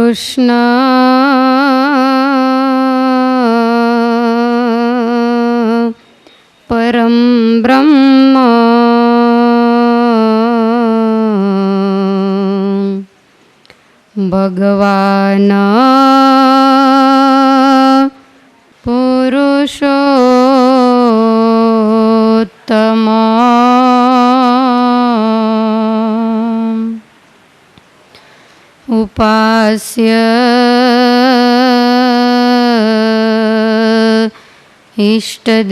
કૃષ્ણ પરમ બ્રહ્મ ભગવાન પુરુષોત્તમ ઉપાસ્ય ઈષ્ટદેવોના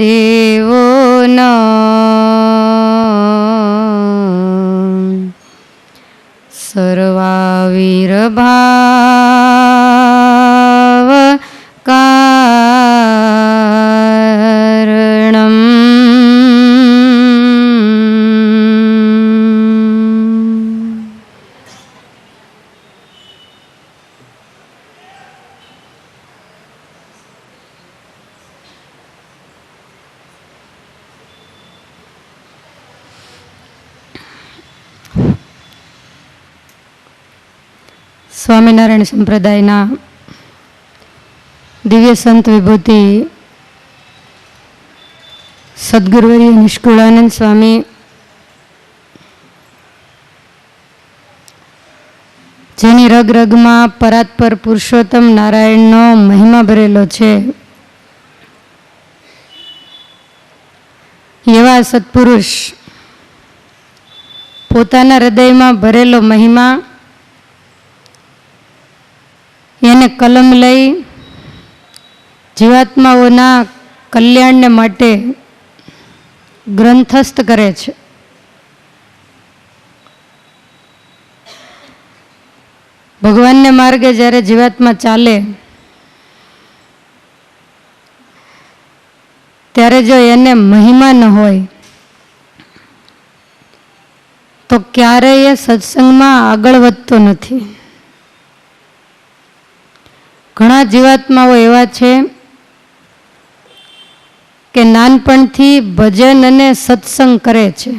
સર્વાવિર્ભાવ કારણમ સ્વામિનારાયણ સંપ્રદાયના દિવ્ય સંત વિભૂતિ સદગુરુવર્ય નિષ્કુળાનંદ સ્વામી જેની રગ રગમાં પરાત્પર પુરુષોત્તમ નારાયણનો મહિમા ભરેલો છે, એવા સત્પુરુષ પોતાના હૃદયમાં ભરેલો મહિમા એને કલમ લઈ જીવાત્માઓના કલ્યાણને માટે ગ્રંથસ્થ કરે છે. ભગવાનને માર્ગે જ્યારે જીવાત્મા ચાલે ત્યારે જો એને મહિમા ન હોય તો ક્યારેય એ સત્સંગમાં આગળ વધતો નથી. ઘણા જીવાત્માઓ એવા છે કે નાનપણથી ભજન અને સત્સંગ કરે છે,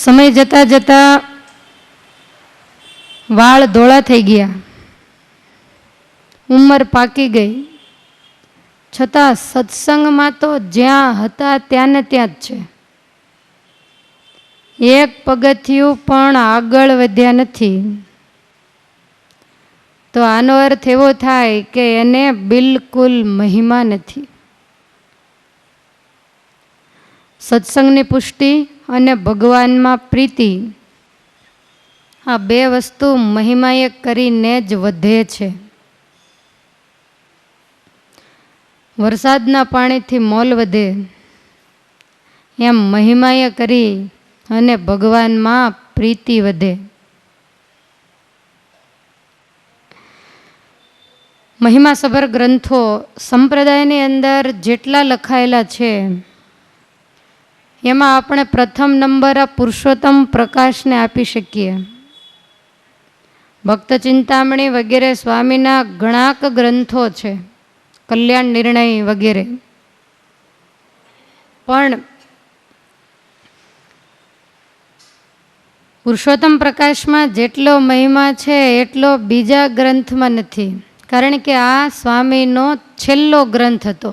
સમય જતાં જતાં વાળ ધોળા થઈ ગયા, ઉંમર પાકી ગઈ, છતાં સત્સંગમાં તો જ્યાં હતા ત્યાં ને ત્યાં જ છે. એક પગથિયું પણ આગળ વધ્યા નથી. તો આનો અર્થ એવો થાય કે એને બિલકુલ મહિમા નથી. સત્સંગની પુષ્ટિ અને ભગવાનમાં પ્રીતિ, આ બે વસ્તુ મહિમાએ કરીને જ વધે છે. વરસાદના પાણીથી મોલ વધે એમ મહિમાએ કરી અને ભગવાનમાં પ્રીતિ વધે. મહિમાસભર ગ્રંથો સંપ્રદાયની અંદર જેટલા લખાયેલા છે એમાં આપણે પ્રથમ નંબર આ પુરુષોત્તમ પ્રકાશને આપી શકીએ. ભક્ત ચિંતામણી વગેરે સ્વામીના ઘણાક ગ્રંથો છે, કલ્યાણ નિર્ણય વગેરે, પણ પુરુષોત્તમ પ્રકાશમાં જેટલો મહિમા છે એટલો બીજા ગ્રંથમાં નથી, કારણ કે આ સ્વામીનો છેલ્લો ગ્રંથ હતો.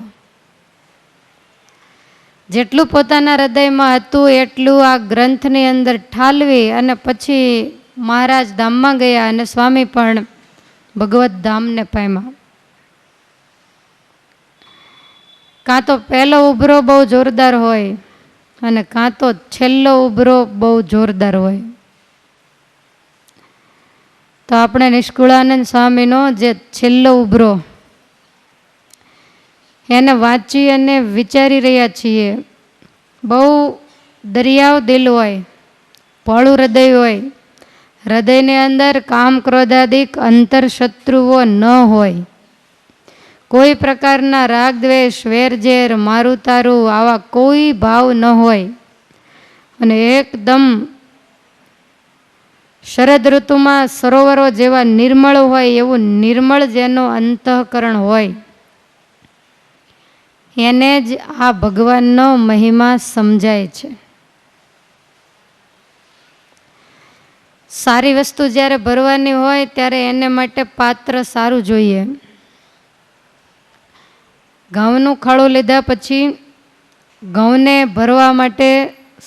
જેટલું પોતાના હૃદયમાં હતું એટલું આ ગ્રંથની અંદર ઠાલવી અને પછી મહારાજ ધામમાં ગયા અને સ્વામી પણ ભગવત ધામને પામ્યા. કાં તો પહેલો ઉભરો બહુ જોરદાર હોય અને કાં તો છેલ્લો ઉભરો બહુ જોરદાર હોય. તો આપણે નિષ્કુળાનંદ સ્વામીનો જે છેલ્લો ઉભરો એને વાંચી અને વિચારી રહ્યા છીએ. બહુ દરિયાવ દિલ હોય, ભોળું હૃદય હોય, હૃદયની અંદર કામ ક્રોધાદિક અંતર શત્રુઓ ન હોય, કોઈ પ્રકારના રાગ દ્વેષ વેરઝેર મારું તારું આવા કોઈ ભાવ ન હોય, અને એકદમ શરદ ઋતુમાં સરોવરો જેવા નિર્મળ હોય એવું નિર્મળ જેનો અંતઃકરણ હોય, એને જ આ ભગવાનનો મહિમા સમજાય છે. સારી વસ્તુ જ્યારે ભરવાની હોય ત્યારે એને માટે પાત્ર સારું જોઈએ. ઘઉંનું ખળું લીધા પછી ઘઉંને ભરવા માટે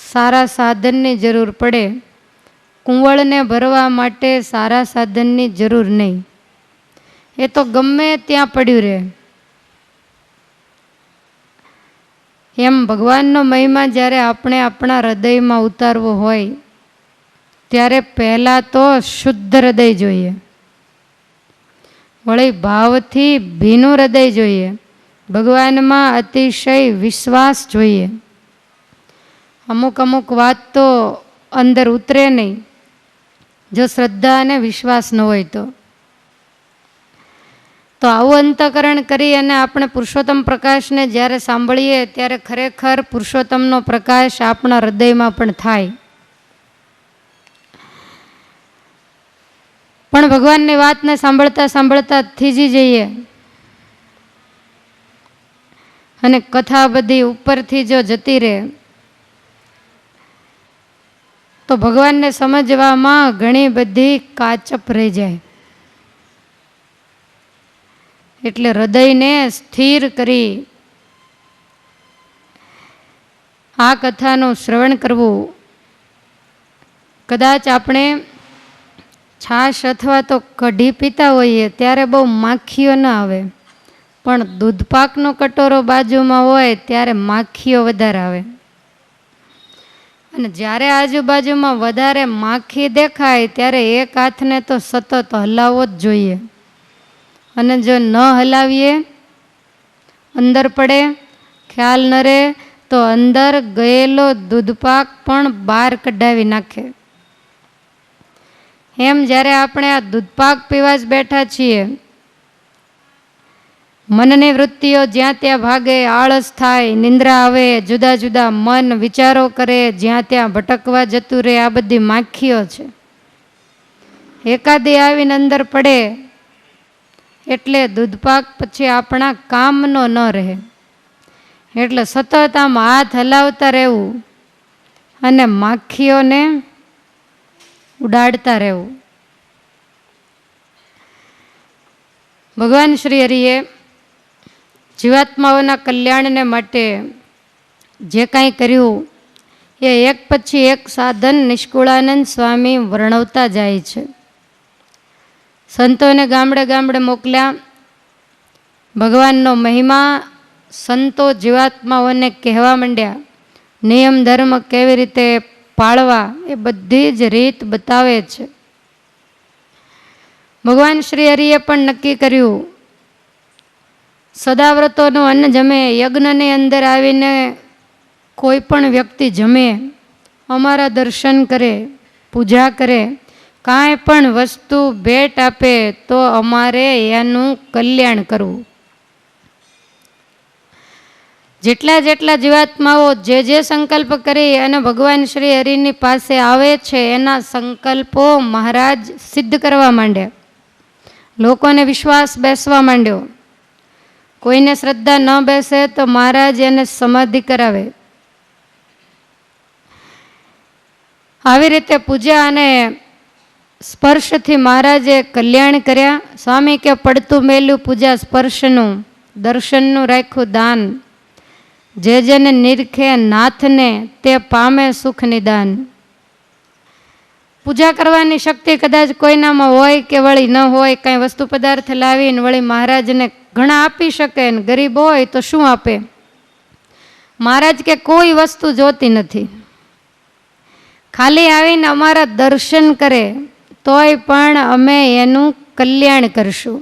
સારા સાધનની જરૂર પડે. કુંવળને ભરવા માટે સારા સાધનની જરૂર નહીં. એ તો ગમે ત્યાં પડ્યું રહે. એમ ભગવાનનો મહિમા જ્યારે આપણે આપણા હૃદયમાં ઉતારવો હોય ત્યારે પહેલાં તો શુદ્ધ હૃદય જોઈએ. વળી ભાવથી ભીનું હૃદય જોઈએ. ભગવાનમાં અતિશય વિશ્વાસ જોઈએ. અમુક અમુક વાત તો અંદર ઉતરે નહીં જો શ્રદ્ધા અને વિશ્વાસ ન હોય તો આવું અંતઃકરણ કરી અને આપણે પુરુષોત્તમ પ્રકાશને જ્યારે સાંભળીએ ત્યારે ખરેખર પુરુષોત્તમનો પ્રકાશ આપણા હૃદયમાં પણ થાય. પણ ભગવાનની વાતને સાંભળતા સાંભળતા થીજી જઈએ અને કથા બધી ઉપરથી જો જતી રહે તો ભગવાનને સમજવામાં ઘણી બધી કાચપ રહી જાય. એટલે હૃદયને સ્થિર કરી આ કથાનું શ્રવણ કરવું. કદાચ આપણે છાશ અથવા તો કઢી પીતા હોઈએ ત્યારે બહુ માખીઓ ન આવે, પણ દૂધપાકનો કટોરો બાજુમાં હોય ત્યારે માખીઓ વધારે આવે. અને જ્યારે આજુબાજુમાં વધારે માખી દેખાય ત્યારે એક હાથને તો સતત હલાવવો જ જોઈએ. અને જો ન હલાવીએ, અંદર પડે, ખ્યાલ ન રહે તો અંદર ગયેલો દૂધપાક પણ બહાર કઢાવી નાખે. એમ જ્યારે આપણે આ દૂધપાક પીવા જ બેઠા છીએ, મનની વૃત્તિઓ જ્યાં ત્યાં ભાગે, આળસ થાય, નિંદ્રા આવે, જુદા જુદા મન વિચારો કરે, જ્યાં ત્યાં ભટકવા જતું રહે, આ બધી માખીઓ છે. એકાદી આવીને અંદર પડે એટલે દૂધપાક પછી આપણા કામનો ન રહે. એટલે સતત આમ હાથ હલાવતા રહેવું અને માખીઓને ઉડાડતા રહેવું. ભગવાન શ્રી હરિએ જીવાત્માઓના કલ્યાણને માટે જે કાંઈ કર્યું એ એક પછી એક સાધન નિષ્કુળાનંદ સ્વામી વર્ણવતા જાય છે. સંતોને ગામડે ગામડે મોકલ્યા. ભગવાનનો મહિમા સંતો જીવાત્માઓને કહેવા માંડ્યા. નિયમ ધર્મ કેવી રીતે પાળવા એ બધી જ રીત બતાવે છે. ભગવાન શ્રી હરિએ પણ નક્કી કર્યું, સદાવ્રતોનું અન્ન જમે. યજ્ઞની અંદર આવીને કોઈ પણ વ્યક્તિ જમે, અમારા દર્શન કરે, પૂજા કરે, કાંઈ પણ વસ્તુ ભેટ આપે તો અમારે એનું કલ્યાણ કરવું. જેટલા જેટલા જીવાત્માઓ જે જે સંકલ્પ કરી અને ભગવાન શ્રી હરિની પાસે આવે છે એના સંકલ્પો મહારાજ સિદ્ધ કરવા માંડ્યા. લોકોને વિશ્વાસ બેસવા માંડ્યો. કોઈને શ્રદ્ધા ન બેસે તો મહારાજ એને સમાધિ કરાવે. આવી રીતે પૂજા અને સ્પર્શથી મહારાજે કલ્યાણ કર્યા. સ્વામી કે પડતું મેલું પૂજા સ્પર્શનું, દર્શનનું રાખ્યું દાન. જે જેને નિરખે નાથને તે પામે સુખ નિદાન. પૂજા કરવાની શક્તિ કદાચ કોઈનામાં હોય કે વળી ન હોય, કાંઈ વસ્તુ પદાર્થ લાવીને વળી મહારાજને ઘણા આપી શકે ને ગરીબ હોય તો શું આપે. મહારાજ કે કોઈ વસ્તુ જોતી નથી, ખાલી આવીને અમારા દર્શન કરે તોય પણ અમે એનું કલ્યાણ કરશું.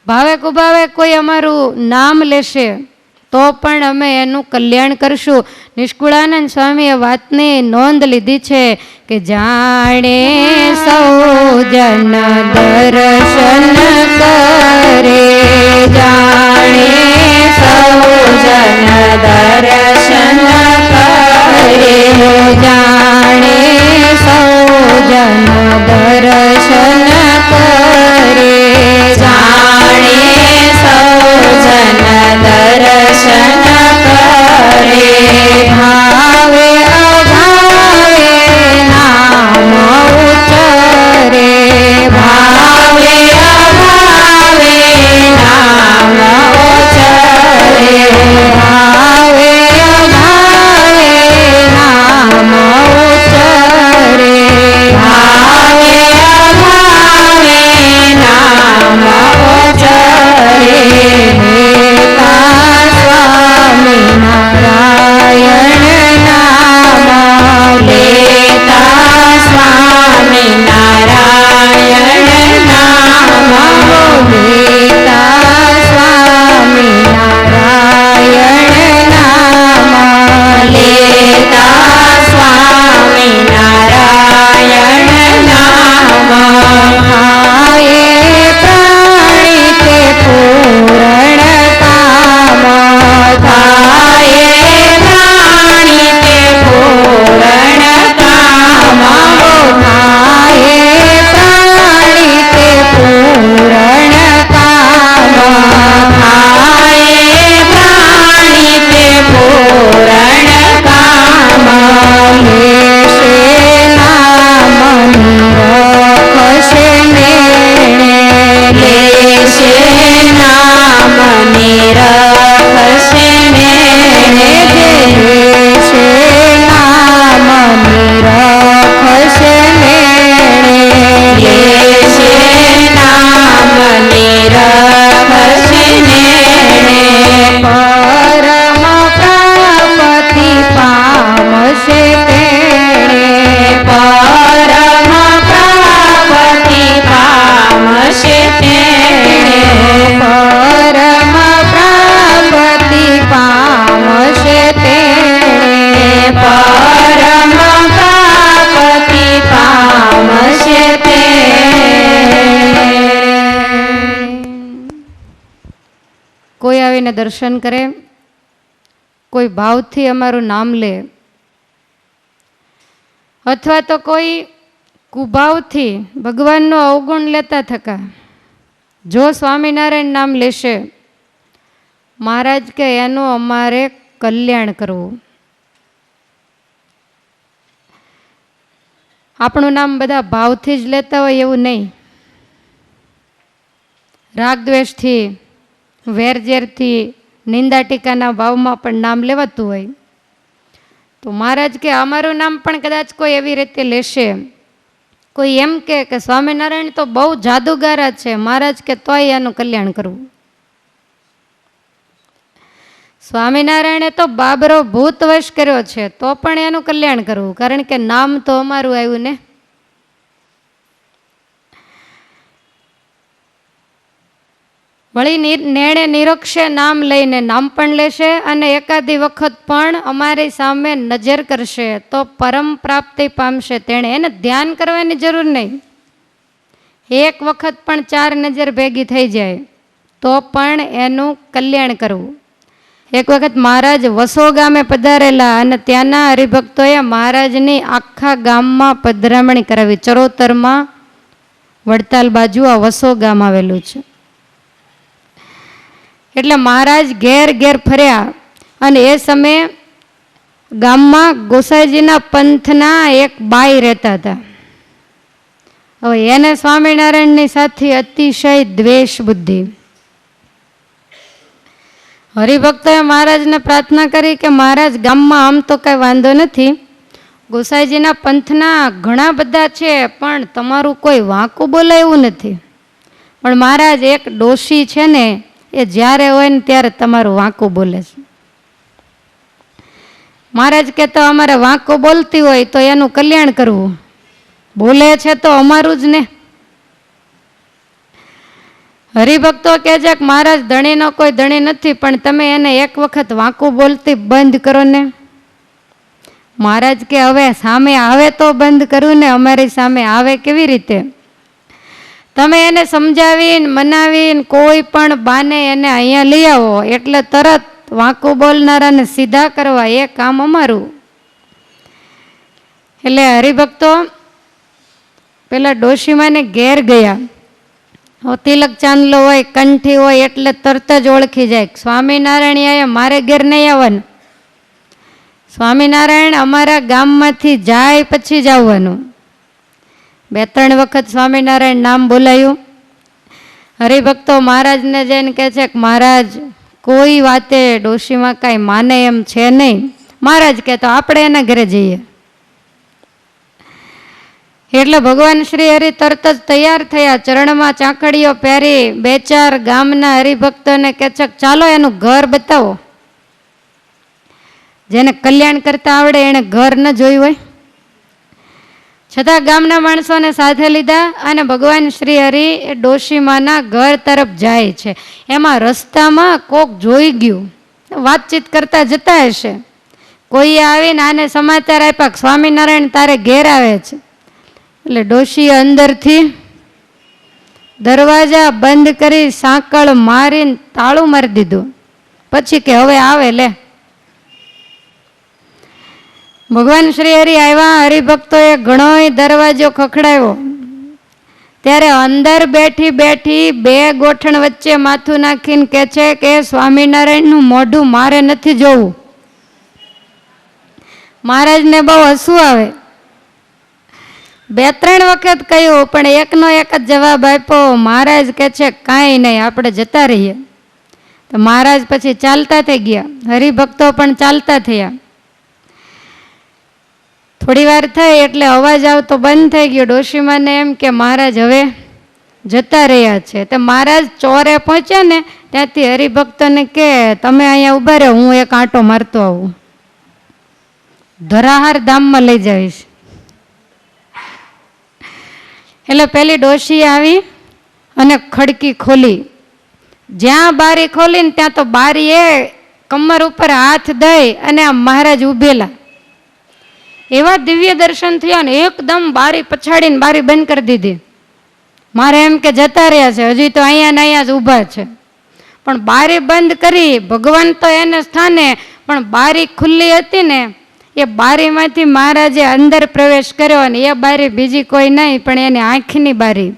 ભાવે કુભાવે કોઈ અમારું નામ લેશે તો પણ અમે એનું કલ્યાણ કરશું. નિષ્કુળાનંદ સ્વામીએ વાતની નોંધ લીધી છે કે જાણે સૌ જન દર્શન કરે, જાણે સૌ જન દર્શન કરે, જાણે સૌ જન દર્શન કરે, જાણે સૌ જન દર્શન કરે. ભાવે અભાવે નામ આવીને દર્શન કરે, કોઈ ભાવથી અમારું નામ લે, અથવા તો કોઈ કુભાવથી ભગવાનનો અવગુણ લેતા થકા જો સ્વામિનારાયણ નામ લેશે, મહારાજ કે એનું અમારે કલ્યાણ કરવું. આપણું નામ બધા ભાવથી જ લેતા હોય એવું નહીં, રાગદ્વેષથી, વેરઝેરથી, નિંદા ટીકાના ભાવમાં પણ નામ લેવાતું હોય. તો મહારાજ કે અમારું નામ પણ કદાચ કોઈ એવી રીતે લેશે, કોઈ એમ કે સ્વામિનારાયણ તો બહુ જાદુગારા છે, મહારાજ કે તોય એનું કલ્યાણ કરવું. સ્વામિનારાયણે તો બાબરો ભૂત વશ કર્યો છે, તો પણ એનું કલ્યાણ કરવું, કારણ કે નામ તો અમારું આવ્યું ને. વળી નેણે નિરક્ષે નામ લઈને નામ પણ લેશે અને એકાદી વખત પણ અમારી સામે નજર કરશે તો પરમ પ્રાપ્તિ પામશે. તેણે એને ધ્યાન કરવાની જરૂર નહીં, એક વખત પણ 4 નજર ભેગી થઈ જાય તો પણ એનું કલ્યાણ કરવું. એક વખત મહારાજ વસો ગામે પધારેલા અને ત્યાંના હરિભક્તોએ મહારાજની આખા ગામમાં પધરામણી કરાવી. ચરોતરમાં વડતાલ બાજુ આ વસો ગામ આવેલું છે. એટલે મહારાજ ઘેર ઘેર ફર્યા અને એ સમયે ગામમાં ગોસાઈજીના પંથના એક બાઈ રહેતા હતા. હવે એને સ્વામિનારાયણની સાથે અતિશય દ્વેષ બુદ્ધિ. હરિભક્તોએ મહારાજને પ્રાર્થના કરી કે મહારાજ, ગામમાં આમ તો કાંઈ વાંધો નથી, ગોસાઈજીના પંથના ઘણા બધા છે, પણ તમારું કોઈ વાંકું બોલે એવું નથી. પણ મહારાજ, એક ડોશી છે ને, એ જ્યારે હોય ને ત્યારે તમારું વાંકું બોલે છે. મહારાજ કે તો અમારે વાંકું બોલતી હોય તો એનું કલ્યાણ કરવું, બોલે છે તો અમારું જ ને. હરિભક્તો કહે છે કે મહારાજ, ધણીનો કોઈ ધણી નથી, પણ તમે એને એક વખત વાંકું બોલતી બંધ કરો ને. મહારાજ કે હવે સામે આવે તો બંધ કરું ને, અમારી સામે આવે કેવી રીતે? તમે એને સમજાવીને મનાવીને કોઈ પણ બાને એને અહીંયા લઈ આવો એટલે તરત વાંકું બોલનારાને સીધા કરવા, એ કામ અમારું. એટલે હરિભક્તો પેલા ડોશીમાને ઘેર ગયા. તિલક ચાંદલો હોય, કંઠી હોય એટલે તરત જ ઓળખી જાય, સ્વામિનારાયણ આયા, મારે ઘેર નહીં આવવાનું. સ્વામિનારાયણ અમારા ગામમાંથી જાય પછી જ આવવાનું. 2-3 વખત સ્વામિનારાયણ નામ બોલાયું. હરિભક્તો મહારાજને જઈને કહે છે કે મહારાજ, કોઈ વાતે ડોશીમાં કાંઈ માને એમ છે નહીં. મહારાજ કહે તો આપણે એના ઘરે જઈએ. એટલે ભગવાન શ્રી હરિ તરત જ તૈયાર થયા, ચરણમાં ચાંકડીઓ પહેરી 2-4 ગામના હરિભક્તોને કહે છે ચાલો એનું ઘર બતાવો. જેને કલ્યાણ કરતા આવડે એને ઘર ન જોયું હોય. છતાં ગામના માણસોને સાથે લીધા અને ભગવાન શ્રી હરિ એ ડોશીમાના ઘર તરફ જાય છે. એમાં રસ્તામાં કોક જોઈ ગયું, વાતચીત કરતા જતા હશે. કોઈએ આવીને આને સમાચાર આપ્યા કે સ્વામિનારાયણ તારે ઘેર આવે છે. એટલે ડોશીએ અંદરથી દરવાજા બંધ કરી સાંકળ મારીને તાળું મારી દીધું. પછી કે હવે આવે લે. ભગવાન શ્રી હરિ આવ્યા, હરિભક્તોએ ઘણોય દરવાજો ખખડાવ્યો. ત્યારે અંદર બેઠી બેઠી 2 ગોઠણ વચ્ચે માથું નાખીને કહે છે કે સ્વામિનારાયણનું મોઢું મારે નથી જોવું. મહારાજને બહુ હસવું આવે. 2-3 વખત કહ્યું પણ એકનો એક જ જવાબ આપ્યો. મહારાજ કહે છે કાંઈ નહીં, આપણે જતા રહીએ. તો મહારાજ પછી ચાલતા થઈ ગયા, હરિભક્તો પણ ચાલતા થયા. થોડી વાર થઈ એટલે અવાજ આવતો બંધ થઈ ગયો. ડોશીમાને એમ કે મહારાજ હવે જતા રહ્યા છે. તો મહારાજ ચોરે પહોંચ્યા ને ત્યાંથી હરિભક્તોને કે તમે અહીંયા ઊભા રહો, હું એક આંટો મારતો આવું, ધરાહાર ધામમાં લઈ જઈશ. એટલે પેલી ડોશી આવી અને ખડકી ખોલી. જ્યાં બારી ખોલીને ત્યાં તો બારીએ કમર ઉપર હાથ દઈ અને આ મહારાજ ઊભેલા. એવા દિવ્ય દર્શન થયા ને એકદમ બારી પછાડીને બારી બંધ કરી દીધી. મારે એમ કે જતા રહ્યા છે, હજી તો અહીંયા ને અહીંયા જ ઊભા છે. પણ બારી બંધ કરી. ભગવાન તો એને સ્થાને, પણ બારી ખુલ્લી હતી ને, એ બારીમાંથી મહારાજે અંદર પ્રવેશ કર્યો, અને એ બારી બીજી કોઈ નહીં પણ એની આંખની બારી.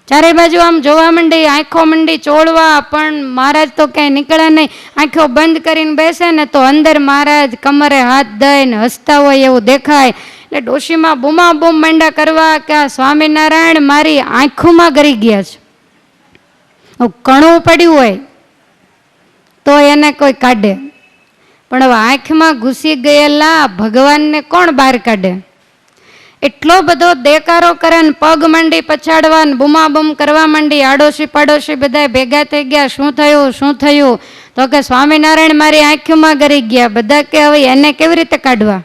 ચારે બાજુ આમ જોવા માંડી, આંખો મંડી ચોળવા, પણ મહારાજ તો ક્યાંય નીકળે નહીં. આંખો બંધ કરીને બેસે ને તો અંદર મહારાજ કમરે હાથ દઈને હસતા હોય એવું દેખાય. એટલે ડોશીમાં બૂમા બૂમ માંડા કરવા કે આ સ્વામિનારાયણ મારી આંખોમાં ગરી ગયા છે. કણું પડ્યું હોય તો એને કોઈ કાઢે, પણ હવે આંખમાં ઘૂસી ગયેલા ભગવાનને કોણ બહાર કાઢે? એટલો બધો દેકારો કરે ને પગ માંડી પછાડવા ને બૂમાબૂમ કરવા માંડી. આડોશી પાડોશી બધા ભેગા થઈ ગયા. શું થયું શું થયું? તો કે સ્વામિનારાયણ મારી આંખમાં ગરી ગયા. બધા કે હવે એને કેવી રીતે કાઢવા?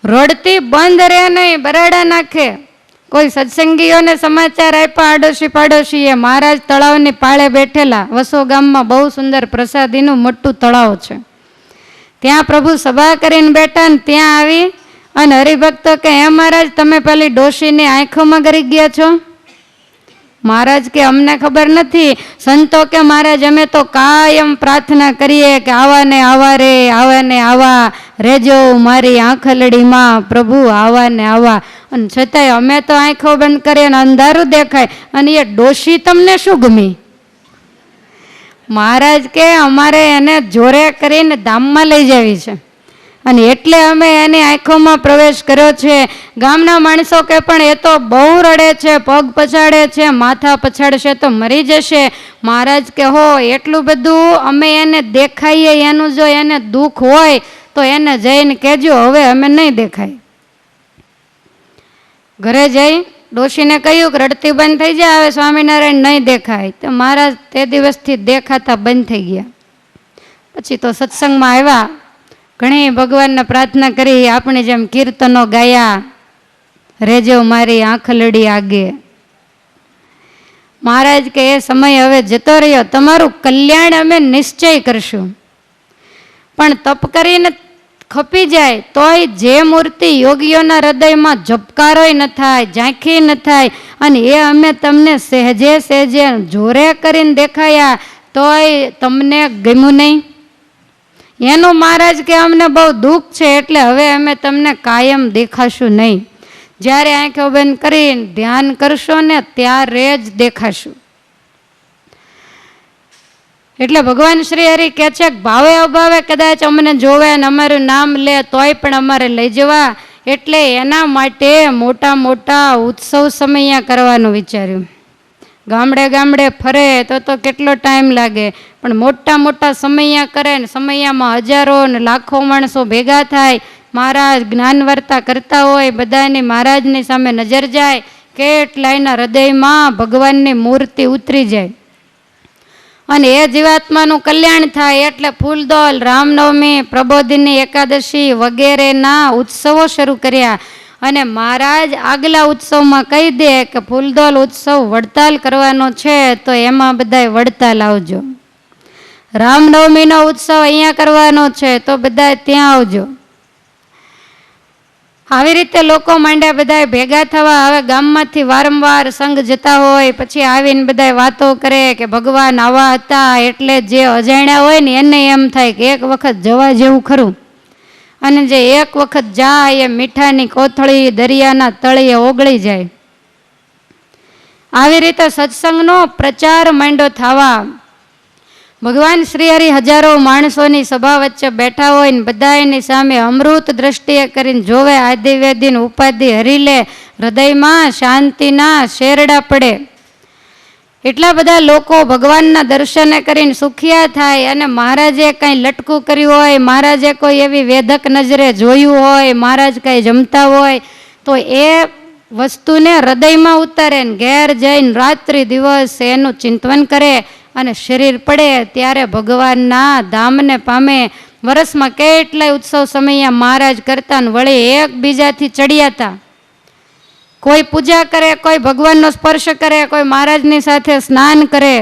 રડતી બંધ રહે નહીં, બરાડા નાખે. કોઈ સત્સંગીઓને સમાચાર આપ્યા આડોશી પાડોશીએ, મહારાજ તળાવની પાળે બેઠેલા. વસો ગામમાં બહુ સુંદર પ્રસાદીનું મોટું તળાવ છે. ત્યાં પ્રભુ સભા કરીને બેઠા ને ત્યાં આવી અને હરિભક્તો કે હે મહારાજ તમે પેલી ડોશીની આંખોમાં ગરી ગયા છો? મહારાજ કે અમને ખબર નથી. સંતો કે મહારાજ અમે તો કાયમ પ્રાર્થના કરીએ કે આવા ને આવા રે, આવા ને આવા રેજો મારી આંખલડીમાં, પ્રભુ આવા ને આવા. અને છતાંય અમે તો આંખો બંધ કરીએ અને અંધારું દેખાય, અને એ ડોશી તમને શું ગમી? મહારાજ કે અમારે એને જોરે કરીને ધામમાં લઈ જવી છે, અને એટલે અમે એની આંખોમાં પ્રવેશ કર્યો છે. ગામના માણસો કે પણ એ તો બહુ રડે છે, પગ પછાડે છે, માથા પછાડશે તો મરી જશે. મહારાજ કે હો એટલું બધું અમે એને દેખાઈએ, એનું જો એને દુઃખ હોય તો એને જઈને કહેજો હવે અમે નહીં દેખાય. ઘરે જઈ ડોશીને કહ્યું કે રડતી બંધ થઈ જાય, હવે સ્વામિનારાયણ નહીં દેખાય. તો મહારાજ તે દિવસથી દેખાતા બંધ થઈ ગયા. પછી તો સત્સંગમાં આવ્યા, ઘણી ભગવાનને પ્રાર્થના કરી, આપણે જેમ કીર્તનો ગાયા, રેજો મારી આંખલડી આગે. મહારાજ કે એ સમય હવે જતો રહ્યો, તમારું કલ્યાણ અમે નિશ્ચય કરશું. પણ તપ કરીને ખપી જાય તોય જે મૂર્તિ યોગીઓના હૃદયમાં ઝબકારોય ન થાય, ઝાંખી ન થાય, અને એ અમે તમને સહેજે સહેજે જોરે કરીને દેખાયા તોય તમને ગમ્યું નહીં. એનું મહારાજ કે અમને બહુ દુઃખ છે, એટલે હવે અમે તમને કાયમ દેખાશું નહીં. જ્યારે આંખો બંધ કરીને ધ્યાન કરશો ને ત્યારે જ દેખાશું. એટલે ભગવાન શ્રી હરિ કહે છે કે ભાવે અભાવે કદાચ અમને જોવે ને અમારું નામ લે તોય પણ અમારે લઈ જવા. એટલે એના માટે મોટા મોટા ઉત્સવ સમયા કરવાનું વિચાર્યું. ગામડે ગામડે ફરે તો કેટલો ટાઈમ લાગે, પણ મોટા મોટા સમયા કરે ને સમયામાં હજારો ને લાખો માણસો ભેગા થાય. મહારાજ જ્ઞાન વાર્તા કરતા હોય, બધાની મહારાજની સામે નજર જાય, કેટલાયના હૃદયમાં ભગવાનની મૂર્તિ ઉતરી જાય, અને એ જીવાત્માનું કલ્યાણ થાય. એટલે ફૂલદોલ, રામનવમી, પ્રબોધિની એકાદશી વગેરેના ઉત્સવો શરૂ કર્યા. અને મહારાજ આગલા ઉત્સવમાં કહી દે કે ફૂલદોલ ઉત્સવ વડતાલ કરવાનો છે તો એમાં બધાય વડતાલ આવજો. રામનવમીનો ઉત્સવ અહીંયા કરવાનો છે તો બધા ત્યાં આવજો. આવી રીતે લોકો માંડ્યા બધા ભેગા થવા. હવે ગામમાંથી વારંવાર સંઘ જતા હોય, પછી આવીને બધા વાતો કરે કે ભગવાન આવા હતા. એટલે જે અજાણ્યા હોય ને એને એમ થાય કે એક વખત જવા જેવું ખરું, અને જે એક વખત જાય એ મીઠાની કોથળી દરિયાના તળિયે ઓગળી જાય. આવી રીતે સત્સંગનો પ્રચાર માંડ્યો થવા. ભગવાન શ્રી હરિ હજારો માણસોની સભા વચ્ચે બેઠા હોય ને બધા એની સામે અમૃત દ્રષ્ટિએ કરીને જોવે. આદિવેદીની ઉપાધિ હરી લે, હૃદયમાં શાંતિના શેરડા પડે. એટલા બધા લોકો ભગવાનના દર્શને કરીને સુખિયા થાય. અને મહારાજે કંઈ લટકું કર્યું હોય, મહારાજે કોઈ એવી વેધક નજરે જોયું હોય, મહારાજ કંઈ જમતા હોય તો એ વસ્તુને હૃદયમાં ઉતારે ને ઘેર જઈને રાત્રિ દિવસ એનું ચિંતન કરે, અને શરીર પડે ત્યારે ભગવાનના ધામને પામે. વર્ષમાં કેટલાય ઉત્સવ સમય મહારાજ કરતા ને વળી એકબીજાથી ચડિયાતા. કોઈ પૂજા કરે, કોઈ ભગવાનનો સ્પર્શ કરે, કોઈ મહારાજની સાથે સ્નાન કરે.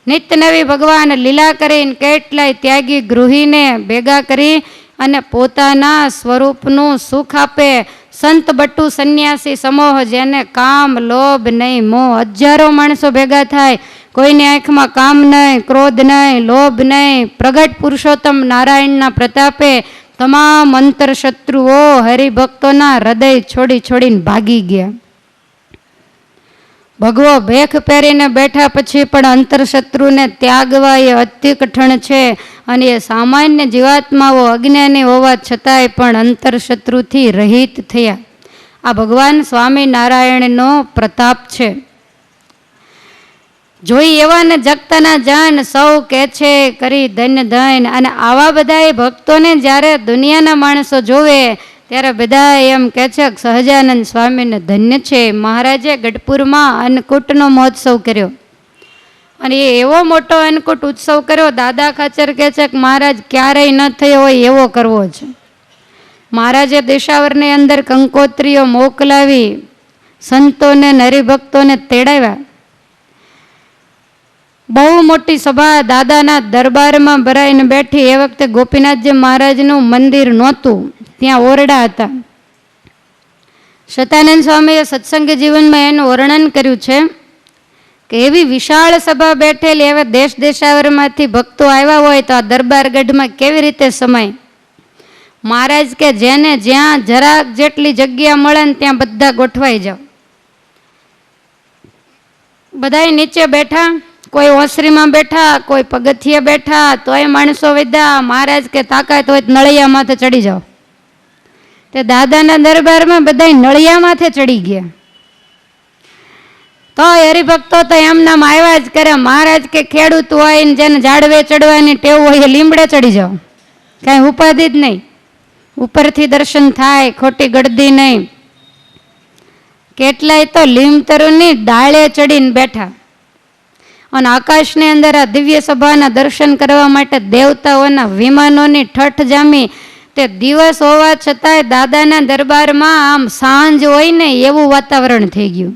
નિત્ય નવી ભગવાન લીલા કરીને કેટલાય ત્યાગી ગૃહીને ભેગા કરી અને પોતાના સ્વરૂપનું સુખ આપે. સંત બટુ સંન્યાસી સમૂહ, જેને કામ લોભ નહીં મોહ, હજારો માણસો ભેગા થાય. કોઈની આંખમાં કામ નહીં, ક્રોધ નહીં, લોભ નહીં. પ્રગટ પુરુષોત્તમ નારાયણના પ્રતાપે તમામ અંતરશત્રુઓ હરિભક્તોના હૃદય છોડી છોડીને ભાગી ગયા. ભગવો ભેખ પહેરીને બેઠા પછી પણ અંતરશત્રુને ત્યાગવા એ અતિ કઠણ છે. અને એ સામાન્ય જીવાત્માઓ અજ્ઞાની હોવા છતાંય પણ અંતરશત્રુથી રહિત થયા. આ ભગવાન સ્વામિનારાયણનો પ્રતાપ છે. જોઈ એવાને જગતાના જન સૌ કે છે કરી ધન્ય ધન્ય. અને આવા બધા ભક્તોને જ્યારે દુનિયાના માણસો જોવે ત્યારે બધા એમ કહે છે કે સહજાનંદ સ્વામીને ધન્ય છે. મહારાજે ગઢપુરમાં અન્નકૂટનો મહોત્સવ કર્યો અને એ એવો મોટો અન્નકૂટ ઉત્સવ કર્યો. દાદા ખાચર કહે છે કે મહારાજ ક્યારેય ન થયો હોય એવો કરવો છે. મહારાજે દેશાવરની અંદર કંકોત્રીઓ મોકલાવી સંતોને હરિભક્તોને તેડાવ્યા. બહુ મોટી સભા દાદાના દરબારમાં ભરાઈને બેઠી. એ વખતે ગોપીનાથજી મહારાજનું મંદિર નહોતું, ત્યાં ઓરડા હતા. સતાનંદ સ્વામીએ સત્સંગી જીવનમાં એનું વર્ણન કર્યું છે કે એવી વિશાળ સભા બેઠેલી, એવા દેશ દેશાવરમાંથી ભક્તો આવ્યા હોય તો આ દરબારગઢમાં કેવી રીતે સમાય. મહારાજ કે જેને જ્યાં જરાક જેટલી જગ્યા મળે ને ત્યાં બધા ગોઠવાઈ જાઓ. બધાય નીચે બેઠા, કોઈ ઓસરીમાં બેઠા, કોઈ પગથિયે બેઠા, તોય માણસો વધ્યા. મહારાજ કે તાકાત હોય નળિયા માથે ચડી જાઓ. તે દાદાના દરબારમાં બધા નળિયા માથે ચડી ગયા. તો હરિભક્તો તો એમનામ આવ્યા જ કરે. મહારાજ કે ખેડૂત હોય ને જેને ઝાડવે ચડવાની ટેવ હોય એ લીમડે ચડી જાઓ, કાંઈ ઉપાધિ જ નહીં. ઉપરથી દર્શન થાય, ખોટી ગળદી નહીં. કેટલાય તો લીમતરુની ડાળે ચડીને બેઠા. અને આકાશની અંદર આ દિવ્ય સભાના દર્શન કરવા માટે દેવતાઓના વિમાનોની ઠઠ જામી. તે દિવસ હોવા છતાંય દાદાના દરબારમાં આમ સાંજ હોય ને એવું વાતાવરણ થઈ ગયું.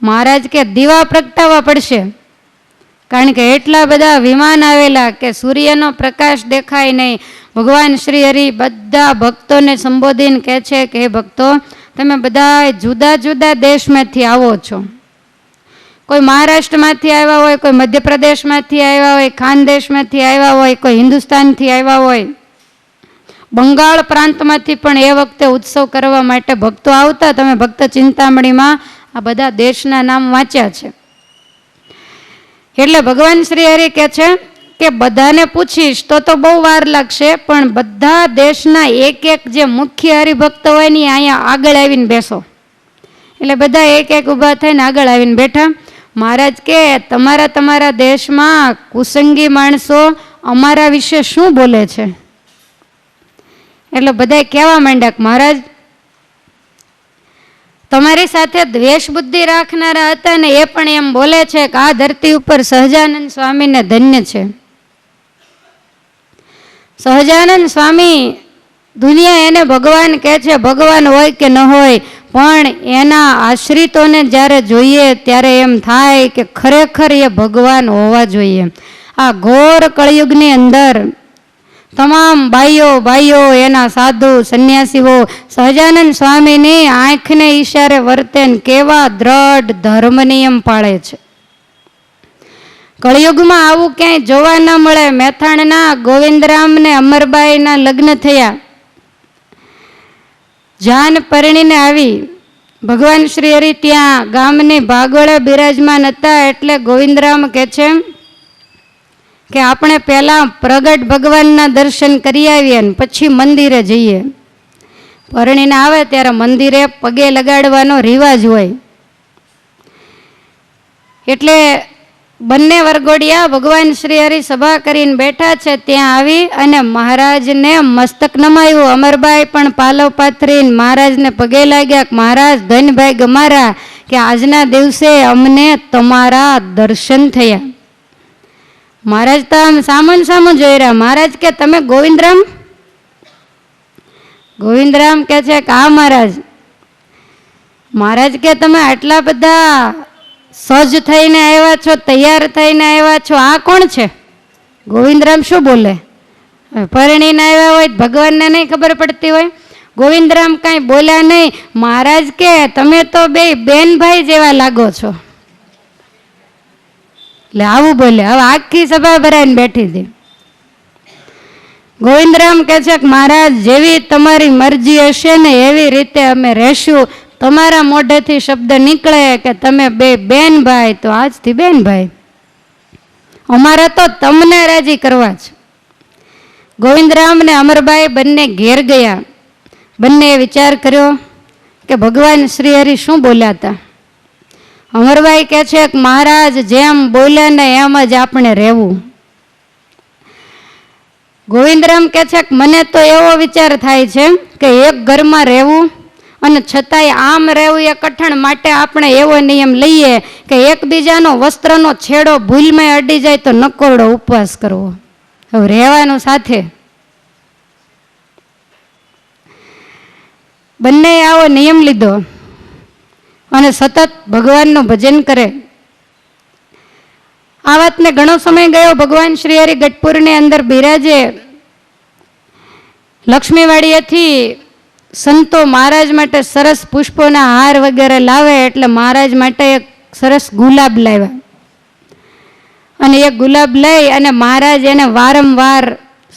મહારાજ કે દીવા પ્રગટાવવા પડશે, કારણ કે એટલા બધા વિમાન આવેલા કે સૂર્યનો પ્રકાશ દેખાય નહીં. ભગવાન શ્રી હરિ બધા ભક્તોને સંબોધીને કહે છે કે હે ભક્તો, તમે બધા જુદા જુદા દેશમાંથી આવો છો. કોઈ મહારાષ્ટ્રમાંથી આવ્યા હોય, કોઈ મધ્યપ્રદેશમાંથી આવ્યા હોય, ખાનદેશમાંથી આવ્યા હોય, કોઈ હિન્દુસ્તાનથી આવ્યા હોય, બંગાળ પ્રાંતમાંથી પણ એ વખતે ઉત્સવ કરવા માટે ભક્તો આવતા. તમે ભક્ત ચિંતામણીમાં આ બધા દેશના નામ વાંચ્યા છે. એટલે ભગવાન શ્રી હરિ કહે છે કે બધાને પૂછીશ તો બહુ વાર લાગશે, પણ બધા દેશના એક એક જે મુખ્ય હરિભક્ત હોય ને અહીંયા આગળ આવીને બેસો. એટલે બધા એક એક ઊભા થઈને આગળ આવીને બેઠા. મહારાજ કે તમારા દેશમાં કુસંગી માણસો અમારા વિશે શું બોલે છે? એટલે બધા કહેવા માંડ્યા કે મહારાજ તમારી સાથે દ્વેષ બુદ્ધિ રાખનારા હતા ને એ પણ એમ બોલે છે કે આ ધરતી ઉપર સહજાનંદ સ્વામીને ધન્ય છે. સહજાનંદ સ્વામી દુનિયા એને ભગવાન કહે છે. ભગવાન હોય કે ન હોય, પણ એના આશ્રિતોને જ્યારે જોઈએ ત્યારે એમ થાય કે ખરેખર એ ભગવાન હોવા જોઈએ. આ ઘોર કળિયુગની અંદર તમામ ભાઈઓ એના સાધુ સંન્યાસીઓ સહજાનંદ સ્વામીની આંખને ઈશારે વર્તે કેવા દ્રઢ ધર્મ નિયમ પાળે છે. કળિયુગમાં આવું ક્યાંય જોવા ન મળે. મેથાણના ગોવિંદરામ ને અમરબાઈના લગ્ન થયા. જાન પરણીને આવી. ભગવાન શ્રી હરિ ત્યાં ગામની ભાગોળે બિરાજમાન હતા. એટલે ગોવિંદરામ કહે છે કે આપણે પહેલાં પ્રગટ ભગવાનના દર્શન કરી આવીએ ને પછી મંદિરે જઈએ. પરણીને આવે ત્યારે મંદિરે પગે લગાડવાનો રિવાજ હોય. એટલે બંને વરઘોડિયા ભગવાન શ્રી હરિ સભા કરીને બેઠા છે. ત્યાં આવી અને મહારાજને મસ્તક નમાયું. અમરબાઈ પણ પાલવ પાથરીને મહારાજને પગે લાગ્યા કે મહારાજ ધનભાઈ ગમારા કે આજના દિવસે અમને તમારા દર્શન થયા. મહારાજ તો આમ સામું જોઈ રહ્યા. મહારાજ કે તમે ગોવિંદરામ? ગોવિંદરામ કે છે કે હા મહારાજ. મહારાજ કે તમે આટલા બધા સજ થઈને આવ્યા છો, તૈયાર થઈને આવ્યા છો, આ કોણ છે? ગોવિંદરામ શું બોલે? પરણીને આવ્યા હોય ભગવાનને નહીં ખબર પડતી હોય. ગોવિંદરામ કાંઈ બોલ્યા નહીં. મહારાજ કે તમે તો બે બેન ભાઈ જેવા લાગો છો. એટલે આવું બોલ્યા. હવે આખી સભા ભરાઈને બેઠી હતી. ગોવિંદરામ કહે છે કે મહારાજ, જેવી તમારી મરજી હશે ને એવી રીતે અમે રહેશું. તમારા મોઢેથી શબ્દ નીકળે કે તમે બે બેન ભાઈ, તો આજથી બેન ભાઈ. અમારે તો તમને રાજી કરવા છે. ગોવિંદરામ ને અમરબાઈ બંને ઘેર ગયા. બંને વિચાર કર્યો કે ભગવાન શ્રી હરિ શું બોલ્યા હતા. અમરબાઈ કહે છે કે મહારાજ જેમ બોલ્યા ને એમ જ આપણે રહેવું. ગોવિંદરામ કહે છે કે મને તો એવો વિચાર થાય છે કે એક ઘરમાં રહેવું અને છતાંય આમ રહેવું એ કઠણ, માટે આપણે એવો નિયમ લઈએ કે એકબીજાનો વસ્ત્રનો છેડો ભૂલમાં અડી જાય તો નકોરડો ઉપવાસ કરવો. હવે રહેવાનું સાથે. બંને આવો નિયમ લીધો અને સતત ભગવાનનું ભજન કરે. આ વાતને ઘણો સમય ગયો. ભગવાન શ્રી હરિ ગઢપુરની અંદર બિરાજે. લક્ષ્મીવાડીએથી સંતો મહારાજ માટે સરસ પુષ્પોના હાર વગેરે લાવે, એટલે મહારાજ માટે એક સરસ ગુલાબ લાવ્યા. અને એ ગુલાબ લઈ અને મહારાજ એને વારંવાર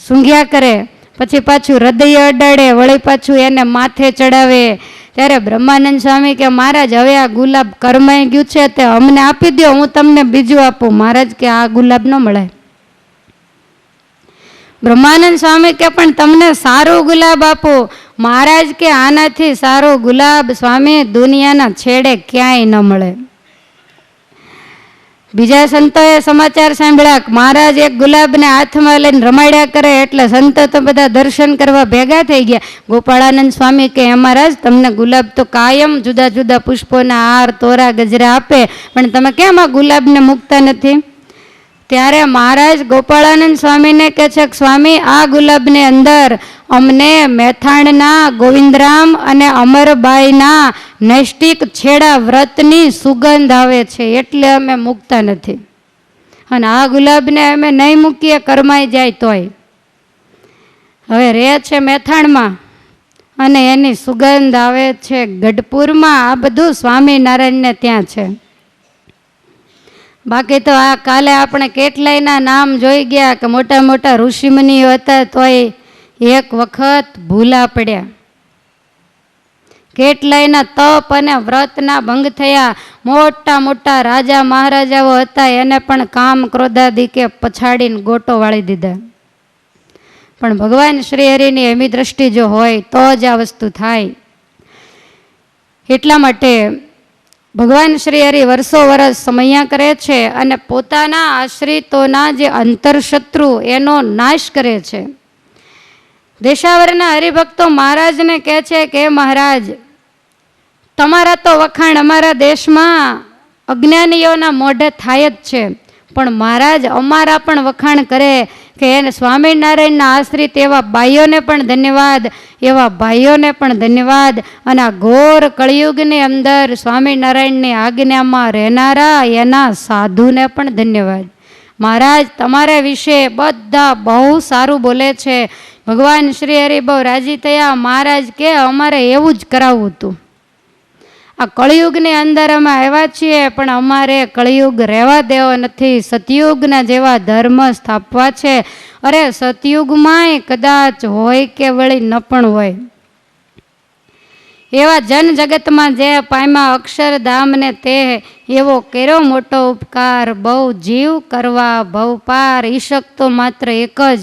સૂંઘ્યા કરે. પછી પાછું હૃદય અડાડે, વળી પાછું એને માથે ચડાવે. ત્યારે બ્રહ્માનંદ સ્વામી કે મહારાજ હવે આ ગુલાબ કરમાઈ ગયું છે, તે અમને આપી દો, હું તમને બીજું આપું. મહારાજ કે આ ગુલાબ ન મળે. બ્રહ્માનંદ સ્વામી કે પણ તમને સારું ગુલાબ આપું. મહારાજ કે આનાથી સારો ગુલાબ સ્વામી દુનિયાના છેડે ક્યાંય ન મળે. બીજા સંતોએ સમાચાર સાંભળ્યા. મહારાજ એક ગુલાબને હાથમાં લઈને રમાડ્યા કરે, એટલે સંતો તો બધા દર્શન કરવા ભેગા થઈ ગયા. ગોપાળાનંદ સ્વામી કે મહારાજ તમને ગુલાબ તો કાયમ જુદા જુદા પુષ્પોના હાર, તોરા, ગજરા આપે, પણ તમે કેમ આ ગુલાબને મૂકતા નથી? ત્યારે મહારાજ ગોપાળાનંદ સ્વામીને કહે છે કે સ્વામી, આ ગુલાબની અંદર અમને મેથાણના ગોવિંદરામ અને અમરબાઈના નૈષ્ટિક છેડા વ્રતની સુગંધ આવે છે, એટલે અમે મૂકતા નથી. અને આ ગુલાબને અમે નહીં મૂકીએ કરમાઈ જાય તોય. હવે રહે છે મેથાણમાં અને એની સુગંધ આવે છે ગઢપુરમાં. આ બધું સ્વામિનારાયણને ત્યાં છે. બાકી તો આ કાલે આપણે કેટલાયના નામ જોઈ ગયા કે મોટા મોટા ઋષિમુનિઓ હતા તોય એક વખત ભૂલા પડ્યા. કેટલાયના તપ અને વ્રતના ભંગ થયા. મોટા મોટા રાજા મહારાજાઓ હતા, એને પણ કામ ક્રોધાદિકે પછાડીને ગોટો વાળી દીધા. પણ ભગવાન શ્રી હરિની એમી દ્રષ્ટિ જો હોય તો જ આ વસ્તુ થાય. એટલા માટે ભગવાન શ્રી હરિ વર્ષો વર્ષ સમયા કરે છે અને પોતાના આશ્રિતોના જે અંતરશત્રુ એનો નાશ કરે છે. દેશાવરના હરિભક્તો મહારાજને કહે છે કે મહારાજ, તમારા તો વખાણ અમારા દેશમાં અજ્ઞાનીઓના મોઢે થાય જ છે, પણ મહારાજ અમારા પણ વખાણ કરે કે એને સ્વામિનારાયણના આશ્રિત એવા ભાઈઓને પણ ધન્યવાદ, એવા ભાઈઓને પણ ધન્યવાદ. અને આ ઘોર કળિયુગની અંદર સ્વામિનારાયણની આજ્ઞામાં રહેનારા એના સાધુને પણ ધન્યવાદ. મહારાજ તમારા વિશે બધા બહુ સારું બોલે છે. ભગવાન શ્રી હરિ બહુ રાજી થયા. મહારાજ કે અમારે એવું જ કરાવવું હતું. આ કળિયુગની અંદર અમે આવ્યા છીએ, પણ અમારે કળિયુગ રહેવા દેવો નથી. સતયુગના જેવા ધર્મ સ્થાપવા છે. અરે સતયુગમાંય કદાચ હોય કે વળી ન પણ હોય. એવા જન જગતમાં જે પામ્યા અક્ષરધામને તે એવો કર્યો મોટો ઉપકાર. બહુ જીવ કરવા ભવ પાર. ઈશક તો માત્ર એક જ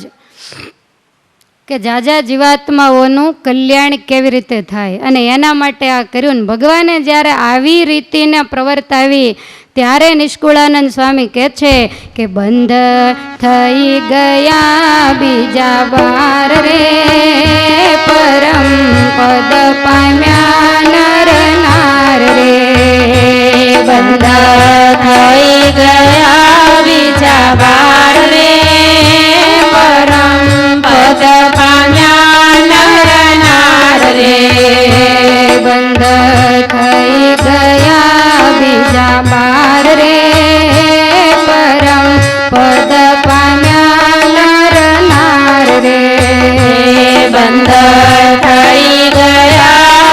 કે જાજા જીવાત્માઓનું કલ્યાણ કેવી રીતે થાય, અને એના માટે આ કર્યું. ને ભગવાને જ્યારે આવી રીતિને પ્રવર્તાવી ત્યારે નિષ્કુળાનંદ સ્વામી કહે છે કે બંધ થઈ ગયા બીજા બાર રે, પરમ પદ પામ્યા નર નાર રે. બંધ થઈ ગયા બીજા બાર રે, પરમ પદ પામ્યા નર નાર રે. બંધ થઈ ગયા બીજા બાર રે, પરમ પદ પામ્યા નર નાર રે. બંધ થઈ ગયા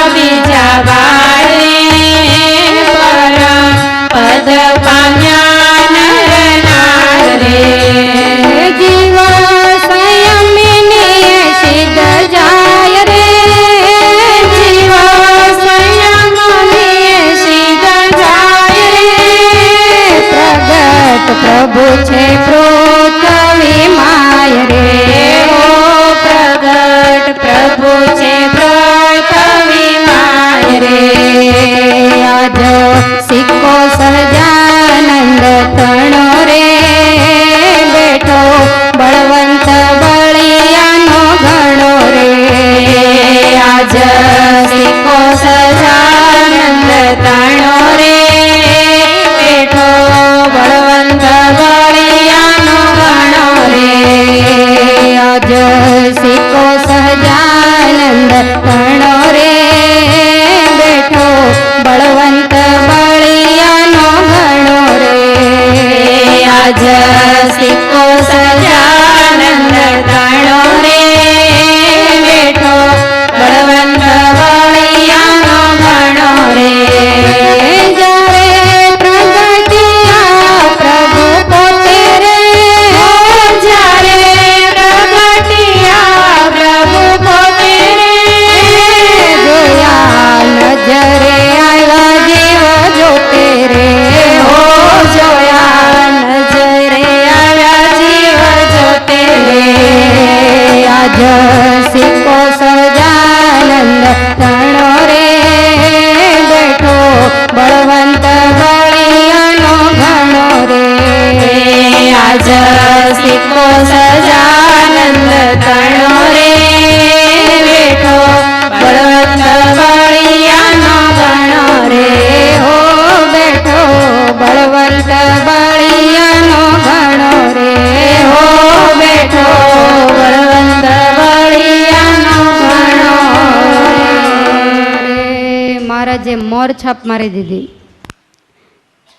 મહારાજે મોર છાપ મારી દીધી.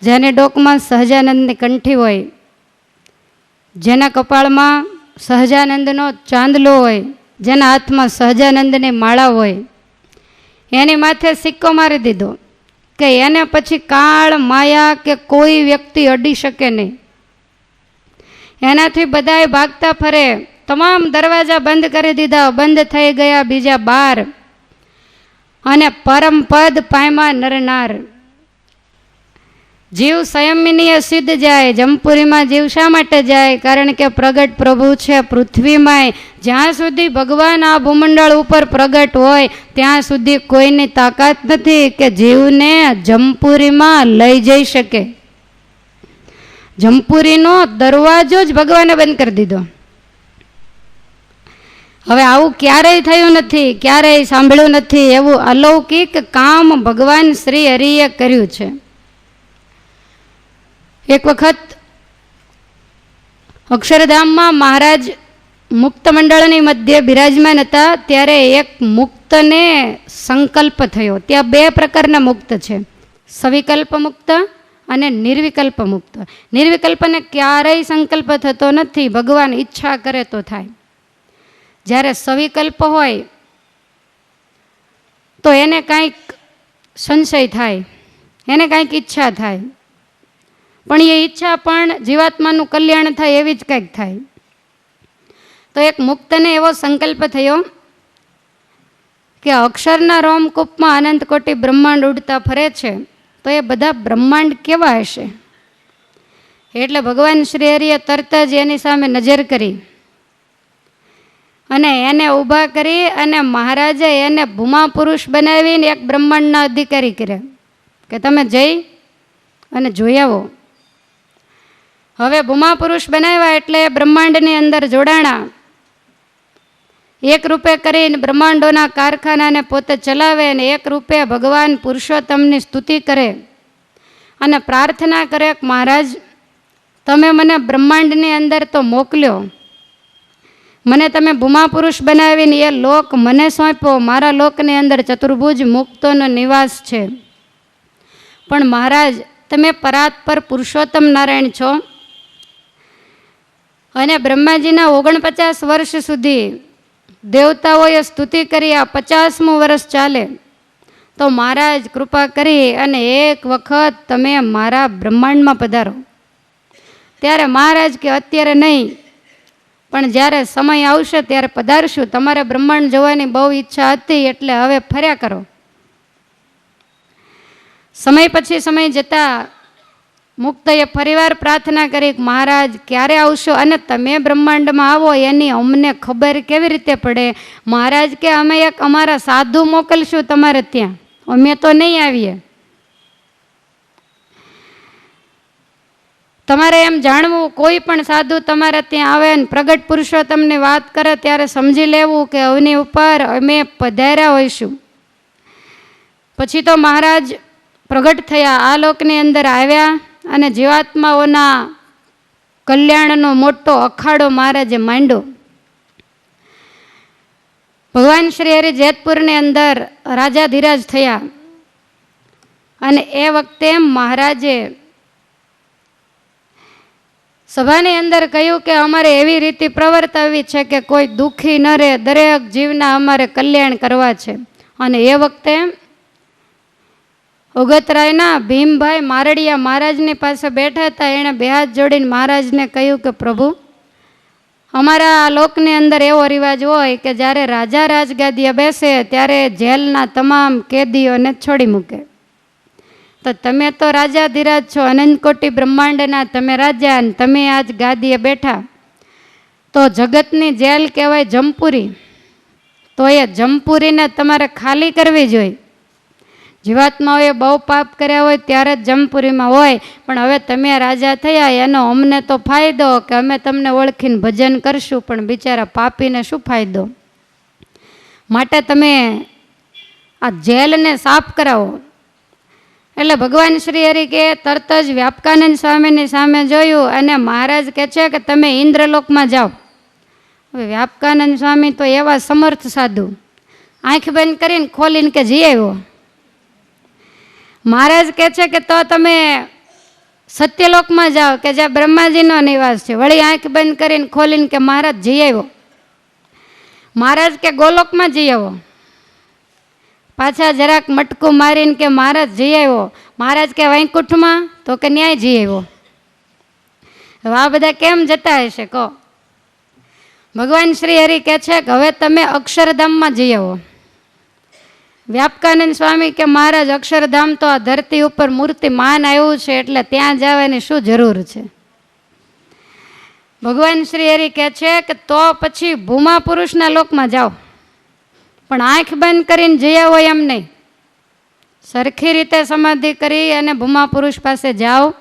જેને ડોકમાં સહજાનંદની કંઠી હોય, જેના કપાળમાં સહજાનંદનો ચાંદલો હોય, જેના હાથમાં સહજાનંદની માળા હોય, એની માથે સિક્કો મારી દીધો કે એને પછી કાળ માયા કે કોઈ વ્યક્તિ અડી શકે નહીં. એનાથી બધાય ભાગતા ફરે. તમામ દરવાજા બંધ કરી દીધા, બંધ થઈ ગયા બીજા 12. અને પરમ પદ પામ્યા નરનાર. જીવ સંયમિનીય સિદ્ધ જાય. જમપુરીમાં જીવ શા માટે જાય? કારણ કે પ્રગટ પ્રભુ છે પૃથ્વીમાંય. જ્યાં સુધી ભગવાન આ ભૂમંડળ ઉપર પ્રગટ હોય ત્યાં સુધી કોઈની તાકાત નથી કે જીવને જમપુરીમાં લઈ જઈ શકે. જમપુરીનો દરવાજો જ ભગવાને બંધ કરી દીધો. હવે આવું ક્યારેય થયું નથી, ક્યારેય સાંભળ્યું નથી. એવું અલૌકિક કામ ભગવાન શ્રી હરિએ કર્યું છે. એક વખત અક્ષરધામમાં મહારાજ મુક્ત મંડળની મધ્ય બિરાજમાન હતા. ત્યારે એક મુક્તને સંકલ્પ થયો. ત્યાં 2 પ્રકારના મુક્ત છે, સવિકલ્પ મુક્ત અને નિર્વિકલ્પ મુક્ત. નિર્વિકલ્પને ક્યારેય સંકલ્પ થતો નથી, ભગવાન ઈચ્છા કરે તો થાય. જ્યારે સવિકલ્પ હોય તો એને કાંઈક સંશય થાય, એને કાંઈક ઈચ્છા થાય, પણ એ ઈચ્છા પણ જીવાત્માનું કલ્યાણ થાય એવી જ કંઈક થાય. તો એક મુક્તને એવો સંકલ્પ થયો કે અક્ષરના રોમકૂપમાં અનંત કોટી બ્રહ્માંડ ઉડતા ફરે છે, તો એ બધા બ્રહ્માંડ કેવા હશે? એટલે ભગવાન શ્રી હરિએ તરત જ એની સામે નજર કરી અને એને ઊભા કરી અને મહારાજે એને ભૂમા પુરુષ બનાવીને એક બ્રહ્માંડના અધિકારી કર્યા કે તમે જઈ અને જોઈ આવો. હવે ભૂમા પુરુષ બનાવ્યા એટલે બ્રહ્માંડની અંદર જોડાણા. એક રૂપે કરીને બ્રહ્માંડોના કારખાનાને પોતે ચલાવે અને એક રૂપે ભગવાન પુરુષોત્તમની સ્તુતિ કરે અને પ્રાર્થના કરે કે મહારાજ તમે મને બ્રહ્માંડની અંદર તો મોકલ્યો, મને તમે ભૂમા પુરુષ બનાવીને એ લોક મને સોંપ્યો. મારા લોકની અંદર ચતુર્ભુજ મુક્તોનો નિવાસ છે, પણ મહારાજ તમે પરાત્પર પુરુષોત્તમ નારાયણ છો અને બ્રહ્માજીના 49 વર્ષ સુધી દેવતાઓએ સ્તુતિ કરી. આ 50મું વર્ષ ચાલે તો મહારાજ કૃપા કરી અને એક વખત તમે મારા બ્રહ્માંડમાં પધારો. ત્યારે મહારાજ કે અત્યારે નહીં, પણ જ્યારે સમય આવશે ત્યારે પધારશું. તમારે બ્રહ્માંડ જોવાની બહુ ઈચ્છા હતી એટલે હવે ફર્યા કરો. સમય પછી સમય જતા મુક્તએ ફરીવાર પ્રાર્થના કરી મહારાજ ક્યારે આવશો અને તમે બ્રહ્માંડમાં આવો એની અમને ખબર કેવી રીતે પડે? મહારાજ કે અમે એક અમારા સાધુ મોકલશું તમારે ત્યાં, અમે તો નહીં આવીએ. તમારે એમ જાણવું, કોઈ પણ સાધુ તમારે ત્યાં આવે ને પ્રગટ પુરુષોત્તમની વાત કરે ત્યારે સમજી લેવું કે અવની ઉપર અમે પધાર્યા હોઈશું. પછી તો મહારાજ પ્રગટ થયા, આ લોકની અંદર આવ્યા અને જીવાત્માઓના કલ્યાણનો મોટો અખાડો મહારાજે માંડ્યો. ભગવાન શ્રી હરિ જેતપુરની અંદર રાજાધિરાજ થયા અને એ વખતે મહારાજે સભાની અંદર કહ્યું કે અમારે એવી રીતે પ્રવર્તાવી છે કે કોઈ દુઃખી ન રહે, દરેક જીવના અમારે કલ્યાણ કરવા છે. અને એ વખતે ઉગતરાયના ભીમભાઈ મારડિયા મહારાજની પાસે બેઠા હતા. એણે 2 હાથ જોડીને મહારાજને કહ્યું કે પ્રભુ, અમારા આ લોકની અંદર એવો રિવાજ હોય કે જ્યારે રાજા રાજગાદીએ બેસે ત્યારે જેલના તમામ કેદીઓને છોડી મૂકે. તો તમે તો રાજાધિરાજ છો, અનંત કોટી બ્રહ્માંડના તમે રાજા, અને તમે આજ ગાદીએ બેઠા, તો જગતની જેલ કહેવાય જમપુરી. તો એ જમપુરીને તમારે ખાલી કરવી જોઈએ. જીવાત્માઓએ બહુ પાપ કર્યા હોય ત્યારે જ જમપુરીમાં હોય, પણ હવે તમે રાજા થયા એનો અમને તો ફાયદો કે અમે તમને ઓળખીને ભજન કરશું, પણ બિચારા પાપીને શું ફાયદો? માટે તમે આ જેલને સાફ કરાવો. એટલે ભગવાન શ્રી હરિ કે તરત જ વ્યાપકાનંદ સ્વામીની સામે જોયું અને મહારાજ કહે છે કે તમે ઇન્દ્રલોકમાં જાઓ. હવે વ્યાપકાનંદ સ્વામી તો એવા સમર્થ સાધુ, આંખ બંધ કરીને ખોલીને કે જઈ આવ્યો. મહારાજ કહે છે કે તો તમે સત્યલોકમાં જાઓ કે જ્યાં બ્રહ્માજીનો નિવાસ છે. વળી આંખ બંધ કરીને ખોલીને કે મહારાજ જઈ આવ્યો. મહારાજ કે ગોલોકમાં જઈ આવો. પાછા જરાક મટકું મારીને કે મહારાજ જઈ આવ્યો. મહારાજ કે વૈકુંઠમાં? તો કે ન્યાય જઈ આવ્યો. હવે આ બધા કેમ જતા હશે કહો? ભગવાન શ્રી હરિ કહે છે કે હવે તમે અક્ષરધામમાં જઈ આવો. વ્યાપકાનંદ સ્વામી કે મહારાજ અક્ષરધામ તો આ ધરતી ઉપર મૂર્તિમાન આવ્યું છે એટલે ત્યાં જવાની શું જરૂર છે? ભગવાન શ્રી હરિ કહે છે કે તો પછી ભૂમા પુરુષના લોકમાં જાઓ, પણ આંખ બંધ કરીને જઈ આવો એમ નહીં. સરખી રીતે સમાધિ કરી અને ભૂમા પુરુષ પાસે જાઓ.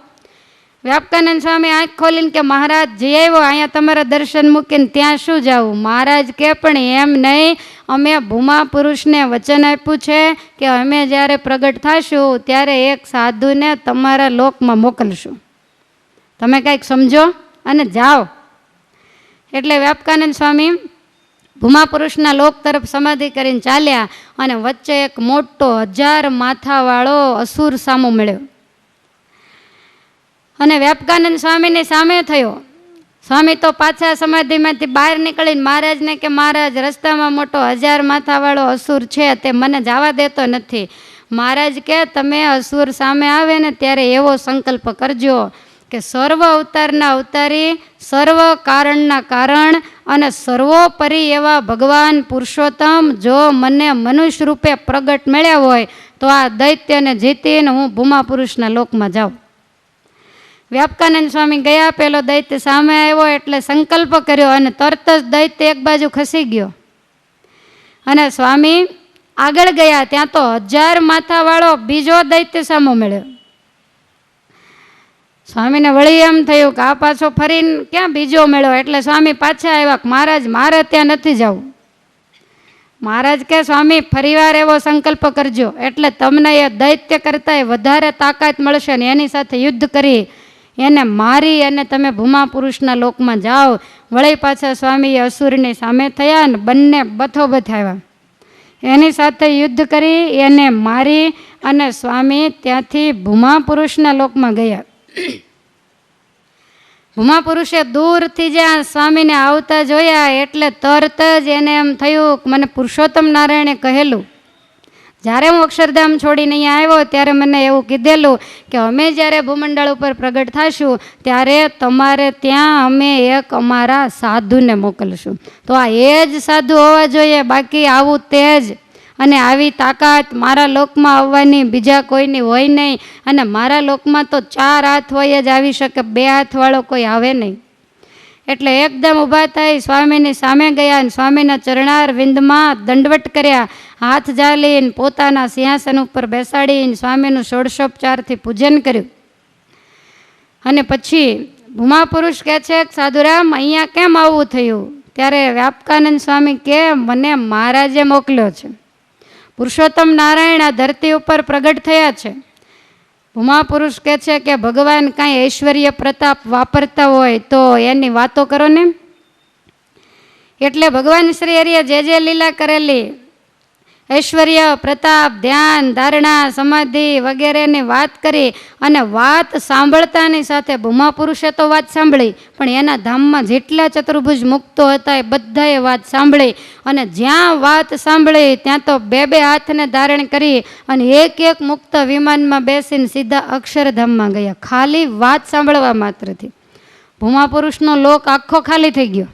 વ્યાપકાનંદ સ્વામી આંખ ખોલીને કે મહારાજ જઈ આવ્યો, અહીંયા તમારા દર્શન મૂકીને ત્યાં શું જાવું? મહારાજ કે પણ એમ નહીં, અમે ભૂમા પુરુષને વચન આપ્યું છે કે અમે જ્યારે પ્રગટ થશું ત્યારે એક સાધુને તમારા લોકમાં મોકલશું. તમે કંઈક સમજો અને જાઓ. એટલે વ્યાપકાનંદ સ્વામી ભૂમા પુરુષના લોક તરફ સમાધિ કરીને ચાલ્યા અને વચ્ચે એક મોટો 1000 માથાવાળો અસુર સામો મળ્યો અને વ્યાપકાનંદ સ્વામીની સામે થયો. સ્વામી તો પાછા સમાધિમાંથી બહાર નીકળીને મહારાજને કે મહારાજ રસ્તામાં મોટો 1000 માથાવાળો અસુર છે તે મને જવા દેતો નથી. મહારાજ કે તમે અસુર સામે આવે ને ત્યારે એવો સંકલ્પ કરજો કે સર્વ અવતારના અવતારી, સર્વ કારણના કારણ અને સર્વોપરી એવા ભગવાન પુરુષોત્તમ જો મને મનુષ્ય રૂપે પ્રગટ મળ્યા હોય તો આ દૈત્યને જીતીને હું ભૂમા પુરુષના લોકમાં જાઉં. વ્યાપકાનંદ સ્વામી ગયા, પેલો દૈત્ય સામે આવ્યો એટલે સંકલ્પ કર્યો અને તરત જ દૈત્ય એક બાજુ ખસી ગયો અને સ્વામી આગળ ગયા ત્યાં તો 1000 માથાવાળો બીજો દૈત્ય સામો મળ્યો. સ્વામીને વળી એમ થયું કે આ પાછો ફરીને ક્યાં બીજો મળ્યો, એટલે સ્વામી પાછા આવ્યા કે મહારાજ મારે ત્યાં નથી જવું. મહારાજ કે સ્વામી ફરીવાર એવો સંકલ્પ કરજો એટલે તમને એ દૈત્ય કરતાંય વધારે તાકાત મળશે ને એની સાથે યુદ્ધ કરી એને મારી અને તમે ભૂમા પુરુષના લોકમાં જાઓ. વળી પાછા સ્વામી અસુરની સામે થયા અને બંને બથોબથ આવ્યા. એની સાથે યુદ્ધ કરી એને મારી અને સ્વામી ત્યાંથી ભૂમા પુરુષના લોકમાં ગયા. ભૂમા પુરુષે દૂરથી જ્યાં સ્વામીને આવતા જોયા એટલે તરત જ એને એમ થયું કે મને પુરુષોત્તમ નારાયણે કહેલું, જ્યારે હું અક્ષરધામ છોડીને અહીંયા આવ્યો ત્યારે મને એવું કીધેલું કે અમે જ્યારે ભૂમંડળ ઉપર પ્રગટ થશું ત્યારે તમારે ત્યાં અમે એક અમારા સાધુને મોકલશું. તો આ એ જ સાધુ હોવા જોઈએ, બાકી આવું તેજ અને આવી તાકાત મારા લોકમાં આવવાની બીજા કોઈની હોય નહીં. અને મારા લોકમાં તો 4 હાથ હોય જ આવી શકે, 2 હાથવાળો કોઈ આવે નહીં. એટલે એકદમ ઊભા થઈ સ્વામીની સામે ગયા અને સ્વામીના ચરણાર વિંદમાં દંડવટ કર્યા, હાથ ઝાલીને પોતાના સિંહાસન ઉપર બેસાડીને સ્વામીનું ષોડશોપચારથી પૂજન કર્યું. અને પછી ભૂમા પુરુષ કહે છે કે સાધુરામ અહીંયા કેમ આવવું થયું? ત્યારે વ્યાપકાનંદ સ્વામી કે મને મહારાજે મોકલ્યો છે. પુરુષોત્તમ નારાયણ આ ધરતી ઉપર પ્રગટ થયા છે. ભૂમા પુરુષ કહે છે કે ભગવાન કાંઈ ઐશ્વર્ય પ્રતાપ વાપરતા હોય તો એની વાતો કરો ને. એટલે ભગવાન શ્રી હરિએ જે લીલા કરેલી ઐશ્વર્ય પ્રતાપ ધ્યાન ધારણા સમાધિ વગેરેની વાત કરી અને વાત સાંભળતાની સાથે ભૂમા પુરુષે તો વાત સાંભળી પણ એના ધામમાં જેટલા ચતુર્ભુજ મુક્તો હતા એ બધાએ વાત સાંભળી અને જ્યાં વાત સાંભળી ત્યાં તો 2 હાથને ધારણ કરી અને એક મુક્ત વિમાનમાં બેસીને સીધા અક્ષરધામમાં ગયા, ખાલી વાત સાંભળવા માત્રથી. ભૂમા પુરુષનો લોક આખો ખાલી થઈ ગયો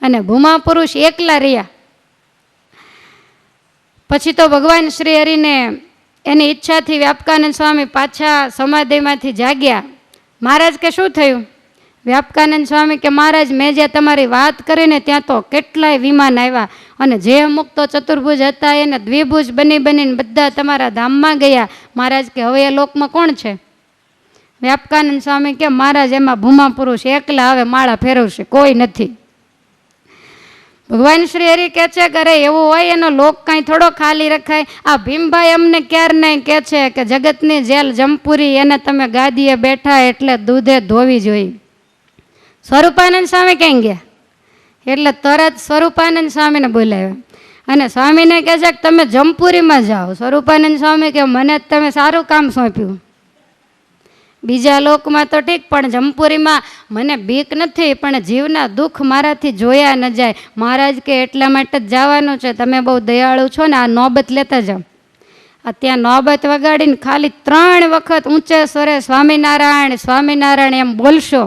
અને ભૂમા પુરુષ એકલા રહ્યા. પછી તો ભગવાન શ્રી હરિને એની ઈચ્છાથી વ્યાપકાનંદ સ્વામી પાછા સમાધિમાંથી જાગ્યા. મહારાજ કે શું થયું? વ્યાપકાનંદ સ્વામી કે મહારાજ મેં જે તમારી વાત કરીને ત્યાં તો કેટલાય વિમાન આવ્યા અને જે મુક્તો ચતુર્ભુજ હતા એને દ્વિભુજ બનીને બધા તમારા ધામમાં ગયા. મહારાજ કે હવે એ લોકમાં કોણ છે? વ્યાપકાનંદ સ્વામી કે મહારાજ એમાં ભૂમા પુરુષ એકલા હવે માળા ફેરવશે, કોઈ નથી. ભગવાન શ્રી હરિ કહે છે કે અરે એવું હોય એનો લોક કાંઈ થોડો ખાલી રખાય. આ ભીમભાઈ અમને ક્યારે નહીં કહે છે કે જગતની જેલ જમપુરી એને તમે ગાદીએ બેઠા એટલે દૂધે ધોવી જોઈએ. સ્વરૂપાનંદ સ્વામી ક્યાં ગયા? એટલે તરત સ્વરૂપાનંદ સ્વામીને બોલાવ્યા. અને સ્વામીને કહે છે કે તમે જમપુરીમાં જાઓ. સ્વરૂપાનંદ સ્વામી કે મને તમે સારું કામ સોંપ્યું, બીજા લોકમાં તો ઠીક, પણ જમપુરીમાં મને બીક નથી, પણ જીવના દુઃખ મારાથી જોયા ન જાય. મહારાજ કે એટલા માટે જ જવાનું છે, તમે બહુ દયાળુ છો ને, આ નોબત લેતા જાઓ. ત્યાં નોબત વગાડીને ખાલી 3 વખત ઊંચે સ્વરે સ્વામિનારાયણ સ્વામિનારાયણ એમ બોલશો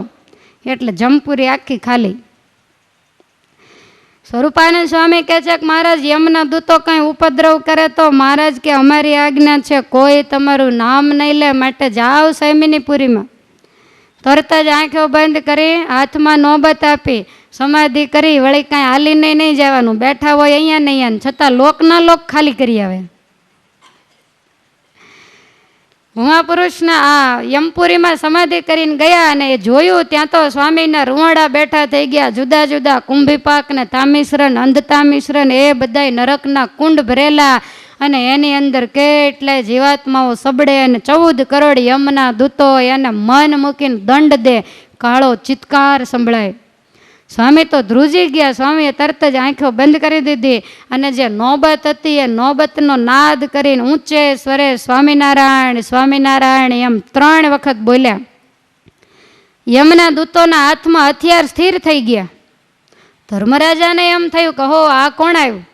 એટલે જમપુરી આખી ખાલી. સ્વરૂપાનંદ સ્વામી કહે છે કે મહારાજ યમના દૂતો કંઈ ઉપદ્રવ કરે તો મહારાજ કે અમારી આજ્ઞા છે, કોઈ તમારું નામ નહીં લે, માટે જાઓ સૈમિનીપુરીમાં. તરત જ આંખો બંધ કરી હાથમાં નોબત આપી સમાધિ કરી વળી કાંઈ હાલીને નહીં જવાનું, બેઠા હોય અહીંયા ને અહીંયા, છતાં લોકના લોક ખાલી કરી આવે. ભૂમાપુરુષના આ યમપુરીમાં સમાધિ કરીને ગયા અને એ જોયું ત્યાં તો સ્વામીના રૂવાડા બેઠા થઈ ગયા, જુદા જુદા કુંભીપાક ને તામિશ્રણ અંધતામિશ્રણ એ બધાય નરકના કુંડ ભરેલા, અને એની અંદર કેટલાય જીવાત્માઓ સબડે, અને 14 કરોડ યમના દૂતો એને મન મૂકીને દંડ દે, કાળો ચિત્કાર સંભળાય. સ્વામી તો ધ્રુજી ગયા. સ્વામીએ તરત જ આંખો બંધ કરી દીધી અને જે નોબત હતી એ નોબતનો નાદ કરીને ઊંચે સ્વરે સ્વામિનારાયણ સ્વામિનારાયણ એમ 3 વખત બોલ્યા. યમના દૂતોના હાથમાં હથિયાર સ્થિર થઈ ગયા. ધર્મરાજાને એમ થયું કે હો આ કોણ આવ્યું.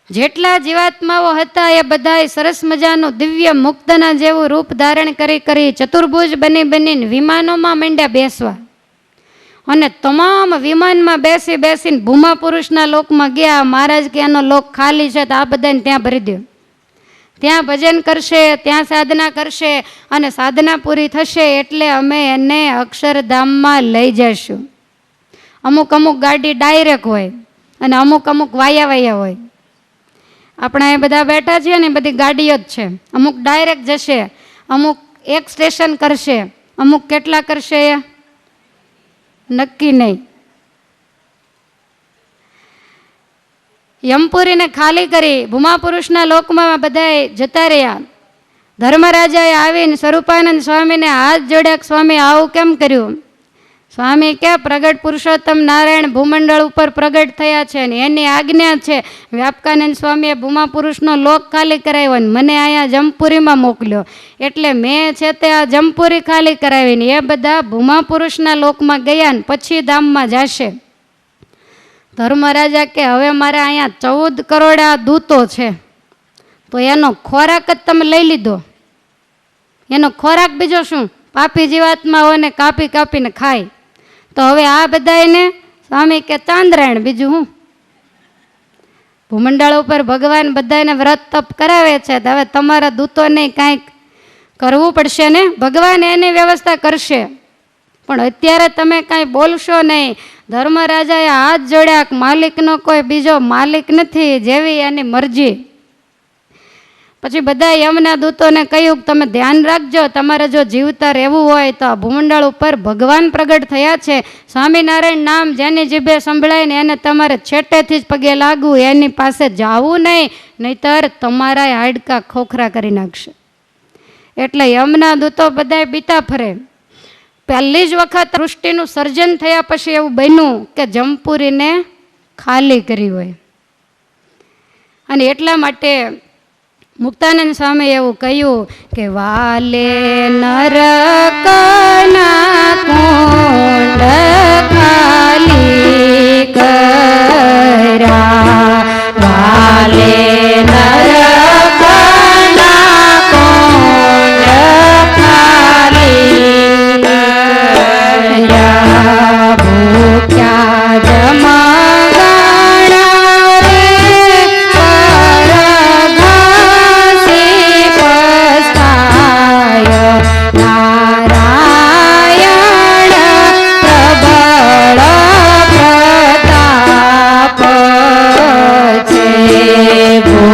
જેટલા જીવાત્માઓ હતા એ બધાય સરસ મજાનું દિવ્ય મુક્તના જેવું રૂપ ધારણ કરી ચતુર્ભુજ બનીને વિમાનોમાં માંડ્યા બેસવા, અને તમામ વિમાનમાં બેસીને ભૂમા પુરુષના લોકમાં ગયા. મહારાજ કે એનો લોક ખાલી છે તો આ બધાને ત્યાં ભરી દો, ત્યાં ભજન કરશે, ત્યાં સાધના કરશે, અને સાધના પૂરી થશે એટલે અમે એને અક્ષરધામમાં લઈ જઈશું. અમુક ગાડી ડાયરેક્ટ હોય અને અમુક વાયા હોય. આપણે એ બધા બેઠા છીએ ને બધી ગાડીઓ જ છે. અમુક ડાયરેક્ટ જશે, અમુક એક સ્ટેશન કરશે, અમુક કેટલા કરશે એ નક્કી નહીં. યમપુરીને ખાલી કરી ભૂમાપુરુષના લોકમાં બધા જતા રહ્યા. ધર્મરાજાએ આવીને સ્વરૂપાનંદ સ્વામીને હાથ જોડ્યા, સ્વામી આવું કેમ કર્યું? સ્વામી કે પ્રગટ પુરુષોત્તમ નારાયણ ભૂમંડળ ઉપર પ્રગટ થયા છે ને એની આજ્ઞા છે. વ્યાપકાનંદ સ્વામીએ ભૂમાપુરુષનો લોક ખાલી કરાવ્યો ને મને અહીંયા જમપુરીમાં મોકલ્યો, એટલે મેં છે તે આ જમપુરી ખાલી કરાવીને એ બધા ભૂમાપુરુષના લોકમાં ગયા ને પછી ધામમાં જશે. ધર્મરાજા કે હવે મારે અહીંયા 14 કરોડ દૂતો છે, તો એનો ખોરાક જ તમે લઈ લીધો. એનો ખોરાક બીજો શું? પાપી જીવાત્માઓને કાપીને ખાય. તો હવે આ બધાને સ્વામી કે ચાંદ્રાયણ, બીજું હું? ભૂમંડળ ઉપર ભગવાન બધાને વ્રત તપ કરાવે છે, તો હવે તમારા દૂતોને કાંઈક કરવું પડશે ને. ભગવાન એની વ્યવસ્થા કરશે, પણ અત્યારે તમે કાંઈ બોલશો નહીં. ધર્મરાજાએ હાથ જોડ્યા, માલિકનો કોઈ બીજો માલિક નથી, જેવી એની મરજી. પછી બધા યમના દૂતોને કહ્યું કે તમે ધ્યાન રાખજો, તમારે જો જીવતા રહેવું હોય તો આ ભૂમંડળ ઉપર ભગવાન પ્રગટ થયા છે. સ્વામિનારાયણ નામ જેની જીભે સંભળાય ને એને તમારે છેટેથી જ પગે લાગવું, એની પાસે જાવું નહીં, નહીતર તમારા હાડકા ખોખરા કરી નાખશે. એટલે યમના દૂતો બધા બીતા ફરે. પહેલી જ વખત સૃષ્ટિનું સર્જન થયા પછી એવું બન્યું કે જમપુરીને ખાલી કરી હોય. અને એટલા માટે મુક્તાનંદ સ્વામી એવું કહ્યું કે વાલે નરકના કુંડ ખાલી કર્યા, વાલે નરકના કુંડ ખાલી કર્યા, ભૂખ્યા જમા ભૂ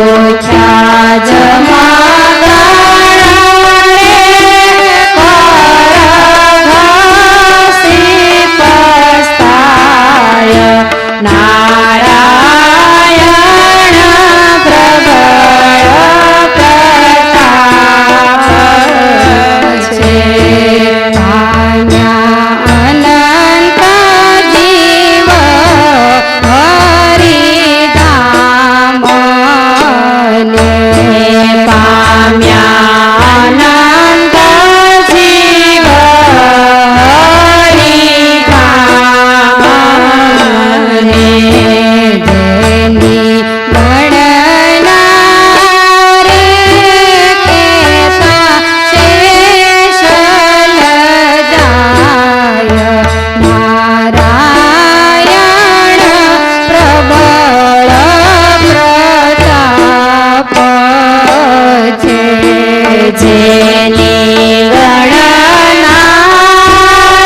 જેની ગણના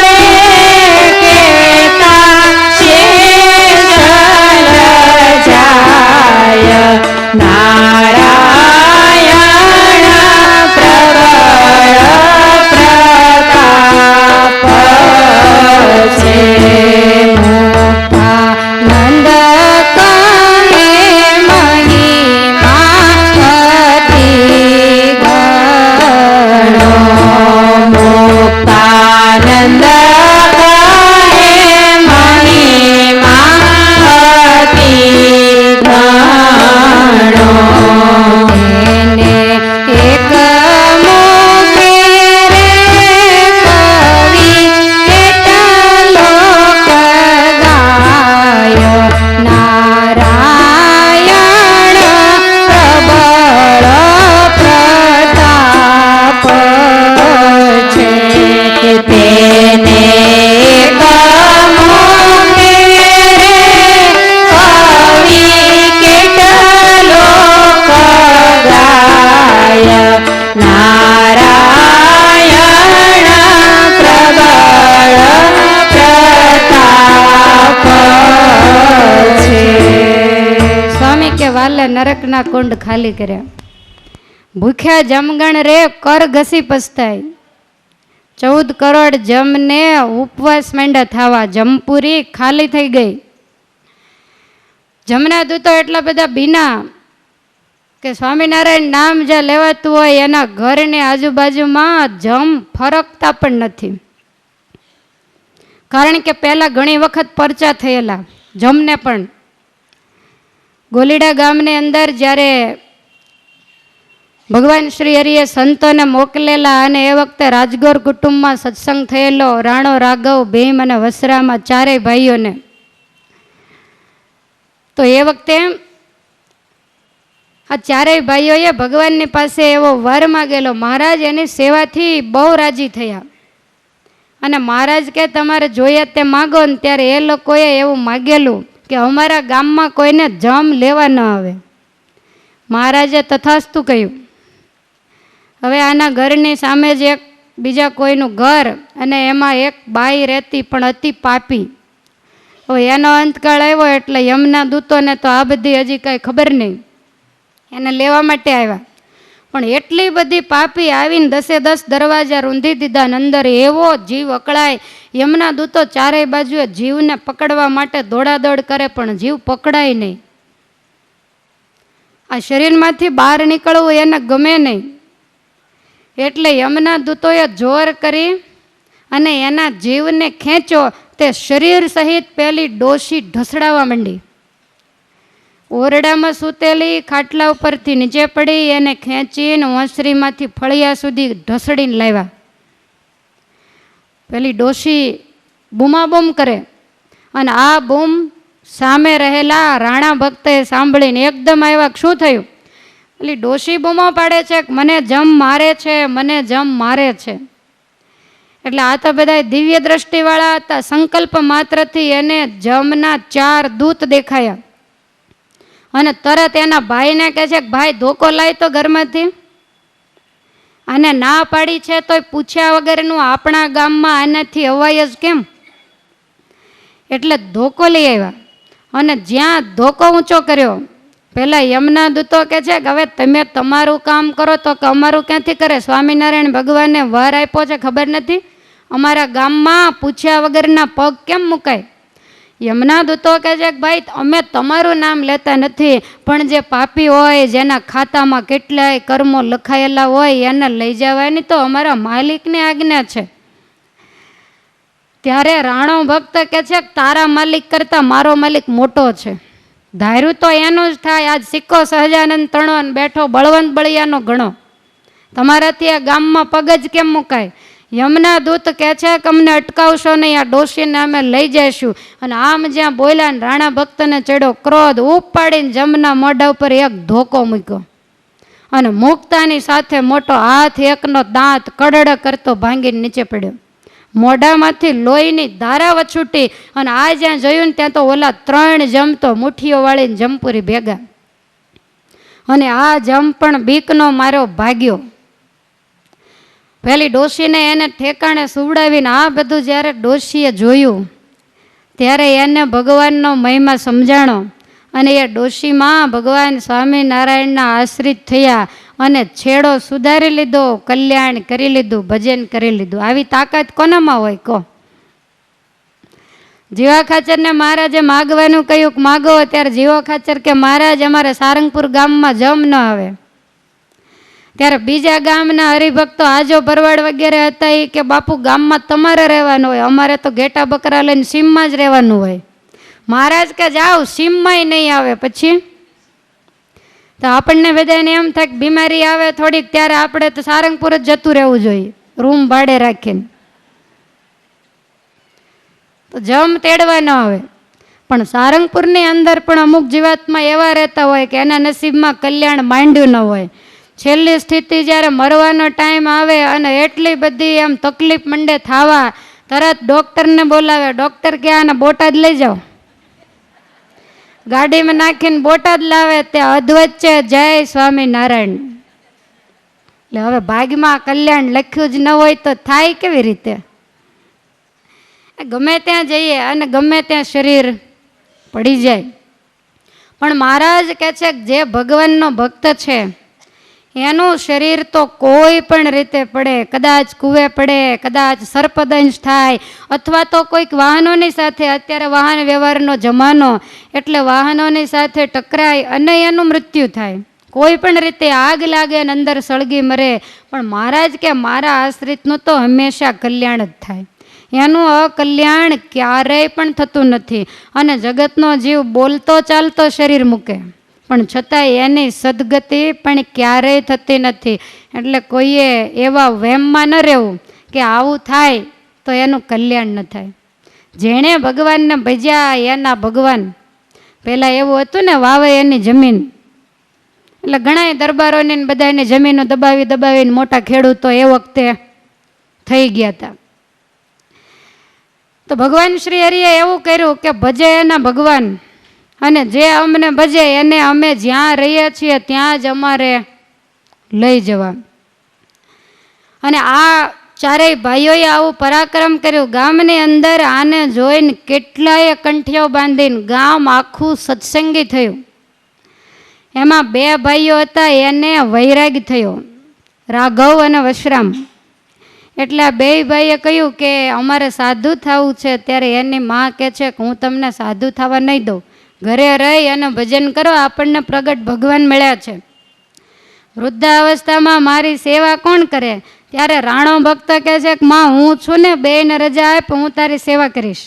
રે કેતા શેષ જાય નારાયણ પ્રબળ પ્રતાપ છે મુક્તાનંદ કહે મહિમા અતિ ગણો મુક્તાનંદ કહે મહિમા અતિ ગણો એને એક મુખે રે કવિ કેટલો ગાય નારાયણ પ્રબળ પ્રતાપ છે તેને એક મુખે રે કવિ કેટલો ગાય નારાયણ પ્રબળ પ્રતાપ છે. સ્વામી કે વાલે નરકના કુંડ ખાલી કર્યા, ભૂખ્યા જમગણ રે કર ઘસી પસ્તાય. 14 કરોડ જમને ઉપવાસ માંડ્યા થવા, જમપુરી ખાલી થઈ ગઈ. જમના દૂતો એટલા બધા બીના કે સ્વામિનારાયણ નામ જ્યાં લેવાતું હોય એના ઘરની આજુબાજુમાં જમ ફરકતા પણ નથી. કારણ કે પહેલાં ઘણી વખત પરચા થયેલા જમને પણ. ગોલીડા ગામની અંદર જ્યારે ભગવાન શ્રી હરિએ સંતોને મોકલેલા અને એ વખતે રાજગોર કુટુંબમાં સત્સંગ થયેલો રાણો, રાઘવ, ભીમ અને વસરામાં ચારેય ભાઈઓને, તો એ વખતે આ ચારેય ભાઈઓએ ભગવાનની પાસે એવો વર માગેલો. મહારાજ એની સેવાથી બહુ રાજી થયા અને મહારાજ કે તમારે જોઈએ તે માગો ને. ત્યારે એ લોકોએ એવું માગેલું કે અમારા ગામમાં કોઈને જમ લેવા ન આવે. મહારાજે તથાસ્તુ કહ્યું. હવે આના ઘરની સામે જ એક બીજા કોઈનું ઘર અને એમાં એક બાઈ રહેતી પણ અતિ પાપી. હવે એનો અંતકાળ આવ્યો એટલે યમના દૂતોને તો આ બધી હજી કાંઈ ખબર નહીં, એને લેવા માટે આવ્યા. પણ એટલી બધી પાપી આવીને 10 દરવાજા રૂંધી દીધા ને અંદર એવો જીવ અકળાય. યમના દૂતો ચારેય બાજુએ જીવને પકડવા માટે દોડાદોડ કરે પણ જીવ પકડાય નહીં. આ શરીરમાંથી બહાર નીકળવું એને ગમે નહીં. એટલે યમના દૂતોએ જોર કરી અને એના જીવને ખેંચો. તે શરીર સહિત પેલી ડોશી ઢસડાવા માંડી. ઓરડામાં સૂતેલી ખાટલા ઉપરથી નીચે પડી, એને ખેંચીને ઓસરીમાંથી ફળિયા સુધી ઢસડીને લાવ્યા. પેલી ડોશી બૂમાબૂમ કરે અને આ બૂમ સામે રહેલા રાણા ભક્તે સાંભળીને એકદમ આવ્યા. શું થયું? પેલી ડોશી બૂમો પાડે છે કે મને જમ મારે છે, મને જમ મારે છે. એટલે આ તો બધા દિવ્ય દ્રષ્ટિવાળા હતા. સંકલ્પ માત્રથી એને જમના 4 દૂત દેખાયા અને તરત એના ભાઈને કહે છે કે ભાઈ ધોકો લાય તો ઘરમાંથી. આને ના પાડી છે તોય પૂછ્યા વગરનું આપણા ગામમાં આનાથી અવાય જ કેમ? એટલે ધોકો લઈ આવ્યા અને જ્યાં ધોકો ઊંચો કર્યો, પહેલાં યમના દૂતો કહે છે કે હવે તમે તમારું કામ કરો તો કે અમારું ક્યાંથી કરે? સ્વામિનારાયણ ભગવાનને વર આપ્યો છે ખબર નથી? અમારા ગામમાં પૂછ્યા વગરના પગ કેમ મુકાય? યમના દૂતો કહે છે કે ભાઈ અમે તમારું નામ લેતા નથી, પણ જે પાપી હોય, જેના ખાતામાં કેટલાય કર્મો લખાયેલા હોય એને લઈ જવાની તો અમારા માલિકની આજ્ઞા છે. ત્યારે રાણો ભક્ત કહે છે કે તારા માલિક કરતાં મારો માલિક મોટો છે. ધાર્યું તો એનું જ થાય. આજ સિક્કો સહજાનંદ તણો બેઠો બળવંત બળિયાનો ગણો. તમારાથી આ ગામમાં પગ જ કેમ મુકાય? યમના દૂત કહે છે કે અમને અટકાવશો નહીં, આ ડોશીને અમે લઈ જઈશું. અને આમ જ્યાં બોલ્યા ને રાણા ભક્તને ચડ્યો ક્રોધ. ઉપાડીને જમના મોઢા ઉપર એક ધોકો મૂક્યો અને મૂકતાની સાથે મોટો હાથ, એકનો દાંત કડડ કરતો ભાંગીને નીચે પડ્યો. મોઢામાંથી લોહીની ધારા વછૂટી અને આ જ્યાં જોયું ને ત્યાં તો ઓલા 3 જમ તો મુઠ્ઠીઓ વાળીને જમપુરી ભેગા. અને આ જમ પણ બીકનો માર્યો ભાગ્યો. પેલી ડોશીને એને ઠેકાણે સુવડાવીને આ બધું જ્યારે ડોશીએ જોયું ત્યારે એને ભગવાનનો મહિમા સમજાણો અને એ ડોશીમાં ભગવાન સ્વામિનારાયણના આશ્રિત થયા અને છેડો સુધારી લીધો, કલ્યાણ કરી લીધું, ભજન કરી લીધું. આવી તાકાત કોનામાં હોય કહો? જીવા ખાચરને મહારાજે માગવાનું કહ્યું, માગો. ત્યારે જીવા ખાચર કે મહારાજ અમારે સારંગપુર ગામમાં જમ ન આવે. ત્યારે બીજા ગામના હરિભક્તો આજો ભરવાડ વગેરે હતા એ કે બાપુ ગામમાં તમારે રહેવાનું હોય, અમારે તો ઘેટા બકરા લઈને સીમમાં જ રહેવાનું હોય. મહારાજ કે જાઓ, સીમમાંય નહીં આવે. પછી તો આપણને બધાને એમ થાય કે બીમારી આવે થોડીક ત્યારે આપણે તો સારંગપુર જ જતું રહેવું જોઈએ, રૂમ ભાડે રાખીને. તો જમ તેડવા ન આવે. પણ સારંગપુરની અંદર પણ અમુક જીવાતમાં એવા રહેતા હોય કે એના નસીબમાં કલ્યાણ માંડ્યું ન હોય. છેલ્લી સ્થિતિ જ્યારે મરવાનો ટાઈમ આવે અને એટલી બધી એમ તકલીફ મંડે થવા, તરત ડૉક્ટરને બોલાવે. ડૉક્ટર કે આને બોટાદ લઈ જાઓ. ગાડીમાં નાખીને બોટાદ લાવે. તે અધવચ્ચે જય સ્વામિનારાયણ. એટલે હવે ભાગમાં કલ્યાણ લખ્યું જ ન હોય તો થાય કેવી રીતે? ગમે ત્યાં જઈએ અને ગમે ત્યાં શરીર પડી જાય. પણ મહારાજ કહે છે કે જે ભગવાનનો ભક્ત છે એનું શરીર તો કોઈ પણ રીતે પડે, કદાચ કૂવે પડે, કદાચ સર્પદંશ થાય, અથવા તો કોઈક વાહનોની સાથે, અત્યારે વાહન વ્યવહારનો જમાનો એટલે વાહનોની સાથે ટકરાય અને એનું મૃત્યુ થાય. કોઈ પણ રીતે આગ લાગે અને અંદર સળગી મરે. પણ મહારાજ કે મારા આશ્રિતનું તો હંમેશા કલ્યાણ જ થાય, એનું અકલ્યાણ ક્યારેય પણ થતું નથી. અને જગતનો જીવ બોલતો ચાલતો શરીર મૂકે પણ છતાંય એની સદગતિ પણ ક્યારેય થતી નથી. એટલે કોઈએ એવા વહેમમાં ન રહેવું કે આવું થાય તો એનું કલ્યાણ ન થાય. જેણે ભગવાનને ભજ્યા એના ભગવાન. પહેલાં એવું હતું ને, વાવે એની જમીન. એટલે ઘણા દરબારોની બધાની જમીનો દબાવી દબાવીને મોટા ખેડૂતો એ વખતે થઈ ગયા હતા. તો ભગવાન શ્રી હરિએ એવું કર્યું કે ભજે એના ભગવાન, અને જે અમને ભજે એને અમે જ્યાં રહીએ છીએ ત્યાં જ અમારે લઈ જવા. અને આ ચારેય ભાઈઓએ આવું પરાક્રમ કર્યું. ગામની અંદર આને જોઈને કેટલાય કંઠીઓ બાંધીને ગામ આખું સત્સંગી થયું. એમાં બે ભાઈઓ હતા, એને વૈરાગ થયો, રાઘવ અને વશરામ. એટલે આ બે ભાઈએ કહ્યું કે અમારે સાધુ થવું છે. ત્યારે એની માં કહે છે કે હું તમને સાધુ થવા નહીં દઉં, ઘરે રહી અને ભજન કરો, આપણને પ્રગટ ભગવાન મળ્યા છે. વૃદ્ધાવસ્થામાં મારી સેવા કોણ કરે? ત્યારે રાણો ભક્ત કહે છે કે માં હું છું ને, બેને રજા આપ, હું તારી સેવા કરીશ.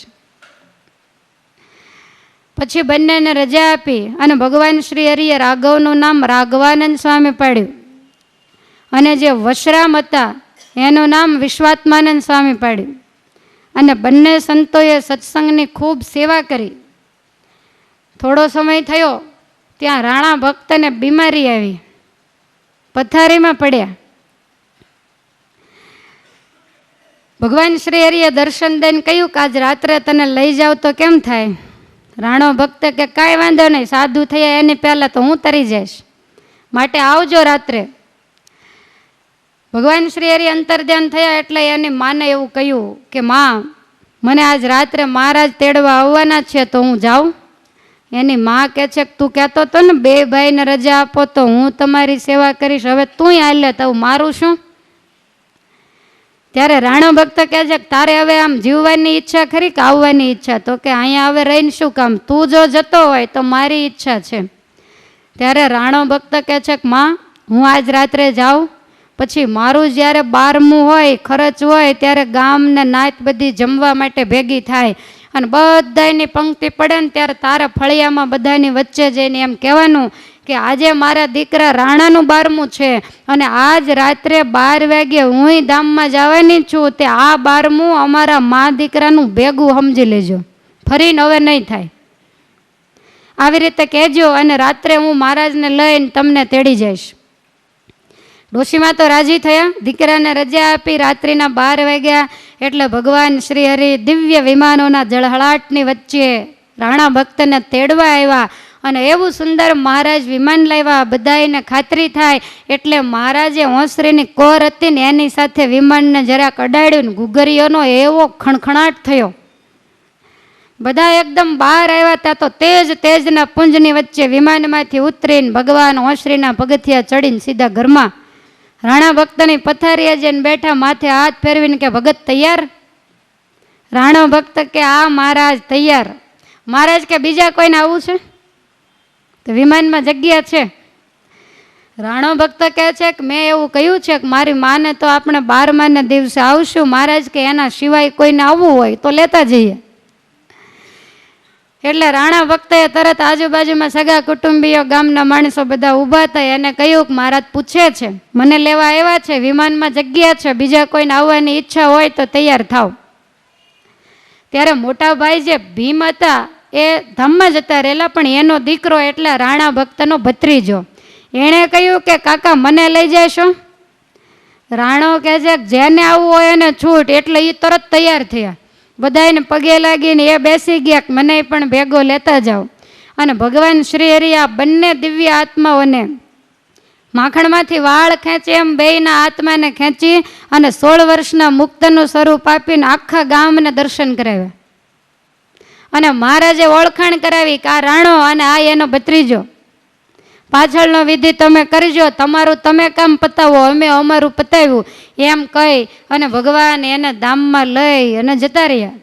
પછી બંનેને રજા આપી અને ભગવાન શ્રી હરિએ રાઘવનું નામ રાઘવાનંદ સ્વામી પાડ્યું અને જે વશરામ હતા એનું નામ વિશ્વાત્માનંદ સ્વામી પાડ્યું. અને બંને સંતોએ સત્સંગની ખૂબ સેવા કરી. થોડો સમય થયો ત્યાં રાણા ભક્તને બીમારી આવી, પથારીમાં પડ્યા. ભગવાન શ્રી હરિએ દર્શન દઈને કહ્યું કે આજ રાત્રે તને લઈ જાવ તો કેમ થાય? રાણો ભક્ત કે કાંઈ વાંધો નહીં, સાધુ થયા એની પહેલાં તો હું તરી જઈશ, માટે આવજો રાત્રે. ભગવાન શ્રી હરિ અંતર્ધ્યાન થયા એટલે એની માને એવું કહ્યું કે માં, મને આજ રાત્રે મહારાજ તેડવા આવવાના છે તો હું જાઉં? એની માં કહે છે કે તું કહેતો હતો ને બે ભાઈને રજા આપો તો હું તમારી સેવા કરીશ, હવે તું હાલે તો મારું શું? ત્યારે રાણો ભક્ત કહે છે કે તારે હવે આમ જીવવાની ઈચ્છા ખરી કે આવવાની ઈચ્છા? તો કે અહીંયા હવે રહીને શું કામ, તું જો જતો હોય તો મારી ઈચ્છા છે. ત્યારે રાણો ભક્ત કહે છે કે માં, હું આજ રાત્રે જાઉં, પછી મારું જ્યારે 12મું હોય, ખર્ચ હોય, ત્યારે ગામને નાત બધી જમવા માટે ભેગી થાય અને બધાની પંક્તિ પડે ને ત્યારે તારા ફળિયામાં બધાની વચ્ચે જઈને એમ કહેવાનું કે આજે મારા દીકરા રાણાનું 12મું છે અને આજ રાત્રે 12 વાગે હુંય ધામમાં જવાની છું, તે આ 12મું અમારા મા દીકરાનું ભેગું સમજી લેજો, ફરીને હવે નહીં થાય. આવી રીતે કહેજો અને રાત્રે હું મહારાજને લઈને તમને તેડી જઈશ. ડોશીમાં તો રાજી થયા, દીકરાને રજા આપી. રાત્રિના 12 વાગ્યા એટલે ભગવાન શ્રી હરિ દિવ્ય વિમાનોના જળહળાટની વચ્ચે રાણા ભક્તને તેડવા આવ્યા અને એવું સુંદર મહારાજ વિમાન લાવ્યા, બધાને ખાતરી થાય એટલે મહારાજે ઓસરીની કોર હતી ને એની સાથે વિમાનને જરાક અડાડ્યું ને ઘૂઘરીઓનો એવો ખણખણાટ થયો. બધા એકદમ બહાર આવ્યા ત્યાં તો તેજના પુંજની વચ્ચે વિમાનમાંથી ઉતરીને ભગવાન ઓસરીના પગથિયા ચડીને સીધા ઘરમાં રાણા ભક્તની પથારીએ જઈને બેઠા, માથે હાથ ફેરવીને કે ભગત તૈયાર? રાણો ભક્ત કે આ મહારાજ તૈયાર. મહારાજ કે બીજા કોઈને આવવું છે? તો વિમાનમાં જગ્યા છે. રાણો ભક્ત કહે છે કે મેં એવું કહ્યું છે કે મારી માને તો આપણે 12માને દિવસે આવશું. મહારાજ કે એના સિવાય કોઈને આવવું હોય તો લેતા જઈએ. એટલે રાણા ભક્તએ તરત આજુબાજુમાં સગા કુટુંબીઓ, ગામના માણસો બધા ઊભા થઈ અને કહ્યું કે મહારાજ પૂછે છે, મને લેવા આવ્યા છે, વિમાનમાં જગ્યા છે, બીજા કોઈને આવવાની ઈચ્છા હોય તો તૈયાર થાવ. ત્યારે મોટા ભાઈ જે ભીમ હતા એ ધામમાં જતા રહેલા, પણ એનો દીકરો એટલે રાણા ભક્તનો ભત્રીજો, એણે કહ્યું કે કાકા મને લઈ જશો? રાણો કહે છે જેને આવવું હોય એને છૂટ. એટલે એ તરત તૈયાર થયા, બધાને પગે લાગીને એ બેસી ગયા કે મને પણ ભેગો લેતા જાઓ. અને ભગવાન શ્રી હરિ આ બંને દિવ્ય આત્માઓને માખણમાંથી વાળ ખેંચી એમ બેયના આત્માને ખેંચી અને 16 વર્ષના મુક્તનું સ્વરૂપ આપીને આખા ગામને દર્શન કરાવ્યા. અને મહારાજે ઓળખાણ કરાવી કે આ રાણો અને આ એનો ભત્રીજો, પાછળનો વિધિ તમે કરજો, તમારું તમે કામ પતાવો, અમે અમારું પતાવ્યું, એમ કહી અને ભગવાન એને ધામમાં લઈ અને જતા રહ્યા.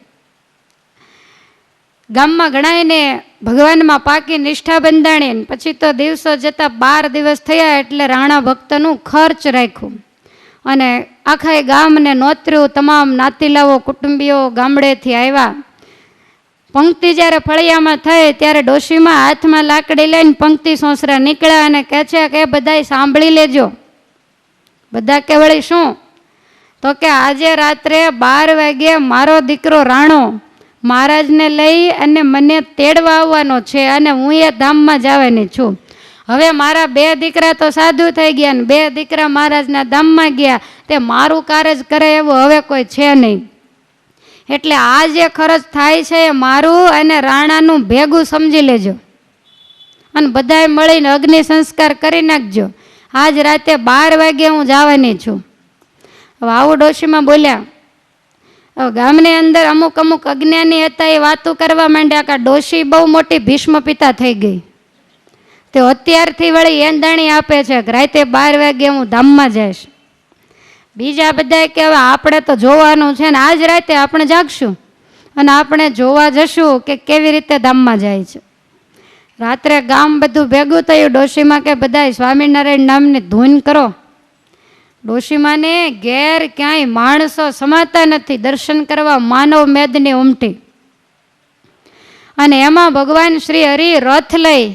ગામમાં ઘણાને ભગવાનમાં પાકી નિષ્ઠા બંધાણી. પછી તો દિવસો જતા 12 દિવસ થયા એટલે રાણા ભક્તનું ખર્ચ રાખ્યું અને આખા ગામને નોતર્યું. તમામ નાતીલાઓ કુટુંબીઓ ગામડેથી આવ્યા. પંક્તિ જ્યારે ફળિયામાં થઈ ત્યારે ડોશીમાં હાથમાં લાકડી લઈને પંક્તિ સોસરા નીકળ્યા અને કહે છે કે બધાય સાંભળી લેજો. બધા કે વળી શું? તો કે આજે રાત્રે 12 વાગ્યે મારો દીકરો રાણો મહારાજને લઈ અને મને તેડવા આવવાનો છે અને હું એ ધામમાં જવાની છું. હવે મારા 2 દીકરા તો સાધુ થઈ ગયા ને 2 દીકરા મહારાજના ધામમાં ગયા, તે મારું કાર્ય કરે એવું હવે કોઈ છે નહીં. એટલે આ જે ખર્ચ થાય છે એ મારું અને રાણાનું ભેગું સમજી લેજો અને બધાએ મળીને અગ્નિ સંસ્કાર કરી નાખજો. આજ રાતે 12 વાગ્યે હું જવાની છું. હવે આવું ડોશીમાં બોલ્યા. હવે ગામની અંદર અમુક અજ્ઞાની હતા, એ વાતો કરવા માંડ્યા કે ડોશી બહુ મોટી ભીષ્મ પિતા થઈ ગઈ, તે અત્યારથી વળી એંધાણી આપે છે કે રાતે 12 વાગ્યે હું ધામમાં જઈશ. બીજા બધા કે હવે આપણે તો જોવાનું છે ને આજ રાતે આપણે જાગશું અને આપણે જોવા જશું કે કેવી રીતે ધામમાં જાય છે. રાત્રે ગામ બધું ભેગું થયું. ડોશીમાં કે બધા સ્વામિનારાયણ નામની ધૂન કરો. ડોશીમાને ઘેર ક્યાંય માણસો સમાતા નથી, દર્શન કરવા માનવ મેદની ઉમટી. અને એમાં ભગવાન શ્રી હરિ રથ લઈ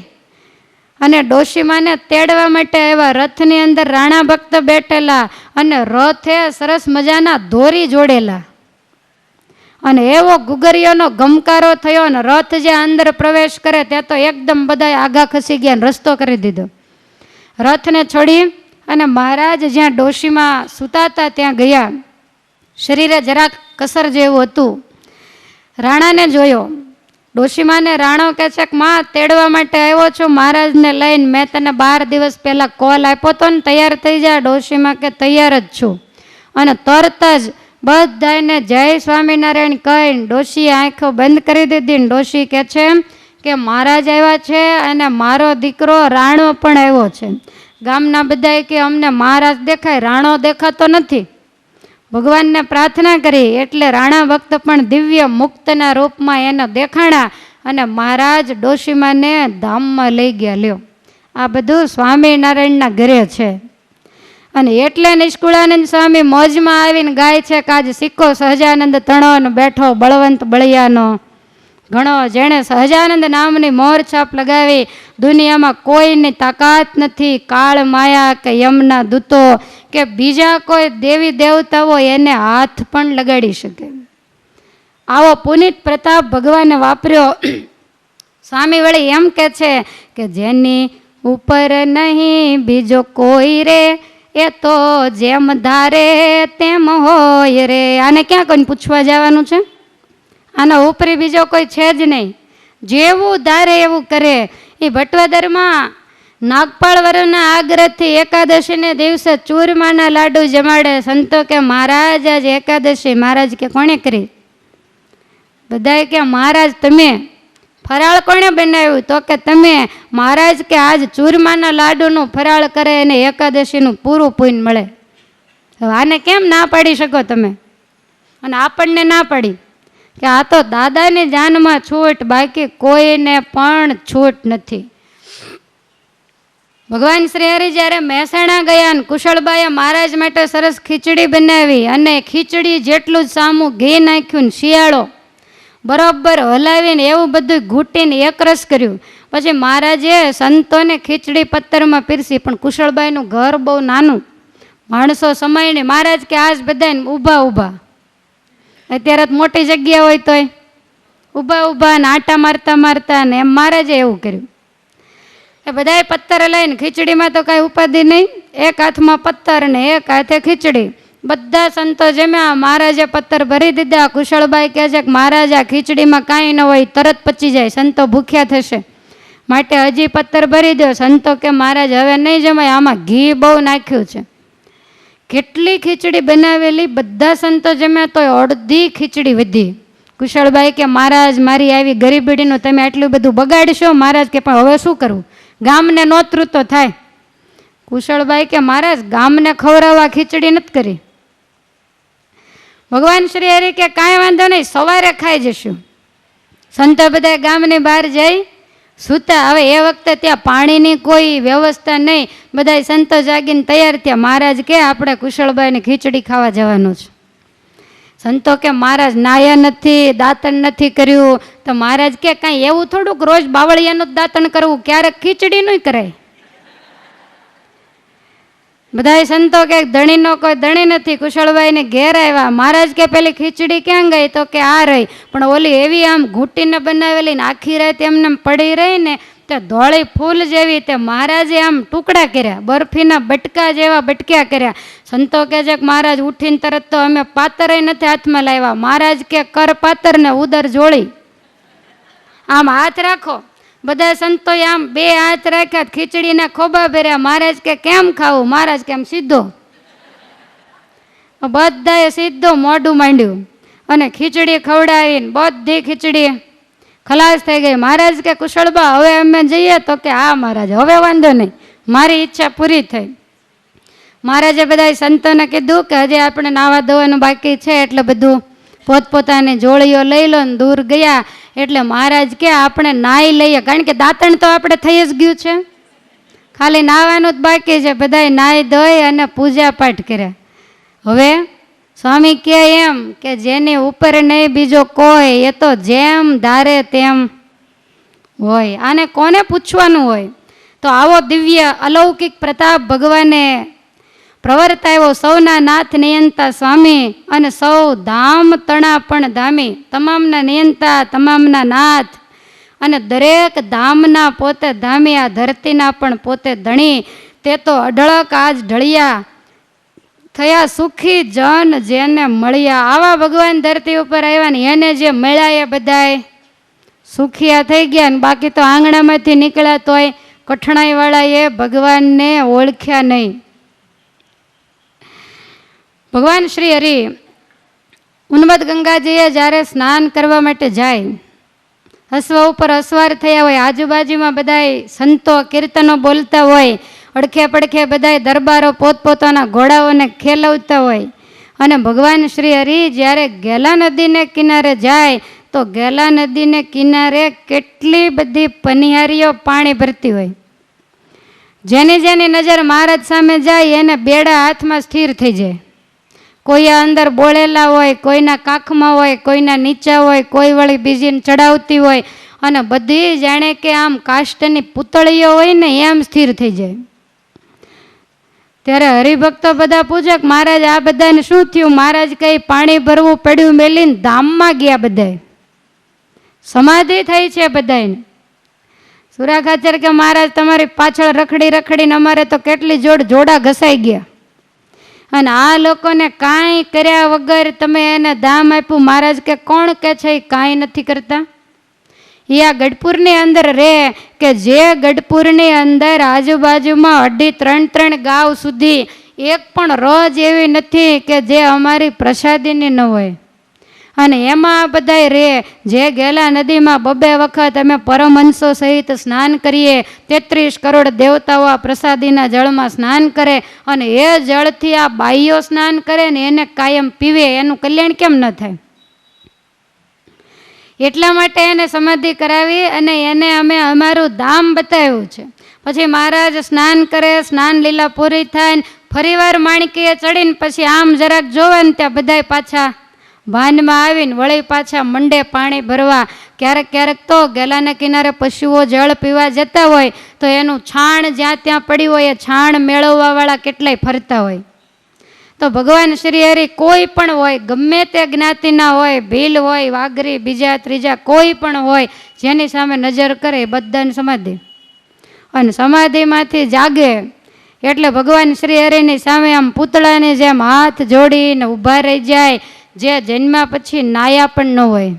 અને ડોશીમાને તેડવા માટે આવ્યા. રથની અંદર રાણા ભક્ત બેઠેલા અને રથે સરસ મજાના દોરી જોડેલા અને એવો ગુગરીઓનો ગમકારો થયો ને રથ જે અંદર પ્રવેશ કરે ત્યાં તો એકદમ બધા આગા ખસી ગયા, રસ્તો કરી દીધો. રથને છોડી અને મહારાજ જ્યાં ડોશીમાં સૂતાતા ત્યાં ગયા. શરીરે જરાક કસર જેવું હતું. રાણાને જોયો. ડોશીમાને રાણો કહે છે કે માં તેડવા માટે આવ્યો છું મહારાજને લઈને, મેં તને 12 દિવસ પહેલાં કોલ આપ્યો હતો ને, તૈયાર થઈ જા. ડોશીમાં કે તૈયાર જ છું. અને તરત જ બધાને જય સ્વામિનારાયણ કહીને ડોશીએ આંખો બંધ કરી દીધી. ને ડોશી કહે છે કે મહારાજ આવ્યા છે અને મારો દીકરો રાણો પણ આવ્યો છે. ગામના બધાએ કે અમને મહારાજ દેખાય, રાણો દેખાતો નથી. ભગવાનને પ્રાર્થના કરી એટલે રાણા ભક્ત પણ દિવ્ય મુક્તના રૂપમાં એને દેખાણા અને મહારાજ ડોશીમાને ધામમાં લઈ ગયા. લ્યો, આ બધું સ્વામિનારાયણના ઘરે છે. અને એટલે નિષ્કુળાનંદ સ્વામી મોજમાં આવીને ગાય છે કે આજ સિક્કો સહજાનંદ તણો બેઠો બળવંત બળિયાનો ઘણો, જેણે સહજાનંદ નામની મોર છાપ લગાવી દુનિયામાં કોઈની તાકાત નથી. કાળ માયા કે યમના દૂતો કે બીજા કોઈ દેવી દેવતાઓ એને હાથ પણ લગાડી શકે. આવો પુનિત પ્રતાપ ભગવાને વાપર્યો. સ્વામી વળી એમ કે છે કે જેની ઉપર નહીં બીજો કોઈ રે, એ તો જેમ ધારે તેમ હોય રે. આને ક્યાં કોઈને પૂછવા જવાનું છે? આના ઉપરી બીજો કોઈ છે જ નહીં. જેવું ધારે એવું કરે. એ ભટવાદરમાં નાગપાળ વરુના આગ્રહથી એકાદશીને દિવસે ચૂરમાના લાડુ જમાડે. સંતો કે મહારાજ આજ એકાદશી. મહારાજ કે કોણે કરી? બધાએ કે મહારાજ તમે. ફરાળ કોણે બનાવ્યું? તો કે તમે. મહારાજ કે આજ ચૂરમાના લાડુનું ફરાળ કરે અને એકાદશીનું પૂરું પુણ્ય મળે. આને કેમ ના પાડી શકો તમે? અને આપણને ના પાડી કે આ તો દાદાની જાનમાં છૂટ, બાકી કોઈને પણ છૂટ નથી. ભગવાન શ્રી હરિ જ્યારે મહેસાણા ગયા ને કુશળબાઈએ મહારાજ માટે સરસ ખીચડી બનાવી અને ખીચડી જેટલું જ સામું ઘી નાખ્યું ને શિયાળો બરોબર હલાવીને એવું બધું ઘૂંટીને એકરસ કર્યું. પછી મહારાજે સંતોને ખીચડી પત્તરમાં પીરસી. પણ કુશળબાઈનું ઘર બહુ નાનું, માણસો સમયને. મહારાજ કે આજ બધાને ઊભા ઊભા. અત્યારે તો મોટી જગ્યા હોય તોય ઊભા ઊભા ને આટા મારતા મારતા ને એમ મહારાજે એવું કર્યું. એ બધાએ પત્તર લઈને, ખીચડીમાં તો કાંઈ ઉપાધિ નહીં, એક હાથમાં પત્તર ને એક હાથે ખીચડી. બધા સંતો જમ્યા. મહારાજે પત્તર ભરી દીધા. કુશળબાઈ કહે છે કે મહારાજ આ ખીચડીમાં કાંઈ ન હોય, તરત પચી જાય, સંતો ભૂખ્યા થશે, માટે હજી પત્તર ભરી દો. સંતો કે મહારાજ હવે નહીં જમાય, આમાં ઘી બહુ નાખ્યું છે. કેટલી ખીચડી બનાવેલી, બધા સંતો જમ્યા તોય અડધી ખીચડી વધી. કુશળબાઈ કે મહારાજ મારી આવી ગરીબીડીનું તમે આટલું બધું બગાડશો? મહારાજ કે પણ હવે શું કરવું, ગામને નોતરું તો થાય. કુશળબાઈ કે મહારાજ ગામને ખવડાવવા ખીચડી નથી કરી. ભગવાન શ્રી હરિ કે કાંઈ વાંધો નહીં, સવારે ખાઈ જશું. સંતો બધા ગામની બહાર જઈ સૂતા. હવે એ વખતે ત્યાં પાણીની કોઈ વ્યવસ્થા નહીં. બધા સંતો જાગીને તૈયાર થયા. મહારાજ કે આપણે કુશળબાઈને ખીચડી ખાવા જવાનું છે. સંતો કે મહારાજ નાયા નથી, દાંતણ નથી કર્યું. તો મહારાજ કે કાંઈ એવું થોડુંક રોજ બાવળિયાનું જ દાંતણ કરવું, ક્યારેક ખીચડી નહીં કરાય. બધા સંતો કે ધણીનો કોઈ ધણી નથી. કુશળબાઈને ઘેર આવ્યા. મહારાજ કે પેલી ખીચડી ક્યાં ગઈ? તો કે આ રહી. પણ ઓલી એવી આમ ઘૂંટીને બનાવેલી ને આખી રાત એમને પડી રહી ને તે ધોળી ફૂલ જેવી. તે મહારાજે આમ ટુકડા કર્યા, બરફીના બટકા જેવા બટક્યા કર્યા. સંતો કે છે કે મહારાજ ઉઠીને તરત તો અમે પાતર નથી હાથમાં લાવ્યા. મહારાજ કે કર પાતર ને ઉદર જોડી, આમ હાથ રાખો. બધા સંતોએ આમ બે હાથ રાખ્યા, ખીચડીના ખોબા ભર્યા. મહારાજ કે કેમ ખાવું? મહારાજ કે આમ સીધો. બધાએ સીધો મોઢું માંડ્યું અને ખીચડી ખવડાવીને બધી ખીચડી ખલાસ થઈ ગઈ. મહારાજ કે કુશળબા હવે અમે જઈએ? તો કે હા મહારાજ હવે વાંધો નહીં, મારી ઈચ્છા પૂરી થઈ. મહારાજે બધા સંતોને કીધું કે હજી આપણે નાવા ધોવાનું બાકી છે, એટલે બધું પોતપોતાની જોડીઓ લઈ લો ને દૂર ગયા. એટલે મહારાજ કે આપણે નાહી લઈએ, કારણ કે દાંતણ તો આપણે થઈ જ ગયું છે, ખાલી નાવાનું જ બાકી છે. બધાએ નાહી ધોઈ અને પૂજા પાઠ કર્યા. હવે સ્વામી કહે એમ કે જેની ઉપર નહીં બીજો કોઈ, એ તો જેમ ધારે તેમ હોય. આને કોને પૂછવાનું હોય? તો આવો દિવ્ય અલૌકિક પ્રતાપ ભગવાને પ્રવર્તાવ્યો. સૌના નાથ નિયંતા સ્વામી અને સૌ ધામ તણા પણ ધામી, તમામના નિયંતા, તમામના નાથ અને દરેક ધામના પોતે ધામી, આ ધરતીના પણ પોતે ધણી. તે તો અઢળક આજ ઢળિયા થયા, સુખી જન જેને મળ્યા. આવા ભગવાન ધરતી ઉપર આવ્યા ને એને જે મળ્યા એ બધાય સુખિયા થઈ ગયા. ને બાકી તો આંગણામાંથી નીકળ્યા તોય કઠણાઈવાળા એ ભગવાનને ઓળખ્યા નહીં. ભગવાન શ્રી હરિ ઉન્મત્ત ગંગાજીએ જ્યારે સ્નાન કરવા માટે જાય, અશ્વ ઉપર અસવાર થયા હોય, આજુબાજુમાં બધાય સંતો કીર્તનો બોલતા હોય, અડખે પડખે બધાય દરબારો પોતપોતાના ઘોડાઓને ખેલવતા હોય. અને ભગવાન શ્રી હરિ જ્યારે ગેલા નદીને કિનારે જાય તો ગેલા નદીને કિનારે કેટલી બધી પનિહારીઓ પાણી ભરતી હોય. જેની જેની નજર મહારાજ સામે જાય એને બેડા હાથમાં સ્થિર થઈ જાય. કોઈ અંદર બોળેલા હોય, કોઈના કાખમાં હોય, કોઈના નીચા હોય, કોઈ વળી બીજીને ચડાવતી હોય, અને બધી જાણે કે આમ કાષ્ટની પૂતળીઓ હોય ને એમ સ્થિર થઈ જાય. ત્યારે હરિભક્તો બધા પૂછે કે મહારાજ આ બધાને શું થયું? મહારાજ કઈ પાણી ભરવું પડ્યું મેલીને ધામમાં ગયા. બધાય સમાધિ થઈ છે બધાને. સુરા ખાચર કે મહારાજ તમારી પાછળ રખડી રખડીને અમારે તો કેટલી જોડા ઘસાઈ ગયા, અને આ લોકોને કાંઈ કર્યા વગર તમે એને ધામ આપ્યું. મહારાજ કે કોણ કે છે એ કાંઈ નથી કરતા? એ આ ગઢપુરની અંદર રહે કે જે ગઢપુરની અંદર આજુબાજુમાં 2.5-3 ગાંવ સુધી એક પણ રોજ એવી નથી કે જે અમારી પ્રસાદીની ન હોય. અને એમાં બધાય રહે જે ગેલા નદીમાં 2 વખત અમે પરમહંસો સહિત સ્નાન કરીએ, 33 કરોડ દેવતાઓ આ પ્રસાદીના જળમાં સ્નાન કરે અને એ જળથી આ બાઈઓ સ્નાન કરે ને એને કાયમ પીવે, એનું કલ્યાણ કેમ ન થાય? એટલા માટે એને સમાધિ કરાવી અને એને અમે અમારું ધામ બતાવ્યું છે. પછી મહારાજ સ્નાન કરે, સ્નાન લીલા પૂરી થાય ને ફરીવાર માણકીએ ચડીને પછી આમ જરાક જોવે ને ત્યાં બધાય પાછા ભાનમાં આવીને વળી પાછા મંડે પાણી ભરવા. ક્યારેક ક્યારેક તો ગેલાના કિનારે પશુઓ જળ પીવા જતા હોય તો એનું છાણ જ્યાં ત્યાં પડ્યું હોય એ છાણ મેળવવાવાળા કેટલાય ફરતા હોય. તો ભગવાન શ્રી હરિ કોઈ પણ હોય, ગમે તે જ્ઞાતિના હોય, ભીલ હોય, વાઘરી, બીજા ત્રીજા કોઈ પણ હોય, જેની સામે નજર કરે બધાને સમાધિ. અને સમાધિમાંથી જાગે એટલે ભગવાન શ્રી હરિની સામે આમ પૂતળાની જેમ હાથ જોડીને ઊભા રહી જાય, જે જન્મ્યા પછી નાયા પણ ન હોય.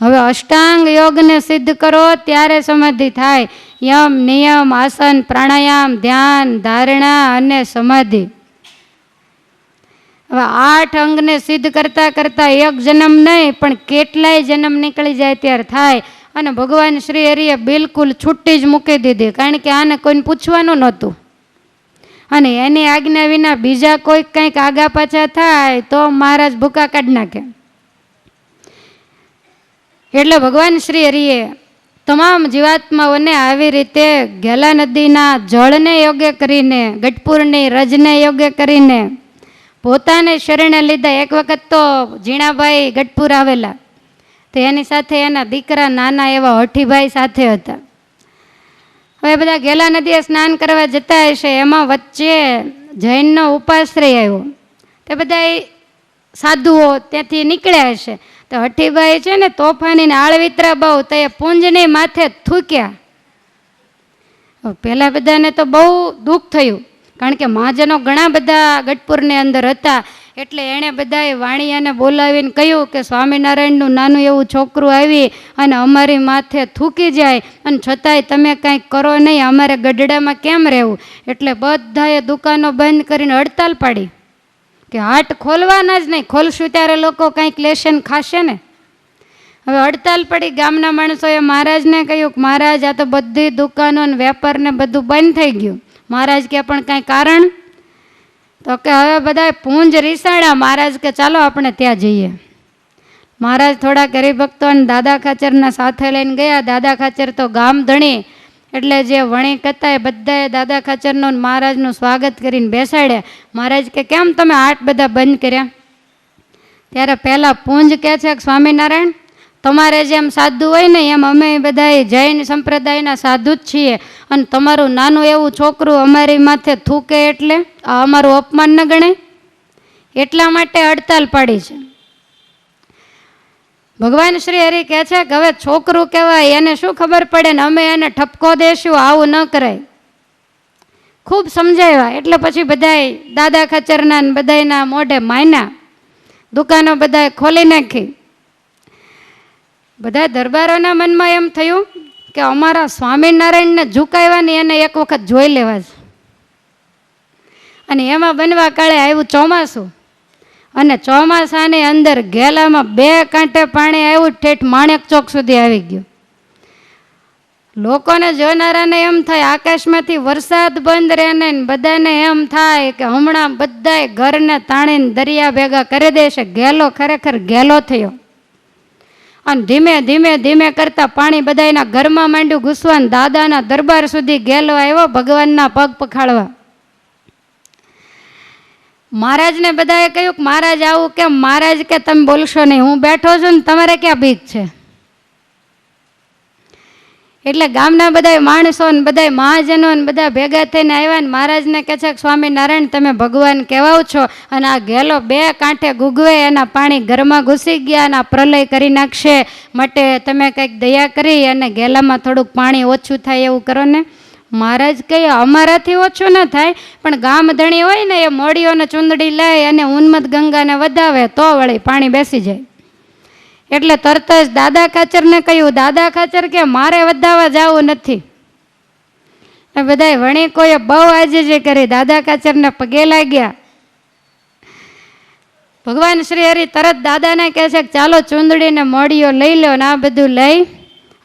હવે અષ્ટાંગ યોગને સિદ્ધ કરો ત્યારે સમાધિ થાય. યમ, નિયમ, આસન, પ્રાણાયામ, ધ્યાન, ધારણા અને સમાધિ. હવે 8 અંગને સિદ્ધ કરતાં કરતાં એક જન્મ નહીં પણ કેટલાય જન્મ નીકળી જાય ત્યારે થાય. અને ભગવાન શ્રી હરિએ બિલકુલ છુટ્ટી જ મૂકી દીધી, કારણ કે આને કોઈને પૂછવાનું નહોતું. અને એની આજ્ઞા વિના બીજા કોઈ કંઈક આગા પાછા થાય તો મહારાજ ભૂકા કાઢી નાખે. એટલે ભગવાન શ્રી હરિએ તમામ જીવાત્માઓને આવી રીતે ગેલા નદીના જળને યોગ્ય કરીને, ગઢપુરની રજને યોગ્ય કરીને પોતાને શરણે લીધા. એક વખત તો ઝીણાભાઈ ગઢપુર આવેલા, તો એની સાથે એના દીકરા નાના એવા હઠીભાઈ સાથે હતા. હવે બધા ગેલા નદીએ સ્નાન કરવા જતા હશે, એમાં વચ્ચે જૈનનો ઉપાશ્રય આવ્યો. તે બધા સાધુઓ ત્યાંથી નીકળ્યા હશે. તો હઠીભાઈ છે ને તોફાનીને આળવિતરા બહુ, તો એ પૂંજની માથે થૂક્યા. પહેલાં બધાને તો બહુ દુઃખ થયું, કારણ કે મહાજનો ઘણા બધા ગઢપુરની અંદર હતા. એટલે એણે બધાએ વાણિયાને બોલાવીને કહ્યું કે સ્વામિનારાયણનું નાનું એવું છોકરું આવી અને અમારી માથે થૂકી જાય અને છતાંય તમે કાંઈક કરો નહીં, અમારે ગઢડામાં કેમ રહેવું? એટલે બધાએ દુકાનો બંધ કરીને હડતાલ પાડી કે હાટ ખોલવાના જ નહીં, ખોલશું ત્યારે લોકો કંઈક લેશે ને ખાશે ને. હવે હડતાલ પડી. ગામના માણસોએ મહારાજને કહ્યું કે મહારાજ આ તો બધી દુકાનો ને વેપારને બધું બંધ થઈ ગયું. મહારાજ કે પણ કાંઈ કારણ? તો કે હવે બધા પૂંજ રીસાણા. મહારાજ કે ચાલો આપણે ત્યાં જઈએ. મહારાજ થોડા હરિભક્તો અને દાદા ખાચરના સાથે લઈને ગયા. દાદા ખાચર તો ગામ ધણી, એટલે જે વણિક હતા એ બધાએ દાદા ખાચરનું મહારાજનું સ્વાગત કરીને બેસાડ્યા. મહારાજ કે કેમ તમે હાટ બધા બંધ કર્યા? ત્યારે પહેલાં પૂંજ કહે છે કે સ્વામિનારાયણ, તમારે જેમ સાધુ હોય ને એમ અમે બધા જૈન સંપ્રદાયના સાધુ જ છીએ, અને તમારું નાનું એવું છોકરું અમારી માથે થૂકે એટલે આ અમારું અપમાન ન ગણાય? એટલા માટે હડતાલ પાડી છે. ભગવાન શ્રી હરિ કહે છે કે હવે છોકરું કહેવાય, એને શું ખબર પડે ને અમે એને ઠપકો દેશું, આવું ન કરાય. ખૂબ સમજાવ્યા. એટલે પછી બધાય દાદા ખાચરના ને બધાયના મોઢે માયના, દુકાનો બધાએ ખોલી નાખી. બધા દરબારોના મનમાં એમ થયું કે અમારા સ્વામિનારાયણને ઝુકાવવાની એને એક વખત જોઈ લેવા છે. અને એમાં બનવા કાળે આવ્યું ચોમાસું, અને ચોમાસાની અંદર ગેલામાં 2 કાંઠે પાણી આવ્યું, ઠેઠ માણેક ચોક સુધી આવી ગયું. લોકોને જોનારાને એમ થાય આકાશમાંથી વરસાદ બંધ રહે ને બધાને એમ થાય કે હમણાં બધાય ઘરને તાણીને દરિયા ભેગા કરી દેશે. ગેલો ખરેખર ગેલો થયો, અને ધીમે ધીમે ધીમે કરતા પાણી બધાના ઘરમાં માંડ્યું ઘૂસવા. દાદાના દરબાર સુધી ગેલો આવ્યો ભગવાનના પગ પખાડવા. મહારાજને બધાએ કહ્યું કે મહારાજ આવું કેમ? મહારાજ કે તમે બોલશો નહીં, હું બેઠો છું ને તમારે ક્યાં બીક છે? એટલે ગામના બધા માણસો ને બધા મહાજનો ને બધા ભેગા થઈને આવ્યા ને મહારાજને કહે છે કે સ્વામિનારાયણ તમે ભગવાન કહેવાઓ છો, અને આ ગેલો 2 કાંઠે ગુગવે, એના પાણી ઘરમાં ઘૂસી ગયા અને પ્રલય કરી નાખશે, માટે તમે કંઈક દયા કરી અને ગેલામાં થોડુંક પાણી ઓછું થાય એવું કરો ને. મહારાજ કહે અમારાથી ઓછું ન થાય, પણ ગામ ધણી હોય ને એ મોડીઓને ચૂંદડી લઈ અને ઉન્મત ગંગાને વધાવે તો વળી પાણી બેસી જાય. એટલે તરત જ દાદા ખાચરને કહ્યું, દાદા ખાચર કે મારે વધાવવા જવું નથી. બધા વણિકોએ બહુ આજીજી કરી, દાદા ખાચરને પગે લાગ્યા. ભગવાન શ્રી હરિ તરત દાદાને કહે છે કે ચાલો ચૂંદડીને મોડીઓ લઈ લો ને આ બધું લઈ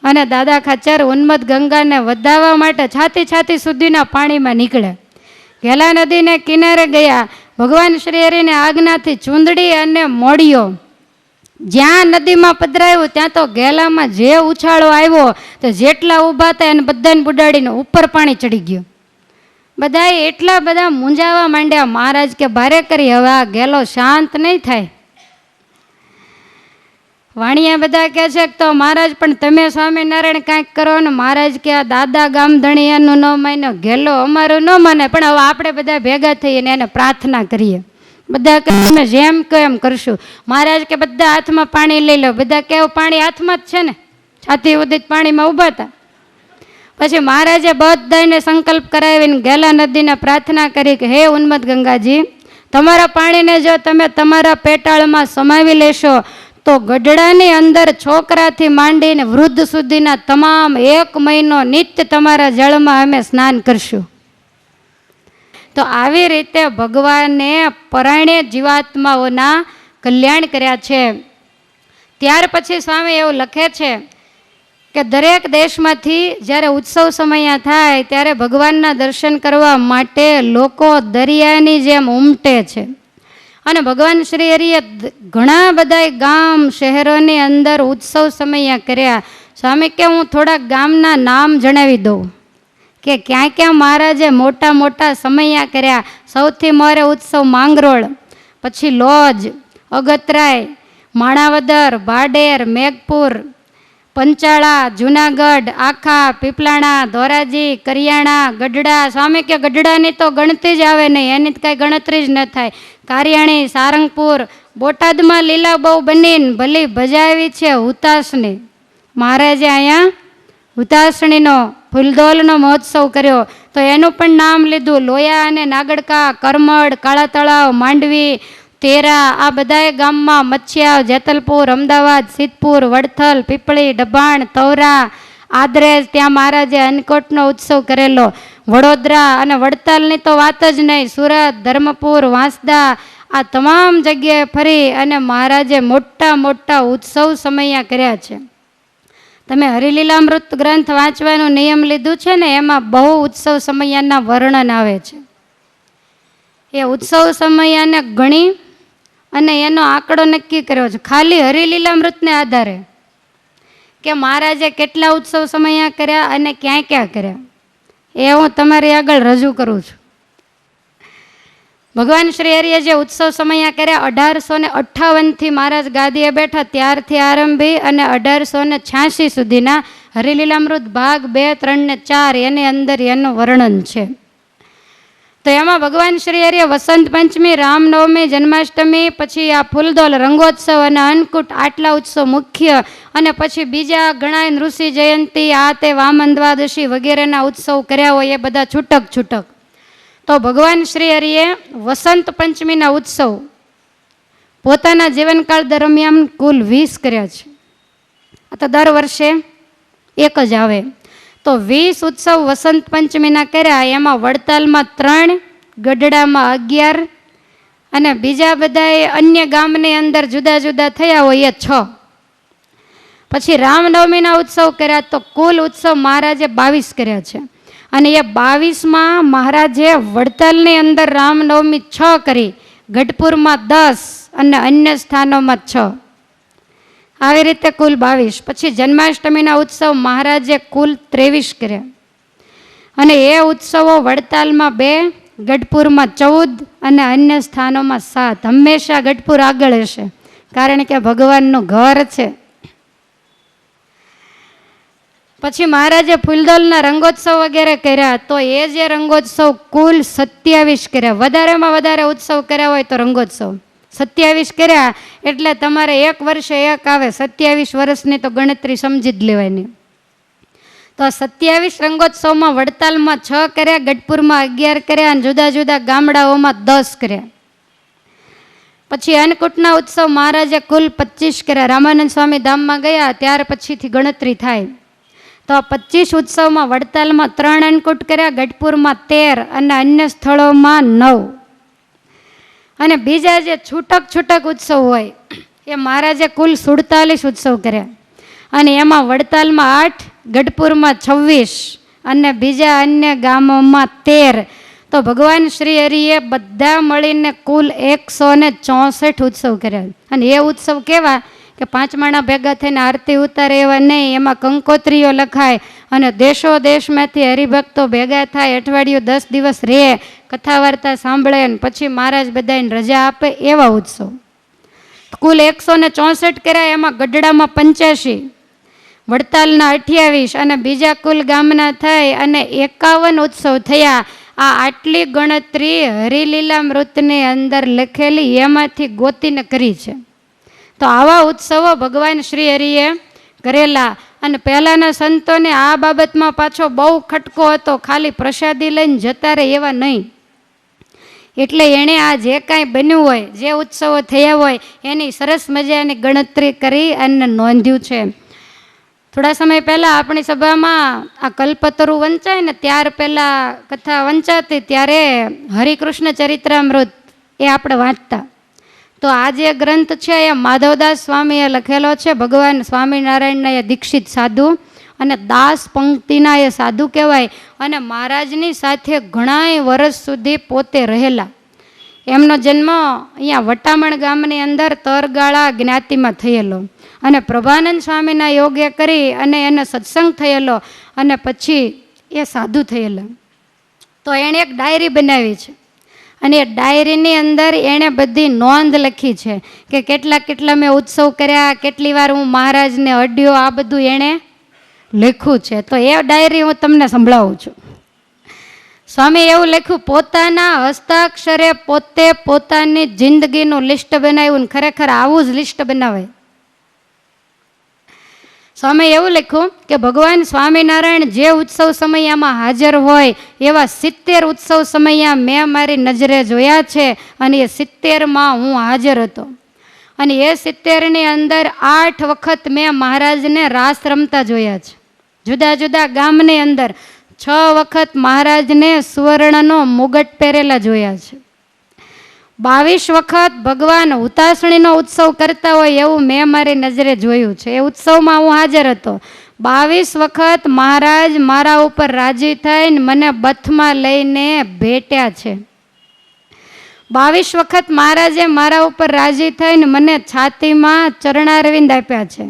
અને દાદા ખાચર ઉન્મત્ત ગંગાને વધાવવા માટે છાતી છાતી સુધીના પાણીમાં નીકળ્યા. ઘેલા નદીને કિનારે ગયા. ભગવાન શ્રી હરિને આજ્ઞાથી ચૂંદડી અને મોડીઓ જ્યાં નદીમાં પધરાયું ત્યાં તો ઘેલામાં જે ઉછાળો આવ્યો તો જેટલા ઊભા હતા એને બધાને બુડાડીને ઉપર પાણી ચડી ગયું. બધાએ એટલા બધા મૂંઝાવા માંડ્યા. મહારાજ કે ભારે કરી, હવે આ ગેલો શાંત નહીં થાય. વાણિયા બધા કહે છે કે તો મહારાજ પણ તમે સ્વામિનારાયણ કાંઈક કરો ને. મહારાજ કે આ દાદા ગામધણીયાનું ન માન્યો, ગેલો અમારું ન માને, પણ હવે આપણે બધા ભેગા થઈને એને પ્રાર્થના કરીએ. બધા કે તમે જેમ કહો એમ કરશું. મહારાજ કે બધા હાથમાં પાણી લઈ લો. બધા કેવું પાણી હાથમાં જ છે ને, છાતી ઉદિત પાણીમાં ઊભા હતા. પછી મહારાજે બધાને સંકલ્પ કરાવીને ગેલા નદીને પ્રાર્થના કરી કે હે ઉન્મત્ત ગંગાજી, તમારા પાણીને જો તમે તમારા પેટાળમાં સમાવી લેશો તો ગઢડાની અંદર છોકરાથી માંડીને વૃદ્ધ સુધીના તમામ 1 મહિનો નિત્ય તમારા જળમાં અમે સ્નાન કરશું. તો આવી રીતે ભગવાને પરાયણે જીવાત્માઓના કલ્યાણ કર્યા છે. ત્યાર પછી સ્વામી એવું લખે છે કે દરેક દેશમાંથી જ્યારે ઉત્સવ સમય થાય ત્યારે ભગવાનના દર્શન કરવા માટે લોકો દરિયાની જેમ ઉમટે છે. અને ભગવાન શ્રી હરિએ ઘણા બધા ગામ શહેરોની અંદર ઉત્સવ સમય કર્યા. સ્વામી કે હું થોડાક ગામના નામ જણાવી દઉં કે ક્યાં ક્યાં મહારાજે મોટા મોટા સમયા કર્યા. સૌથી મોરે ઉત્સવ માંગરોળ, પછી લોજ, અગતરાય, માણાવદર, ભાડેર, મેઘપુર, પંચાળા, જુનાગઢ, આખા, પીપલાણા, ધોરાજી, કરિયાણા, ગઢડા. સ્વામી કે ગઢડાની તો ગણતી જ આવે નહીં, એની તો કાંઈ ગણતરી જ ન થાય. કારિયાણી, સારંગપુર, બોટાદમાં લીલા બહુ બનીને ભલી ભજાવી છે હુતાશની. મહારાજે અહીંયા હુતાશણીનો ફૂલદોલનો મહોત્સવ કર્યો તો એનું પણ નામ લીધું. લોયા અને નાગડકા, કરમડ, કાળા તળાવ, માંડવી, તેરા, આ બધાએ ગામમાં મચ્છિયાવ, જેતલપુર, અમદાવાદ, સિદ્ધપુર, વડથલ, પીપળી, ડભાણ, તવરા, આદરેજ, ત્યાં મહારાજે અન્નકોટનો ઉત્સવ કરેલો. વડોદરા અને વડતાલની તો વાત જ નહીં, સુરત, ધર્મપુર, વાંસદા, આ તમામ જગ્યાએ ફરી અને મહારાજે મોટા મોટા ઉત્સવ સમયા કર્યા છે. તમે હરિલીલામૃત ગ્રંથ વાંચવાનું નિયમ લીધું છે ને, એમાં બહુ ઉત્સવ સમયાના વર્ણન આવે છે. એ ઉત્સવ સમયાને ગણી અને એનો આંકડો નક્કી કર્યો છે ખાલી હરિલીલામૃતને આધારે કે મહારાજે કેટલા ઉત્સવ સમયા કર્યા અને ક્યાં ક્યાં કર્યા. એ હું તમારી આગળ રજૂ કરું છું. ભગવાન શ્રી હરિએ જે ઉત્સવ સમયા કર્યા 1858થી મહારાજ ગાદીએ બેઠા ત્યારથી આરંભી અને 1886 સુધીના હરિલીલામૃત ભાગ 2, 3 ને 4 એની અંદર એનું વર્ણન છે. તો એમાં ભગવાન શ્રી હરિએ વસંત પંચમી, રામનવમી, જન્માષ્ટમી, પછી આ ફૂલદોલ, રંગોત્સવ અને અન્નકૂટ આટલા ઉત્સવ મુખ્ય, અને પછી બીજા ઘણા ઋષિ જયંતી, આ તે વામન દ્વાદશી વગેરેના ઉત્સવ કર્યા હોય એ બધા છૂટક છૂટક. તો ભગવાન શ્રી હરિએ વસંત પંચમીના ઉત્સવ પોતાના જીવનકાળ દરમિયાન કુલ 20 કર્યા છે. આ તો દર વર્ષે એક જ આવે. તો 20 ઉત્સવ વસંત પંચમીના કર્યા. એમાં વડતાલમાં 3, ગઢડામાં 11 અને બીજા બધાએ અન્ય ગામની અંદર જુદા જુદા થયા હોય એ 6. પછી રામનવમીના ઉત્સવ કર્યા તો કુલ ઉત્સવ મહારાજે 22 કર્યા છે. અને એ 22માં મહારાજે વડતાલની અંદર રામનવમી 6 કરી, ગઢપુરમાં 10 અને અન્ય સ્થાનોમાં 6. આવી રીતે કુલ 22. પછી જન્માષ્ટમીના ઉત્સવ મહારાજે કુલ 23 કર્યા. અને એ ઉત્સવો વડતાલમાં 2, ગઢપુરમાં 14 અને અન્ય સ્થાનોમાં 7. હંમેશા ગઢપુર આગળ હશે કારણ કે ભગવાનનું ઘર છે. પછી મહારાજે ફૂલદોલના રંગોત્સવ વગેરે કર્યા. તો એ જે રંગોત્સવ કુલ 27 કર્યા. વધારેમાં વધારે ઉત્સવ કર્યા હોય તો રંગોત્સવ 27 કર્યા એટલે તમારે 1 વર્ષે 1 આવે. 27 વર્ષની તો ગણતરી સમજી જ લેવાની. તો 27 રંગોત્સવમાં વડતાલમાં 6 કર્યા, ગઢપુરમાં 11 કર્યા અને જુદા જુદા ગામડાઓમાં 10 કર્યા. પછી અન્નકૂટના ઉત્સવ મહારાજે કુલ 25 કર્યા. રામાનંદ સ્વામી ધામમાં ગયા ત્યાર પછીથી ગણતરી થાય. તો 25 ઉત્સવમાં વડતાલમાં 3 અન્નકૂટ કર્યા, ગઢપુરમાં 13 અને અન્ય સ્થળોમાં 9. અને બીજા જે છૂટક ઉત્સવ હોય એ મહારાજે કુલ 47 ઉત્સવ કર્યા. અને એમાં વડતાલમાં 8, ગઢપુરમાં 26 અને બીજા અન્ય ગામોમાં 13. તો ભગવાન શ્રી હરિએ બધા મળીને કુલ 164 ઉત્સવ કર્યા. અને એ ઉત્સવ કેવા કે 5 માણા ભેગા થઈને આરતી ઉતારે એવા નહીં, એમાં કંકોત્રીઓ લખાય અને દેશો દેશમાંથી હરિભક્તો ભેગા થાય, અઠવાડિયું 10 દિવસ રહે, કથા વાર્તા સાંભળે અને પછી મહારાજ બધાને રજા આપે એવા ઉત્સવ. કુલ 164 કર્યા. એમાં ગઢડામાં 85, વડતાલના 28 અને બીજા કુલ ગામના થઈ અને 51 ઉત્સવ થયા. આ આટલી ગણતરી હરિલીલામૃતની અંદર લખેલી એમાંથી ગોતીને કરી છે. તો આવા ઉત્સવો ભગવાન શ્રી હરિએ કરેલા. અને પહેલાંના સંતોને આ બાબતમાં પાછો બહુ ખટકો હતો, ખાલી પ્રસાદી લઈને જતા રહે એવા નહીં. એટલે એણે આ જે કાંઈ બન્યું હોય, જે ઉત્સવો થયા હોય એની સરસ મજાની ગણતરી કરી અને નોંધ્યું છે. થોડા સમય પહેલાં આપણી સભામાં આ કલ્પતરુ વંચાય ને ત્યાર પહેલાં કથા વંચાતી ત્યારે હરિકૃષ્ણ ચરિત્રામૃત એ આપણે વાંચતા. તો આ જે ગ્રંથ છે એ માધવદાસ સ્વામીએ લખેલો છે. ભગવાન સ્વામિનારાયણના એ દીક્ષિત સાધુ અને દાસ પંક્તિના એ સાધુ કહેવાય. અને મહારાજની સાથે ઘણાય વર્ષ સુધી પોતે રહેલા. એમનો જન્મ અહીંયા વટામણ ગામની અંદર તરગાળા જ્ઞાતિમાં થયેલો અને પ્રભાનંદ સ્વામીના યોગે કરી અને એને સત્સંગ થયેલો અને પછી એ સાધુ થયેલા. તો એણે એક ડાયરી બનાવી છે અને એ ડાયરીની અંદર એણે બધી નોંધ લખી છે કે કેટલા મેં ઉત્સવ કર્યા, કેટલી વાર હું મહારાજને અડ્યો, આ બધું એણે લખ્યું છે. તો એ ડાયરી હું તમને સંભળાવું છું. સ્વામી એવું લખ્યું, પોતાના હસ્તાક્ષરે પોતે પોતાની જિંદગીનું લિસ્ટ બનાવ્યું. ખરેખર આવું જ લિસ્ટ બનાવાય. સ્વામી એવું લખ્યું કે ભગવાન સ્વામિનારાયણ જે ઉત્સવ સમયમાં હાજર હોય એવા 70 ઉત્સવ સમયમાં મેં મારી નજરે જોયા છે અને એ 70માં હું હાજર હતો. અને એ 70ની અંદર 8 વખત મેં મહારાજને રાસ રમતા જોયા છે. જુદા જુદા ગામની અંદર 6 વખત મહારાજને સુવર્ણનો મુગટ પહેરેલા જોયા છે. 22 વખત ભગવાન હુતાસણીનો ઉત્સવ કરતા હોય એવું મેં મારી નજરે જોયું છે. એ ઉત્સવમાં હું હાજર હતો. 22 વખત મહારાજ મારા ઉપર રાજી થઈને મને બથમાં લઈને ભેટ્યા છે. 22 વખત મહારાજે મારા ઉપર રાજી થઈને મને છાતીમાં ચરણારવિંદ આપ્યા છે.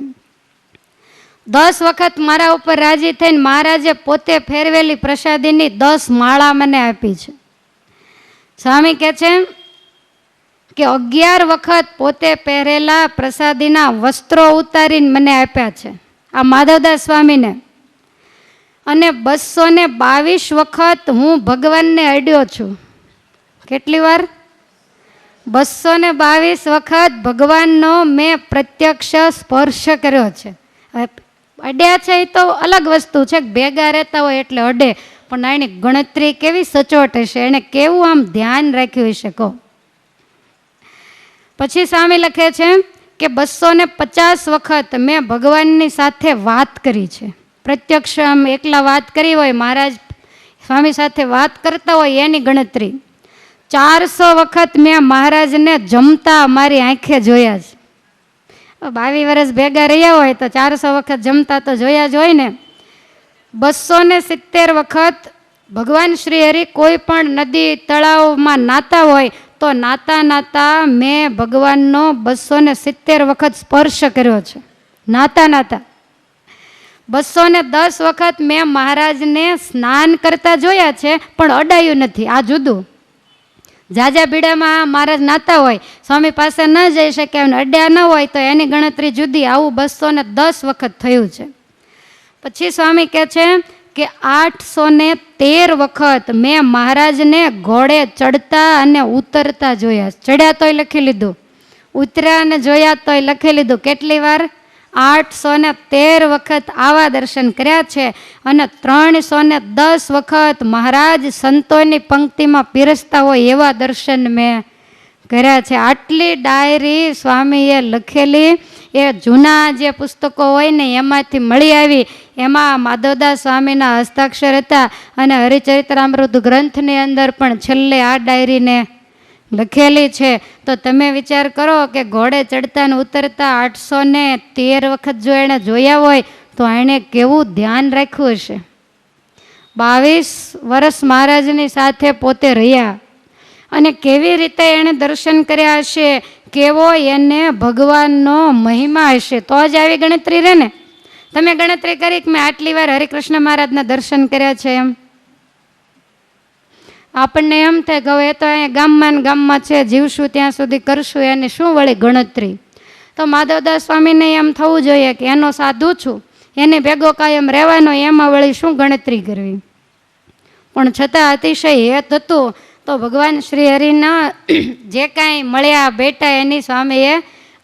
10 વખત મારા ઉપર રાજી થઈને મહારાજે પોતે ફેરવેલી પ્રસાદીની 10 માળા મને આપી છે. સ્વામી કહે છે કે 11 વખત પોતે પહેરેલા પ્રસાદીના વસ્ત્રો ઉતારીને મને આપ્યા છે આ માધવદાસ સ્વામીને. અને 222 વખત હું ભગવાનને અડ્યો છું. કેટલી વાર? 222 વખત ભગવાનનો મેં પ્રત્યક્ષ સ્પર્શ કર્યો છે. અડ્યા છે એ તો અલગ વસ્તુ છે, ભેગા રહેતા હોય એટલે અડે, પણ એની ગણતરી કેવી સચોટ હશે, એણે કેવું આમ ધ્યાન રાખ્યું હશે કહો. પછી સ્વામી લખે છે કે 250 વખત મેં ભગવાનની સાથે વાત કરી છે. પ્રત્યક્ષ આમ એકલા વાત કરી હોય, મહારાજ સ્વામી સાથે વાત કરતા હોય એની ગણતરી. 400 વખત મેં મહારાજને જમતા મારી આંખે જોયા છે. 22 વર્ષ ભેગા રહ્યા હોય તો 400 વખત જમતા તો જોયા જ હોય ને. 270 વખત ભગવાન શ્રી હરિ કોઈ પણ નદી તળાવમાં નાતા હોય તો નાતા મેં ભગવાનનો 270 વખત સ્પર્શ કર્યો છે. નાતા 210 વખત મેં મહારાજને સ્નાન કરતા જોયા છે પણ અડાયું નથી. આ જુદું. જાજા બીડામાં મહારાજ નાતા હોય, સ્વામી પાસે ન જઈ શકે અને અડ્યા ન હોય તો એની ગણતરી જુદી. આવું 210 વખત થયું છે. પછી સ્વામી કહે છે કે 813 વખત મેં મહારાજને ઘોડે ચડતા અને ઉતરતા જોયા. ચડ્યા તોય લખી લીધું, ઉતર્યા અને જોયા તોય લખી લીધું. કેટલી વાર? 813 વખત આવા દર્શન કર્યા છે. અને 310 વખત મહારાજ સંતોની પંક્તિમાં પીરસતા હોય એવા દર્શન મેં કર્યા છે. આટલી ડાયરી સ્વામીએ લખેલી એ જૂના જે પુસ્તકો હોય ને એમાંથી મળી આવી. એમાં માધવદાસ સ્વામીના હસ્તાક્ષર હતા અને હરિચરિત્રામૃત ગ્રંથની અંદર પણ છેલ્લે આ ડાયરીને લખેલી છે. તો તમે વિચાર કરો કે ઘોડે ચડતા ને ઉતરતા 813 વખત જો એણે જોયા હોય તો એણે કેવું ધ્યાન રાખ્યું હશે. 22 વર્ષ મહારાજની સાથે પોતે રહ્યા અને કેવી રીતે એણે દર્શન કર્યા હશે, કેવો એને ભગવાનનો મહિમા હશે. તો જ આવી ગણતરી રહે ને. તમે ગણતરી કરી કે મેં આટલી વાર હરિકૃષ્ણ મહારાજના દર્શન કર્યા છે એમ. આપણને એમ થાય કે હવે એ તો અહીંયા ગામમાં છે, જીવશું ત્યાં સુધી કરશું, એની શું વળી ગણતરી. તો માધવદાસ સ્વામીને એમ થવું જોઈએ કે એનો સાધુ છું, એને ભેગો કાયમ રહેવાનો, એમાં વળી શું ગણતરી કરવી. પણ છતાં અતિશય હેત હતું. તો ભગવાન શ્રી હરિના જે કાંઈ મળ્યા બેટા એની સ્વામીએ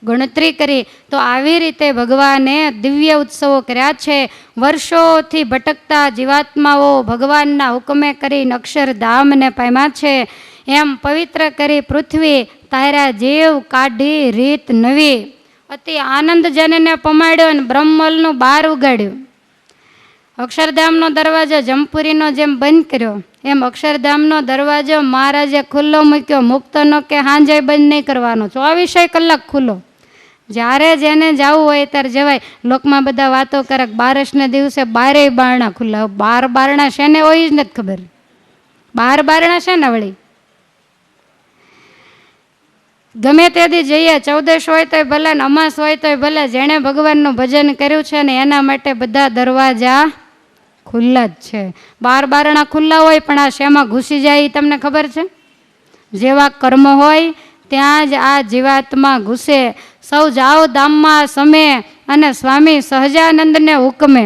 ગણતરી કરી. તો આવી રીતે ભગવાને દિવ્ય ઉત્સવો કર્યા છે. વર્ષોથી ભટકતા જીવાત્માઓ ભગવાનના હુકમે કરીને અક્ષરધામને પામ્યા છે. એમ પવિત્ર કરી પૃથ્વી તારા જીવ કાઢી રીત નવી. અતિ આનંદજનને પમાડ્યો અને બ્રહ્મલનું બાર ઉગાડ્યું. અક્ષરધામનો દરવાજો જમપુરીનો જેમ બંધ કર્યો એમ અક્ષરધામનો દરવાજો મહારાજે ખુલ્લો મૂક્યો. મુક્તનો કે હાંજે બંધ નહીં કરવાનો, 24 કલાક ખુલ્લો. જ્યારે જેને જવું હોય ત્યારે જવાય. લોકમાં બધા વાતો કરે બારસને દિવસે 12 બારણા ખુલ્લા. 12 બારણા શેને હોય જ નથી ખબર. 12 બારણા છે ને વળી. ગમે તેથી જઈએ, 14 હોય તોય ભલે ને અમાસ હોય તોય ભલે, જેણે ભગવાનનું ભજન કર્યું છે ને એના માટે બધા દરવાજા ખુલ્લા જ છે. 12 બારણા ખુલ્લા હોય પણ આ શેમાં ઘૂસી જાય એ તમને ખબર છે? જેવા કર્મ હોય ત્યાં જ આ જીવાત્મા ઘૂસે. સૌ જાઓ ધામમાં સમે અને સ્વામી સહજાનંદને હુકમે.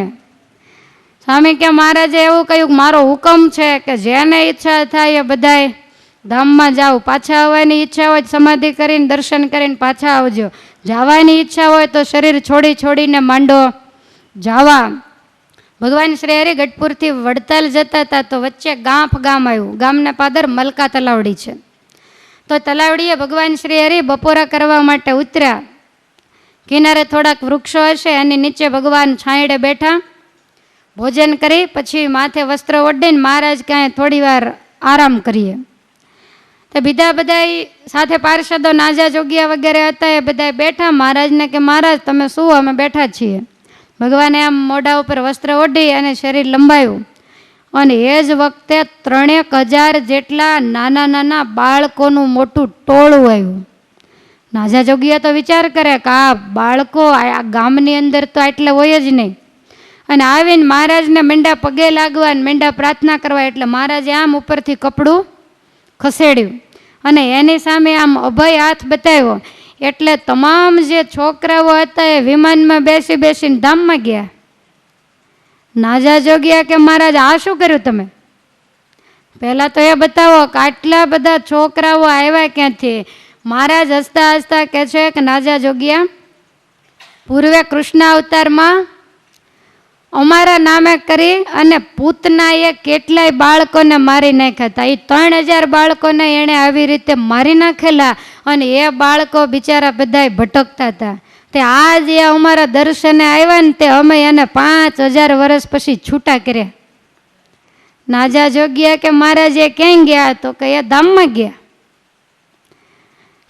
સ્વામી કે મહારાજે એવું કહ્યું કે મારો હુકમ છે કે જેને ઈચ્છા થાય એ બધાય ધામમાં જાઓ. પાછા આવવાની ઈચ્છા હોય સમાધિ કરીને દર્શન કરીને પાછા આવજો. જવાની ઈચ્છા હોય તો શરીર છોડીને માંડો જાવા. ભગવાન શ્રી હરિ ગઢપુરથી વડતાલ જતા હતા તો વચ્ચે ગાંફ ગામ આવ્યું. ગામના પાદર મલકા તલાવડી છે. તો તલાવડીએ ભગવાન શ્રી હરિ બપોરા કરવા માટે ઉતર્યા. કિનારે થોડાક વૃક્ષો હશે એની નીચે ભગવાન છાંયડે બેઠા. ભોજન કરી પછી માથે વસ્ત્ર ઓઢીને મહારાજ કાંઈ થોડી વાર આરામ કરીએ. તો બીજા બધા સાથે પાર્ષદો નાજા જોગિયા વગેરે હતા એ બધા બેઠા. મહારાજને કે મહારાજ તમે શું, અમે બેઠા છીએ. ભગવાને આમ મોઢા ઉપર વસ્ત્ર ઓઢી અને શરીર લંબાયું અને એ જ વખતે 3000 જેટલા નાના નાના બાળકોનું મોટું ટોળું આવ્યું. નાજા જોગિયા તો વિચાર કરે કે આ બાળકો આ ગામની અંદર તો આટલે હોય જ નહીં. અને આવીને મહારાજને મેંડા પગે લાગવા અને મેંડા પ્રાર્થના કરવા. એટલે મહારાજે આમ ઉપરથી કપડું ખસેડ્યું અને એની સામે આમ અભય હાથ બતાવ્યો. એટલે તમામ જે છોકરાઓ હતા એ વિમાનમાં બેસીને ધામમાં ગયા. નાજા જોગ્યા કે મહારાજ આ શું કર્યું તમે? પહેલાં તો એ બતાવો કે આટલા બધા છોકરાઓ આવ્યા ક્યાંથી? મહારાજ હસતા હસતા કહે છે કે નાજા જોગ્યા, પૂર્વે કૃષ્ણ અવતારમાં અમારા નામે કરી અને પૂતનાએ કેટલાય બાળકોને મારી નાખ્યા હતા. એ 3000 બાળકોને એણે આવી રીતે મારી નાખેલા અને એ બાળકો બિચારા બધાય ભટકતા હતા. તે આજ એ અમારા દર્શને આવ્યા ને તે અમે એને 5000 વર્ષ પછી છૂટા કર્યા. નાજા જોગ્યા કે મહારાજ એ ક્યાંય ગયા? તો કે એ ધામમાં ગયા.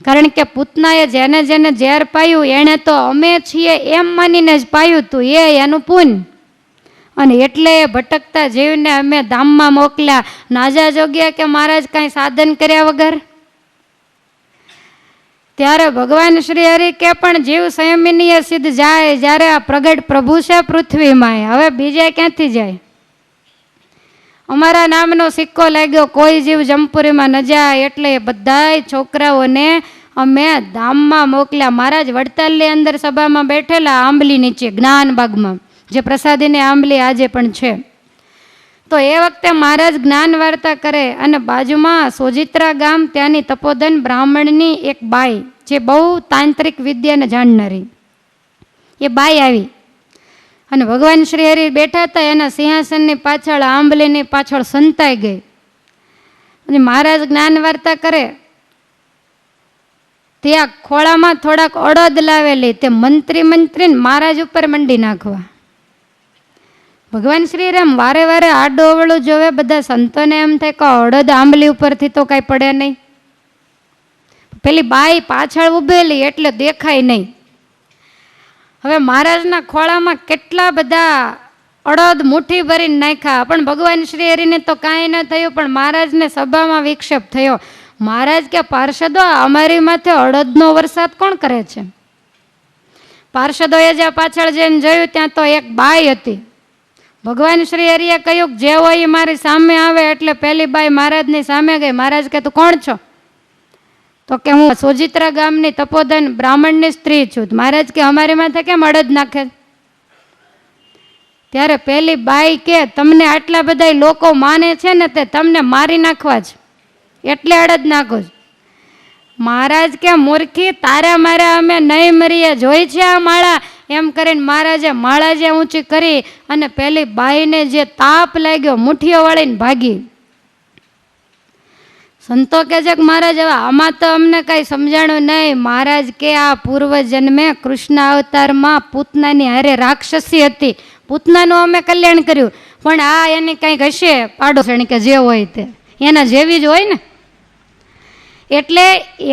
કારણ કે પૂતનાએ જેને જેને ઝેર પાયું એણે તો અમે છીએ એમ માનીને જ પાયું હતું, એ એનું પુણ્ય. અને એટલે એ ભટકતા જીવને અમે ધામમાં મોકલ્યા. નાજા જોગ્યા કે મહારાજ કાંઈ સાધન કર્યા વગર. ત્યારે ભગવાન શ્રી હરિ કે પણ જીવ સંયમિનીય સિદ્ધ જાય જ્યારે આ પ્રગટ પ્રભુ છે પૃથ્વીમાં, હવે બીજે ક્યાંથી જાય? અમારા નામનો સિક્કો લાગ્યો, કોઈ જીવ જમપુરીમાં ન જાય. એટલે એ બધાય છોકરાઓને અમે ધામમાં મોકલ્યા. મહારાજ વડતાલની અંદર સભામાં બેઠેલા આંબલી નીચે જ્ઞાનબાગમાં, જે પ્રસાદીની આંબલી આજે પણ છે. તો એ વખતે મહારાજ જ્ઞાન વાર્તા કરે અને બાજુમાં સોજિત્રા ગામ, ત્યાંની તપોધન બ્રાહ્મણની એક બાઈ જે બહુ તાંત્રિક વિદ્યાને જાણનારી, એ બાઈ આવી અને ભગવાન શ્રી હરિ બેઠા હતા એના સિંહાસનની પાછળ, આંબલીની પાછળ સંતાઈ ગઈ. અને મહારાજ જ્ઞાન વાર્તા કરે ત્યાં ખોળામાં થોડાક અડદ લાવેલી, તે મંત્રીને મહારાજ ઉપર મંડી નાખવા. ભગવાન શ્રી રામ વારે વારે આડો અવળું જોવે. બધા સંતોને એમ થાય કે અડદ આંબલી ઉપરથી તો કાંઈ પડે નહીં. પેલી બાઈ પાછળ ઊભેલી એટલે દેખાય નહીં. હવે મહારાજના ખોળામાં કેટલા બધા અડદ મુઠ્ઠી ભરીને નાખ્યા, પણ ભગવાન શ્રી હરિને તો કાંઈ ન થયું. પણ મહારાજને સભામાં વિક્ષેપ થયો. મહારાજ કે પાર્ષદો, અમારી માથે અડદનો વરસાદ કોણ કરે છે? પાર્ષદોએ જ્યાં પાછળ જઈને જોયું ત્યાં તો એક બાઈ હતી. ભગવાન શ્રી હરિએ કહ્યું જે હોય એ મારી સામે આવે. એટલે પહેલી બાઈ મહારાજની સામે ગઈ. મહારાજ કે તું કોણ છો? તો કે હું સોજિત્રા ગામની તપોધન બ્રાહ્મણની સ્ત્રી છું. મહારાજ કે અમારી માથે કેમ અડદ નાખે? ત્યારે પહેલી બાઈ કે તમને આટલા બધા લોકો માને છે ને, તે તમને મારી નાખવા જ એટલે અડદ નાખો છો. મહારાજ કે મૂર્ખી, તારા મારા અમે નહીં મરીએ, જોઈ છે આ માળા? એમ કરીને મહારાજે માળા જે ઊંચી કરી અને પેલી બાઈને જે તાપ લાગ્યો, મુઠ્ઠીઓ વાળીને ભાગી. સંતો કે છે કે મહારાજ હવે આમાં તો અમને કઈ સમજાણું નહીં. મહારાજ કે આ પૂર્વ જન્મે કૃષ્ણ અવતારમાં પૂતનાની હારે રાક્ષસી હતી, પૂતનાનું અમે કલ્યાણ કર્યું. પણ આ એની કંઈક હશે પાડોશણી કે જે હોય તે એના જેવી જ હોય ને. એટલે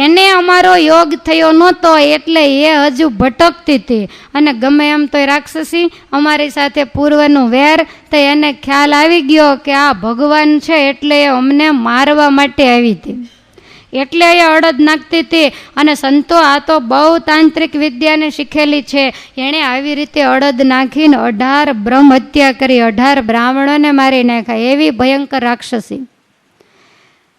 એને અમારો યોગ થયો નહોતો, એટલે એ હજુ ભટકતી હતી. અને ગમે એમ તો રાક્ષસી અમારી સાથે પૂર્વનું વેર, તો એને ખ્યાલ આવી ગયો કે આ ભગવાન છે, એટલે એ અમને મારવા માટે આવી હતી. એટલે એ અડદ નાખતી હતી. અને સંતો આ તો બહુ તાંત્રિક વિદ્યાને શીખેલી છે. એણે આવી રીતે અડદ નાખીને 18 બ્રહ્મ હત્યા કરી, 18 બ્રાહ્મણોને મારી નાખ્યા. એવી ભયંકર રાક્ષસી.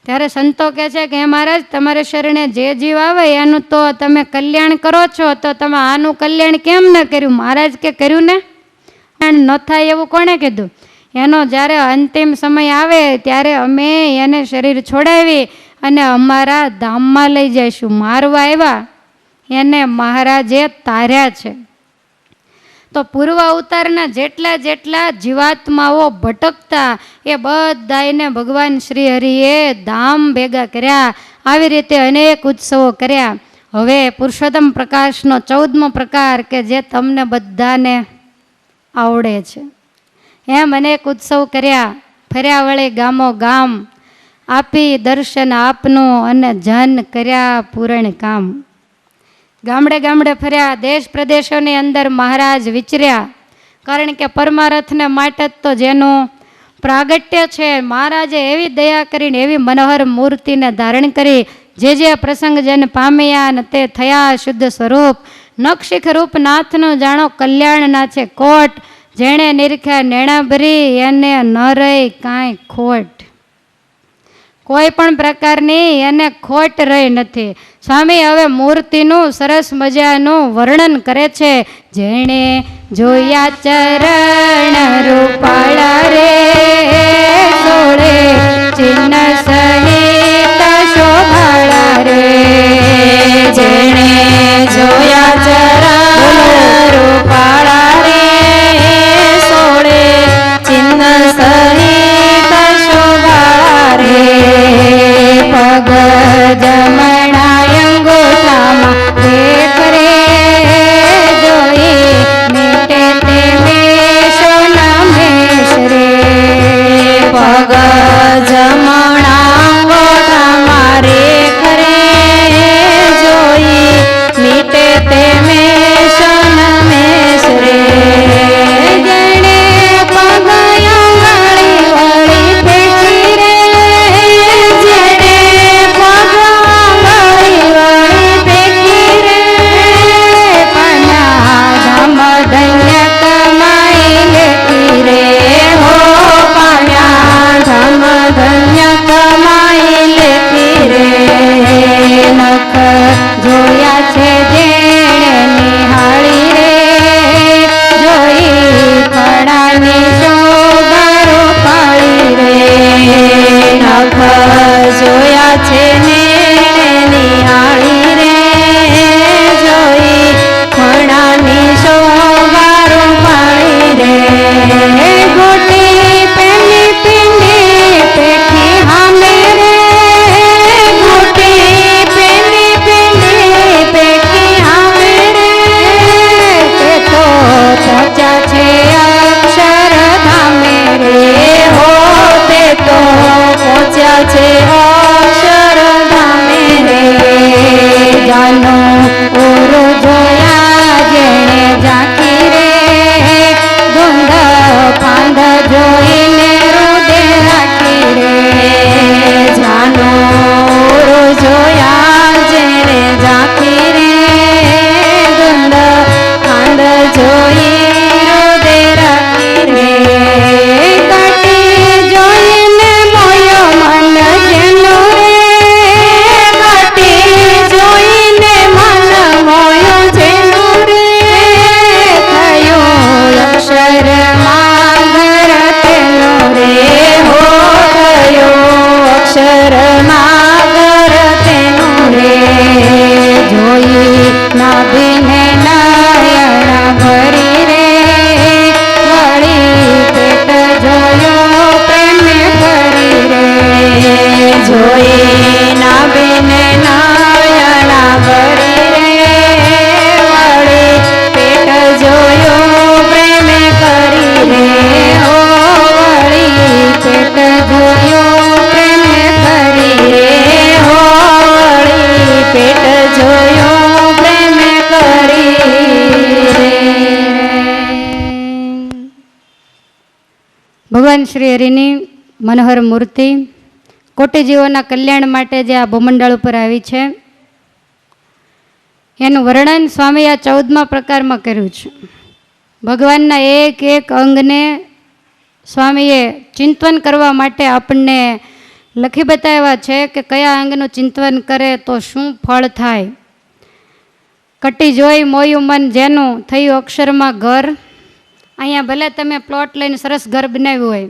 ત્યારે સંતો કહે છે કે હે મહારાજ, તમારે શરણે જે જીવ આવે એનું તો તમે કલ્યાણ કરો છો, તો તમે આનું કલ્યાણ કેમ ન કર્યું? મહારાજ કે કર્યું ને, ન થાય એવું કોણે કીધું? એનો જ્યારે અંતિમ સમય આવે ત્યારે અમે એને શરીર છોડાવી અને અમારા ધામમાં લઈ જઈશું. મારવા આવ્યા એને મહારાજે તાર્યા છે. તો પૂર્વ અવતારના જેટલા જેટલા જીવાત્માઓ ભટકતા એ બધાને ભગવાન શ્રી હરિએ ધામ ભેગા કર્યા. આવી રીતે અનેક ઉત્સવો કર્યા. હવે પુરુષોત્તમ પ્રકાશનો 14મો પ્રકાર કે જે તમને બધાને આવડે છે, એમ અનેક ઉત્સવ કર્યા. ફર્યા વળી ગામો ગામ, આપી દર્શન આપનું અને જન કર્યા પૂરણ કામ. ગામડે ગામડે ફર્યા, દેશ પ્રદેશોની અંદર મહારાજ વિચર્યા. કારણ કે પરમારથને માટે તો જેનું પ્રાગટ્ય છે, મહારાજે એવી દયા કરીને એવી મનોહર મૂર્તિને ધારણ કરી. જે પ્રસંગ જેને પામ્યા ને તે થયા શુદ્ધ સ્વરૂપ. નખશિખ રૂપ નાથનું જાણો કલ્યાણ ના છે કોટ. જેણે નિરખ્યા નેણા ભરી એને ન રહી કાંઈ ખોટ. કોઈ પણ પ્રકારની એને ખોટ રહી નથી. સ્વામી હવે મૂર્તિનું સરસ મજાનું વર્ણન કરે છે. જેણે જોયા ચરણ રૂપાળા રે, સોળે ચિહ્ન સહિત શોભાળા રે. જેણે જોયા ચરણ રૂપાળા રે, સોળે ચિહ્ન સહિત શોભાળા રે. પગ જમણા અંગૂઠામાં દેખ રે, જોઈ મીટે તે મેષો નમેશ રે. પગ જમણા રાખી રે ધૂંધ ખાંડ જોઈ હૃદય રાખી રે કાટી જોઈને મોયો મન જેનો રે કાટી જોઈને મન મોયો જેનો રે થયું અક્ષરમાં ઘર તેનો રે હો થયું અક્ષરમાં ઘર તેનો રે જોઈ નાભીને નયન ભરી રે વળી પેટ જોયો પ્રેમે કરી રે જોઈ નાભીને નયન ભરી રે વળી પેટ જોયો પ્રેમે કરી રે ઓ વળી પેટ જોયો પ્રેમે કરી રે ઓ વળી પેટ જોયો પ્રેમે કરી રે. ભગવાન શ્રી હરિની મનોહર મૂર્તિ કોટી જીવોના કલ્યાણ માટે જે આ ભૂમંડળ ઉપર આવી છે એનું વર્ણન સ્વામી આ 14મા પ્રકારમાં કર્યું છે. ભગવાનના એક એક અંગને સ્વામીએ ચિંતન કરવા માટે આપણને લખી બતાવ્યા છે કે કયા અંગનું ચિંતન કરે તો શું ફળ થાય. કટી જોઈ મોયું મન જેનું થયું અક્ષરમાં ઘર. અહીંયા ભલે તમે પ્લોટ લઈને સરસ ઘર બનાવ્યું હોય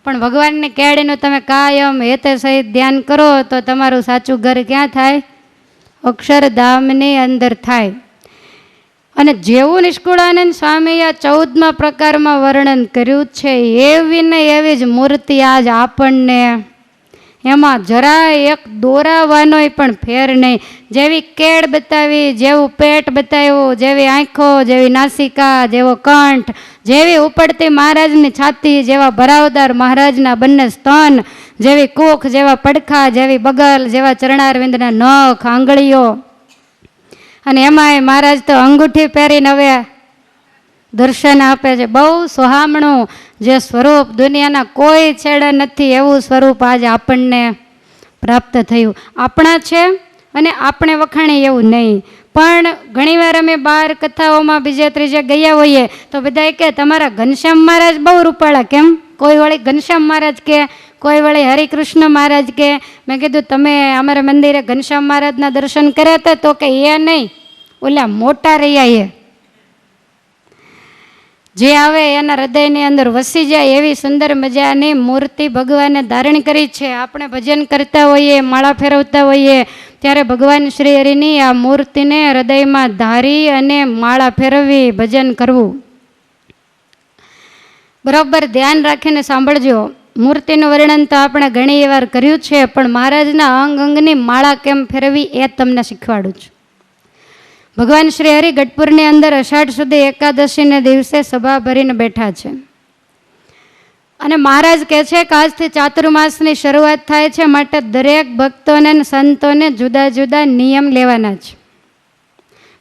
પણ ભગવાનની કેળીનું તમે કાયમ હેતે સહિત ધ્યાન કરો તો તમારું સાચું ઘર ક્યાં થાય? અક્ષરધામની અંદર થાય. અને જેવું નિષ્કુળાનંદ સ્વામીએ 14મા પ્રકારમાં વર્ણન કર્યું છે એવી ને એવી જ મૂર્તિ આજ આપણને એમાં જરાય એક દોરાવાનોય પણ ફેર નહીં. જેવી કેળ બતાવી, જેવું પેટ બતાવ્યું, જેવી આંખો, જેવી નાસિકા, જેવો કંઠ, જેવી ઉપડતી મહારાજની છાતી, જેવા ભરાવદાર મહારાજના બંને સ્તન, જેવી કુખ, જેવા પડખા, જેવી બગલ, જેવા ચરણારવિંદના નખ, આંગળીઓ. અને એમાંય મહારાજ તો અંગૂઠી પહેરીને હવે દર્શન આપે છે. બહુ સોહામણું જે સ્વરૂપ દુનિયાના કોઈ છેડે નથી એવું સ્વરૂપ આજે આપણને પ્રાપ્ત થયું. આપણા છે અને આપણે વખાણીએ એવું નહીં. પણ ઘણીવાર અમે બહાર કથાઓમાં બીજે ત્રીજે ગયા હોઈએ તો બધા કે તમારા ઘનશ્યામ મહારાજ બહુ રૂપાળા કેમ? કોઈ વળી ઘનશ્યામ મહારાજ કે, કોઈ વળી હરિકૃષ્ણ મહારાજ કે. મેં કીધું તમે અમારા મંદિરે ઘનશ્યામ મહારાજના દર્શન કર્યા હતા? તો કે એ નહીં, ઓલા મોટા રહ્યા એ જે આવે એના હૃદયની અંદર વસી જાય એવી સુંદર મજાની મૂર્તિ ભગવાને ધારણ કરી છે. આપણે ભજન કરતા હોઈએ, માળા ફેરવતા હોઈએ ત્યારે ભગવાન શ્રી હરિની આ મૂર્તિને હૃદયમાં ધારી અને માળા ફેરવવી, ભજન કરવું. બરાબર ધ્યાન રાખીને સાંભળજો. મૂર્તિનું વર્ણન તો આપણે ઘણી વાર કર્યું છે પણ મહારાજના અંગ અંગની માળા કેમ ફેરવી એ તમને શીખવાડું છું. ભગવાન શ્રી હરિ ગઢપુરની અંદર અષાઢ સુધી એકાદશીને દિવસે સભા ભરીને બેઠા છે અને મહારાજ કહે છે કે આજથી ચાતુર્માસની શરૂઆત થાય છે માટે દરેક ભક્તોને અને સંતોને જુદા જુદા નિયમ લેવાના છે.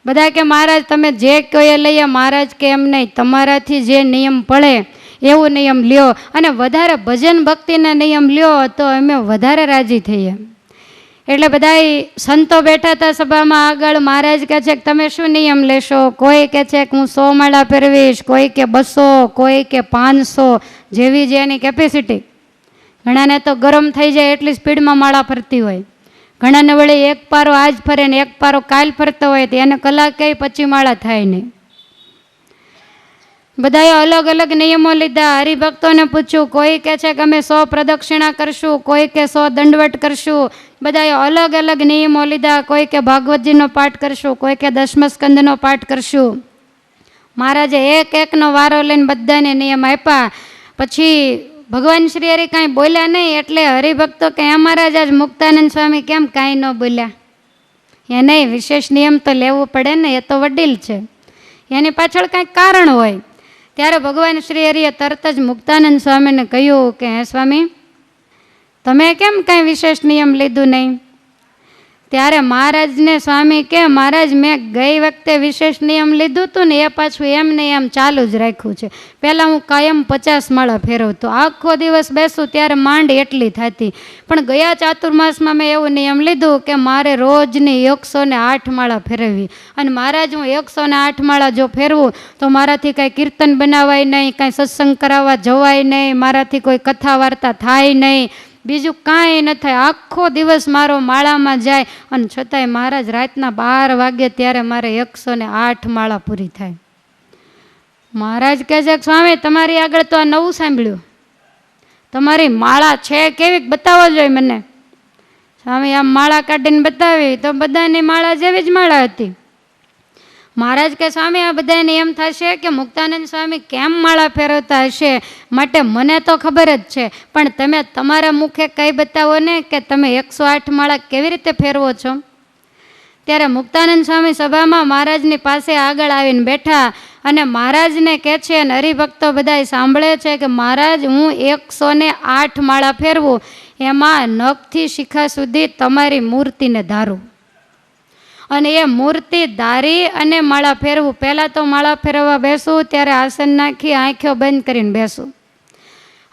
બધા કે મહારાજ તમે જે કહો એ લઈએ. મહારાજ કે એમ નહીં, તમારાથી જે નિયમ પડે એવું નિયમ લ્યો અને વધારે ભજન ભક્તિના નિયમ લ્યો તો અમે વધારે રાજી થઈએ. એટલે બધા સંતો બેઠા હતા સભામાં આગળ. મહારાજ કહે છે કે તમે શું નિયમ લેશો? કોઈ કહે છે કે હું 100 માળા ફેરવીશ, કોઈ કે 200, કોઈ કે 500, જેવી જે એની કેપેસિટી. ઘણાને તો ગરમ થઈ જાય એટલી સ્પીડમાં માળા ફરતી હોય. ઘણાને વળી એક પારો આજ ફરે ને એક પારો કાલ ફરતો હોય તો એને કલાકે પછી માળા થાય નહીં. બધાએ અલગ અલગ નિયમો લીધા. હરિભક્તોને પૂછ્યું, કોઈ કહે છે કે અમે 100 પ્રદક્ષિણા કરશું, કોઈ કે 100 દંડવટ કરશું. બધાએ અલગ અલગ નિયમો લીધા. કોઈ કે ભાગવતજીનો પાઠ કરશું, કોઈ કે દશમસ્કંદનો પાઠ કરશું. મહારાજે એક એકનો વારો લઈને બધાને નિયમ આપ્યા. પછી ભગવાન શ્રી હરિ કાંઈ બોલ્યા નહીં. એટલે હરિભક્તો કે મહારાજ આજ મુક્તાનંદ સ્વામી કેમ કાંઈ ન બોલ્યા? એ નહીં, વિશેષ નિયમ તો લેવું પડે ને, એ તો વડીલ છે, એની પાછળ કાંઈક કારણ હોય. ત્યારે ભગવાન શ્રી હરિએ તરત જ મુક્તાનંદ સ્વામીને કહ્યું કે હે સ્વામી, તમે કેમ કાંઈ વિશેષ નિયમ લીધું નહીં? ત્યારે મહારાજને સ્વામી કે મહારાજ મેં ગઈ વખતે વિશેષ નિયમ લીધું હતું ને એ પાછું એમને એમ ચાલુ જ રાખ્યું છે. પહેલાં હું કાયમ 50 માળા ફેરવતો, આખો દિવસ બેસું ત્યારે માંડ એટલી થતી, પણ ગયા ચાતુર્માસમાં મેં એવું નિયમ લીધું કે મારે રોજની 108 માળા ફેરવવી. અને મહારાજ હું 108 માળા જો ફેરવું તો મારાથી કાંઈ કીર્તન બનાવાય નહીં, કાંઈ સત્સંગ કરાવવા જવાય નહીં, મારાથી કોઈ કથા વાર્તા થાય નહીં, બીજું કાંઈ ન થાય, આખો દિવસ મારો માળામાં જાય. અને છતાંય મહારાજ રાતના 12 વાગે ત્યારે મારે 108 માળા પૂરી થાય. મહારાજ કહે છે સ્વામી તમારી આગળ તો આ નવું સાંભળ્યું, તમારી માળા છે કેવી બતાવો જોઈએ મને. સ્વામી આમ માળા કાઢીને બતાવી તો બધાની માળા જેવી જ માળા હતી. મહારાજ કે સ્વામી આ બધાને એમ થશે કે મુક્તાનંદ સ્વામી કેમ માળા ફેરવતા હશે, માટે મને તો ખબર જ છે, પણ તમે તમારા મુખે કહી બતાવો ને કે તમે 108 માળા કેવી રીતે ફેરવો છો. ત્યારે મુક્તાનંદ સ્વામી સભામાં મહારાજની પાસે આગળ આવીને બેઠા અને મહારાજને કહે છે, અને હરિભક્તો બધા સાંભળે છે કે મહારાજ હું 108 માળા ફેરવું, એમાં નખથી શિખા સુધી તમારી મૂર્તિને ધારું, અને એ મૂર્તિ ધારી અને માળા ફેરવું. પહેલાં તો માળા ફેરવવા બેસું ત્યારે આસન નાખી આંખો બંધ કરીને બેસું,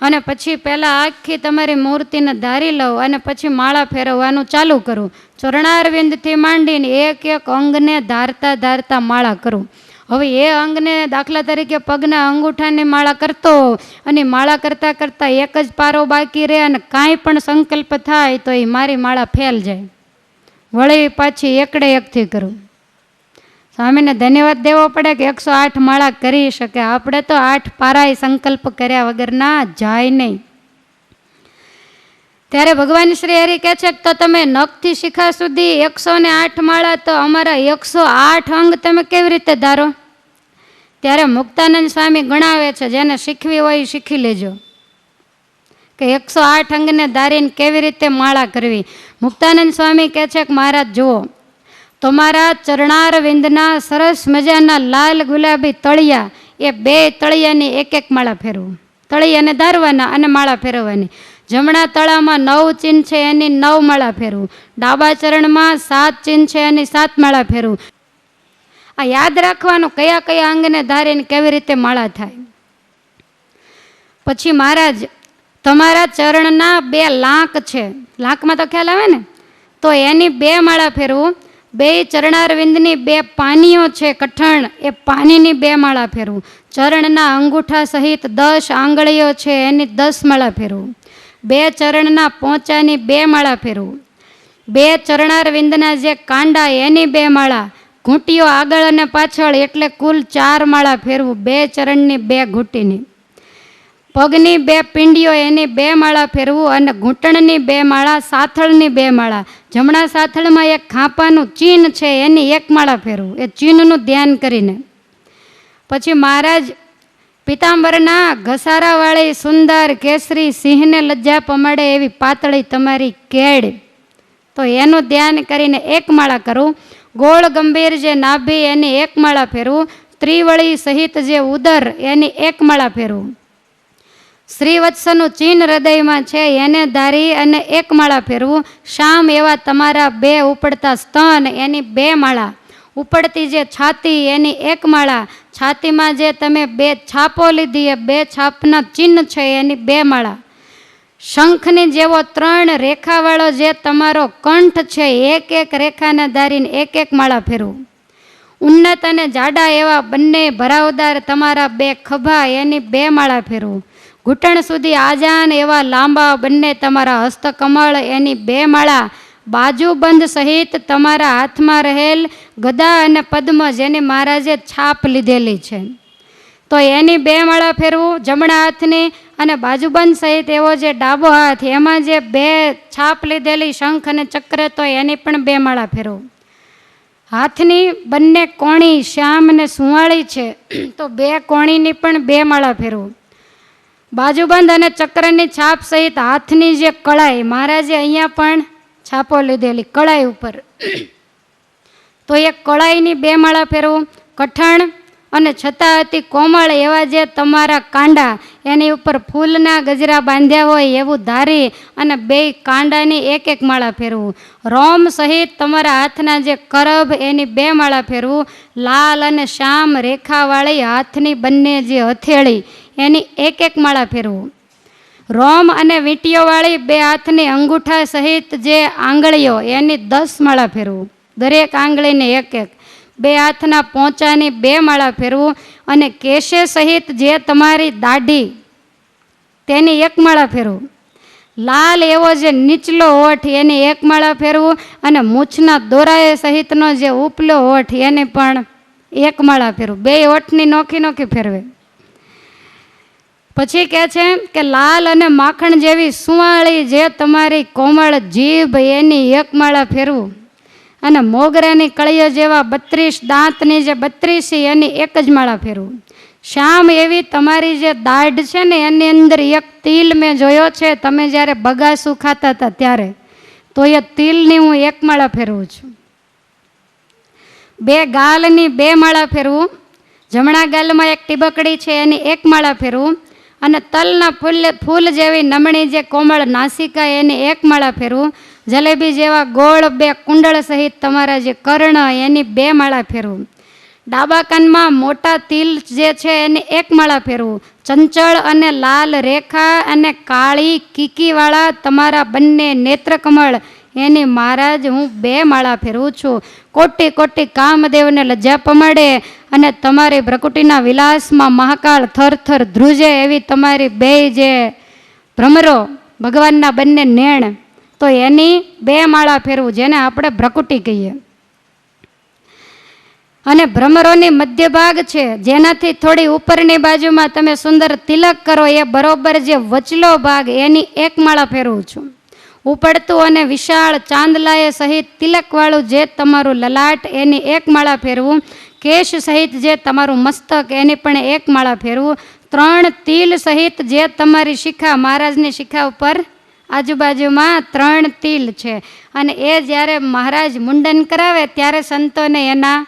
અને પછી પહેલાં આખી તમારી મૂર્તિને ધારી લઉં અને પછી માળા ફેરવવાનું ચાલુ કરું. ચરણારવિંદથી માંડીને એક એક અંગને ધારતા ધારતા માળા કરું. હવે એ અંગને દાખલા તરીકે પગના અંગૂઠાની માળા કરતો અને માળા કરતાં કરતાં એક જ પારો બાકી રહે અને કાંઈ પણ સંકલ્પ થાય તો એ મારી માળા ફેલ જાય, વળી પાછી એકડે એકથી કરું. સ્વામીને ધન્યવાદ દેવો પડે કે 108 માળા કરી શકે, આપણે તો 8 પારાય સંકલ્પ કર્યા વગર ના જાય નહીં. ત્યારે ભગવાન શ્રી હરિ કહે છે તો તમે નખથી શિખા સુધી 108 માળા, તો અમારા 108 અંગ તમે કેવી રીતે ધારો. ત્યારે મુક્તાનંદ સ્વામી ગણાવે છે, જેને શીખવી હોય એ શીખી લેજો કે 108 અંગને ધારીને કેવી રીતે માળા કરવી. મુક્તાનંદ સ્વામી કહે છે કે મહારાજ જુઓ, તમારા ચરણાર વિંદના સરસ મજાના લાલ ગુલાબી તળિયા, એ 2 તળિયાની એક એક માળા ફેરવું, તળિયાને ધારવાના અને માળા ફેરવવાની. જમણા તળામાં 9 ચિહ્ન છે એની 9 માળા ફેરવું, ડાબા ચરણમાં 7 ચિહ્ન છે એની 7 માળા ફેરવું. આ યાદ રાખવાનું કયા કયા અંગને ધારીને કેવી રીતે માળા થાય. પછી મહારાજ તમારા ચરણના 2 લાંક છે, લાંકમાં તો ખ્યાલ આવે ને, તો એની 2 માળા ફેરવું. 2 ચરણારવિંદની 2 પાનીઓ છે કઠણ, એ પાનીની 2 માળા ફેરવું. ચરણના અંગૂઠા સહિત 10 આંગળીઓ છે એની 10 માળા ફેરવું. 2 ચરણના પોંચાની 2 માળા ફેરવું. 2 ચરણારવિંદના જે કાંડા એની 2 માળા, ઘૂંટીઓ આગળ અને પાછળ એટલે કુલ 4 માળા ફેરવું. 2 ચરણની 2 ઘૂંટીની, પગની 2 પિંડીઓ એની 2 માળા ફેરવું, અને ઘૂંટણની 2 માળા, સાથળની 2 માળા. જમણા સાથળમાં એક ખાંપાનું ચિહ્ન છે એની 1 માળા ફેરવું, એ ચિહ્નનું ધ્યાન કરીને. પછી મહારાજ પિતાંબરના ઘસારાવાળી સુંદર કેસરી સિંહને લજ્જા પમાડે એવી પાતળી તમારી કેડ, તો એનું ધ્યાન કરીને 1 માળા કરું. ગોળ ગંભીર જે નાભી એની 1 માળા ફેરવું. ત્રિવળી સહિત જે ઉદર એની 1 માળા ફેરવું. શ્રીવત્સનું ચિહ્ન હૃદયમાં છે એને ધારી અને 1 માળા ફેરવું. શામ એવા તમારા 2 ઉપડતા સ્તન એની 2 માળા. ઉપડતી જે છાતી એની 1 માળા. છાતીમાં જે તમે 2 છાપો લીધી એ 2 છાપના ચિહ્ન છે એની 2 માળા. શંખની જેવો 3 રેખાવાળો જે તમારો કંઠ છે, એક એક રેખાને ધારીને 1 માળા ફેરવું. ઉન્નત અને જાડા એવા બંને ભરાવદાર તમારા 2 ખભા એની 2 માળા ફેરવું. ઘૂંટણ સુધી આજાન એવા લાંબા બંને તમારા હસ્તકમળ એની 2 માળા. બાજુબંધ સહિત તમારા હાથમાં રહેલ ગદા અને પદ્મ જેની મહારાજે છાપ લીધેલી છે, તો એની 2 માળા ફેરવું. જમણા હાથની અને બાજુબંધ સહિત એવો જે ડાબો હાથ એમાં જે 2 છાપ લીધેલી શંખ અને ચક્ર, તો એની પણ 2 માળા ફેરવું. હાથની બંને કોણી શ્યામ અને સુંવાળી છે, તો 2 કોણીની પણ 2 માળા ફેરવું. બાજુબંધ અને ચક્રની છાપ સહિત હાથની જે કળાઈ, મહારાજે અહીંયા પણ છાપો લીધેલી કળાઈ ઉપર, તો એ કળાઈની 2 માળા ફેરવું. કઠણ અને છતાં અતિ કોમળ એવા જે તમારા કાંડા, એની ઉપર ફૂલના ગજરા બાંધ્યા હોય એવું ધારી અને 2 કાંડાની એક માળા ફેરવું. રોમ સહિત તમારા હાથના જે કરબ એની 2 માળા ફેરવું. લાલ અને શ્યામ રેખાવાળી હાથની બંને જે હથેળી એની એક માળા ફેરવું. રોમ અને વીંટીઓવાળી 2 હાથની અંગૂઠા સહિત જે આંગળીઓ એની 10 માળા ફેરવું. દરેક આંગળીને એક. 2 હાથના પોંચાની 2 માળા ફેરવું. અને કેશે સહિત જે તમારી દાઢી તેની 1 માળા ફેરવું. લાલ એવો જે નીચલો હોઠ એની 1 માળા ફેરવું. અને મૂછના દોરાએ સહિતનો જે ઉપલો હોઠ એની પણ 1 માળા ફેરવું. 2 હોઠની નોખી ફેરવે. પછી કહે છે કે લાલ અને માખણ જેવી સુવાળી જે તમારી કોમળ જીભ એની 1 માળા ફેરવું. અને મોગરાની કળીઓ જેવા 32 દાંતની જે 32 એની 1 જ માળા ફેરવું. શ્યામ એવી તમારી જે દાઢ છે ને એની અંદર 1 તિલ મેં જોયો છે, તમે જ્યારે બગાસું ખાતા હતા ત્યારે, તો એ તિલની હું 1 માળા ફેરવું છું. 2 ગાલની 2 માળા ફેરવું. જમણા ગાલમાં 1 ટીબકડી છે એની 1 માળા ફેરવું. અને તલના ફૂલ જેવી નમણી જે કોમળ નાસિકા એની 1 માળા ફેરવું. જલેબી જેવા ગોળ 2 કુંડળ સહિત તમારા જે કર્ણ એની 2 માળા ફેરવું. ડાબા કાનમાં મોટા તિલ જે છે એની 1 માળા ફેરવું. ચંચળ અને લાલ રેખા અને કાળી કીકીવાળા તમારા બંને નેત્રકમળ એની મહારાજ હું 2 માળા ફેરવું છું. કોટી કોટી કામદેવને લજ્જા પમાડે અને તમારી ભ્રકુટીના વિલાસમાં મહાકાળ થરથર ધ્રુજે એવી તમારી 2 જે ભ્રમરો ભગવાનના બંને નેણ, તો એની 2 માળા ફેરવું, જેને આપણે ભ્રકુટી કહીએ. અને ભ્રમરોની મધ્ય ભાગ છે જેનાથી થોડી ઉપરની બાજુમાં તમે સુંદર તિલક કરો, એ બરોબર જે વચલો ભાગ એની 1 માળા ફેરવું છું. ઉપડતું અને વિશાળ ચાંદલાએ સહિત તિલકવાળું જે તમારું લલાટ એની 1 માળા ફેરવું. કેશ સહિત જે તમારું મસ્તક એની પણ 1 માળા ફેરવું. 3 તિલ સહિત જે તમારી શિખા, મહારાજની શિખા ઉપર આજુબાજુમાં 3 તિલ છે. અને એ જ્યારે મહારાજ મુંડન કરાવે ત્યારે સંતોને એના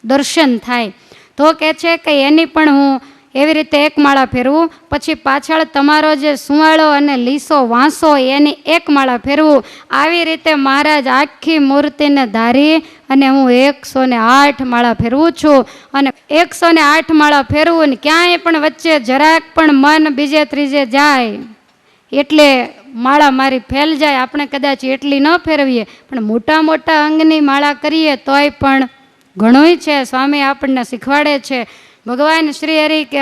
દર્શન થાય. તો કહે છે કે એની પણ હું એવી રીતે 1 માળા ફેરવું. પછી પાછળ તમારો જે સુવાળો અને લીસો વાંસો એની 1 માળા ફેરવું. આવી રીતે મહારાજ આખી મૂર્તિને ધારી અને હું 108 માળા ફેરવું છું. અને 108 માળા ફેરવું ને ક્યાંય પણ વચ્ચે જરાક પણ મન બીજે ત્રીજે જાય એટલે માળા મારી ફેલ જાય. આપણે કદાચ એટલી ન ફેરવીએ, પણ મોટા મોટા અંગની માળા કરીએ તોય પણ ઘણુંય છે. સ્વામી આપણને શીખવાડે છે. ભગવાન શ્રી હરિ કે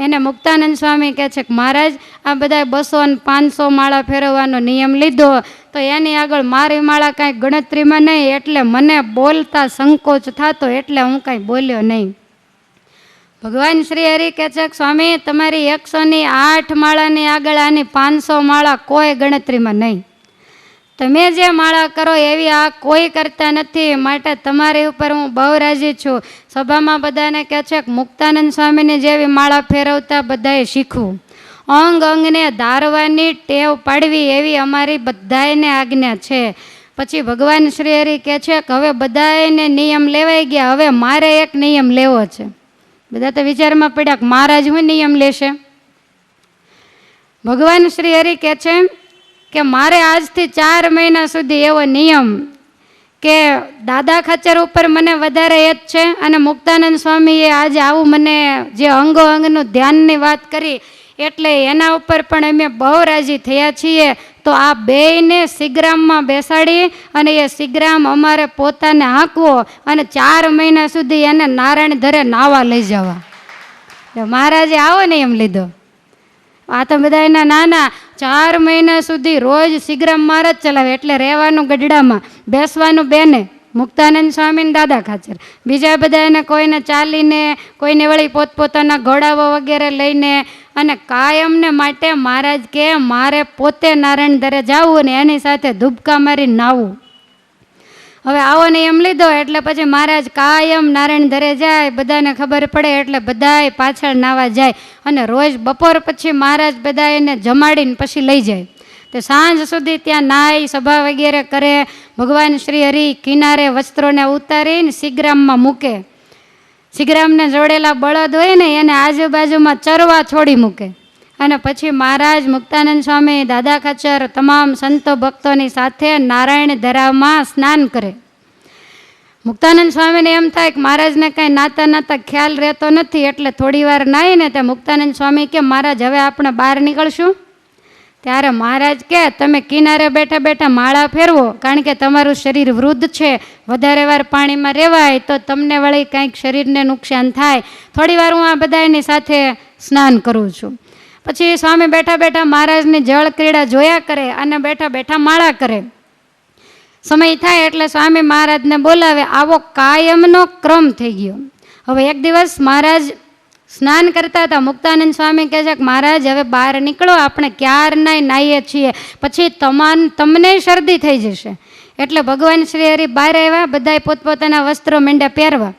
એને મુક્તાનંદ સ્વામી કહે છે કે મહારાજ આ બધા 200 અને 500 માળા ફેરવવાનો નિયમ લીધો, તો એની આગળ મારી માળા કાંઈ ગણતરીમાં નહીં, એટલે મને બોલતા સંકોચ થતો, એટલે હું કાંઈ બોલ્યો નહીં. ભગવાન શ્રી હરિ કહે છે કે સ્વામી તમારી 108 માળાની આગળ આની 500 માળા કોઈ ગણતરીમાં નહીં. તમે જે માળા કરો એવી આ કોઈ કરતા નથી, માટે તમારી ઉપર હું બહુ રાજી છું. સભામાં બધાને કહે છે કે મુક્તાનંદ સ્વામીની જેવી માળા ફેરવતા બધાએ શીખવું. અંગ અંગને ધારવાની ટેવ પાડવી એવી અમારી બધાને આજ્ઞા છે. પછી ભગવાન શ્રી હરિ કહે છે કે હવે બધાને નિયમ લેવાઈ ગયા, હવે મારે એક નિયમ લેવો છે. બધા તો વિચારમાં પડ્યા કે મહારાજ શું નિયમ લેશે. ભગવાન શ્રી હરિ કહે છે કે મારે આજથી 4 મહિના સુધી એવો નિયમ કે દાદા ખાચર ઉપર મને વધારે હેત છે, અને મુક્તાનંદ સ્વામીએ આજે આવું મને જે અંગો અંગનું ધ્યાનની વાત કરી એટલે એના ઉપર પણ અમે બહુ રાજી થયા છીએ. તો આ બેયને સિગ્રામમાં બેસાડી અને એ સિગ્રામ અમારે પોતાને હાંકવો અને 4 મહિના સુધી એને નારાયણ ધરે નાવા લઈ જવા. મહારાજે આવો ને એમ લીધો. આ તો બધા એના નાના 4 મહિના સુધી રોજ સિગ્રામ માર જ ચલાવે, એટલે રહેવાનું ગઢડામાં, બેસવાનું બેને મુક્તાનંદ સ્વામી દાદા ખાચર, બીજા બધા એને કોઈને ચાલીને, કોઈને વળી પોતપોતાના ઘોડાઓ વગેરે લઈને, અને કાયમને માટે મહારાજ કે મારે પોતે નારાયણ ધરે જવું ને એની સાથે ધૂબકા મારી નાવું. હવે આવો નિયમ લીધો એટલે પછી મહારાજ કાયમ નારાયણ ધરે જાય, બધાને ખબર પડે એટલે બધાય પાછળ નાવા જાય. અને રોજ બપોર પછી મહારાજ બધા એને જમાડીને પછી લઈ જાય. તે સાંજ સુધી ત્યાં નાય સભા વગેરે કરે. ભગવાન શ્રી હરિ કિનારે વસ્ત્રોને ઉતારીને સિગ્રામમાં મૂકે. શિગ્રામને જોડેલા બળદ હોય ને એને આજુબાજુમાં ચરવા છોડી મૂકે અને પછી મહારાજ મુક્તાનંદ સ્વામી, દાદા ખાચર, તમામ સંતો ભક્તોની સાથે નારાયણ ધરામાં સ્નાન કરે. મુક્તાનંદ સ્વામીને એમ થાય કે મહારાજને કાંઈ નાતા ખ્યાલ રહેતો નથી, એટલે થોડી વાર નાહીને તે મુક્તાનંદ સ્વામી કે મહારાજ હવે આપણે બહાર નીકળશું. ત્યારે મહારાજ કે તમે કિનારે બેઠા બેઠા માળા ફેરવો, કારણ કે તમારું શરીર વૃદ્ધ છે, વધારે વાર પાણીમાં રહેવાય તો તમને વળી કંઈક શરીરને નુકસાન થાય. થોડી વાર હું આ બધાની સાથે સ્નાન કરું છું. પછી સ્વામી બેઠા બેઠા મહારાજની જળ ક્રીડા જોયા કરે અને બેઠા બેઠા માળા કરે. સમય થાય એટલે સ્વામી મહારાજને બોલાવે. આવો કાયમનો ક્રમ થઈ ગયો. હવે એક દિવસ મહારાજ સ્નાન કરતા હતા. મુક્તાનંદ સ્વામી કહે છે કે મહારાજ હવે બહાર નીકળો, આપણે ક્યારના નાહીએ છીએ, પછી તમને શરદી થઈ જશે. એટલે ભગવાન શ્રી હરિ બહાર આવ્યા, બધાએ પોતપોતાના વસ્ત્રો માંડ્યા પહેરવા.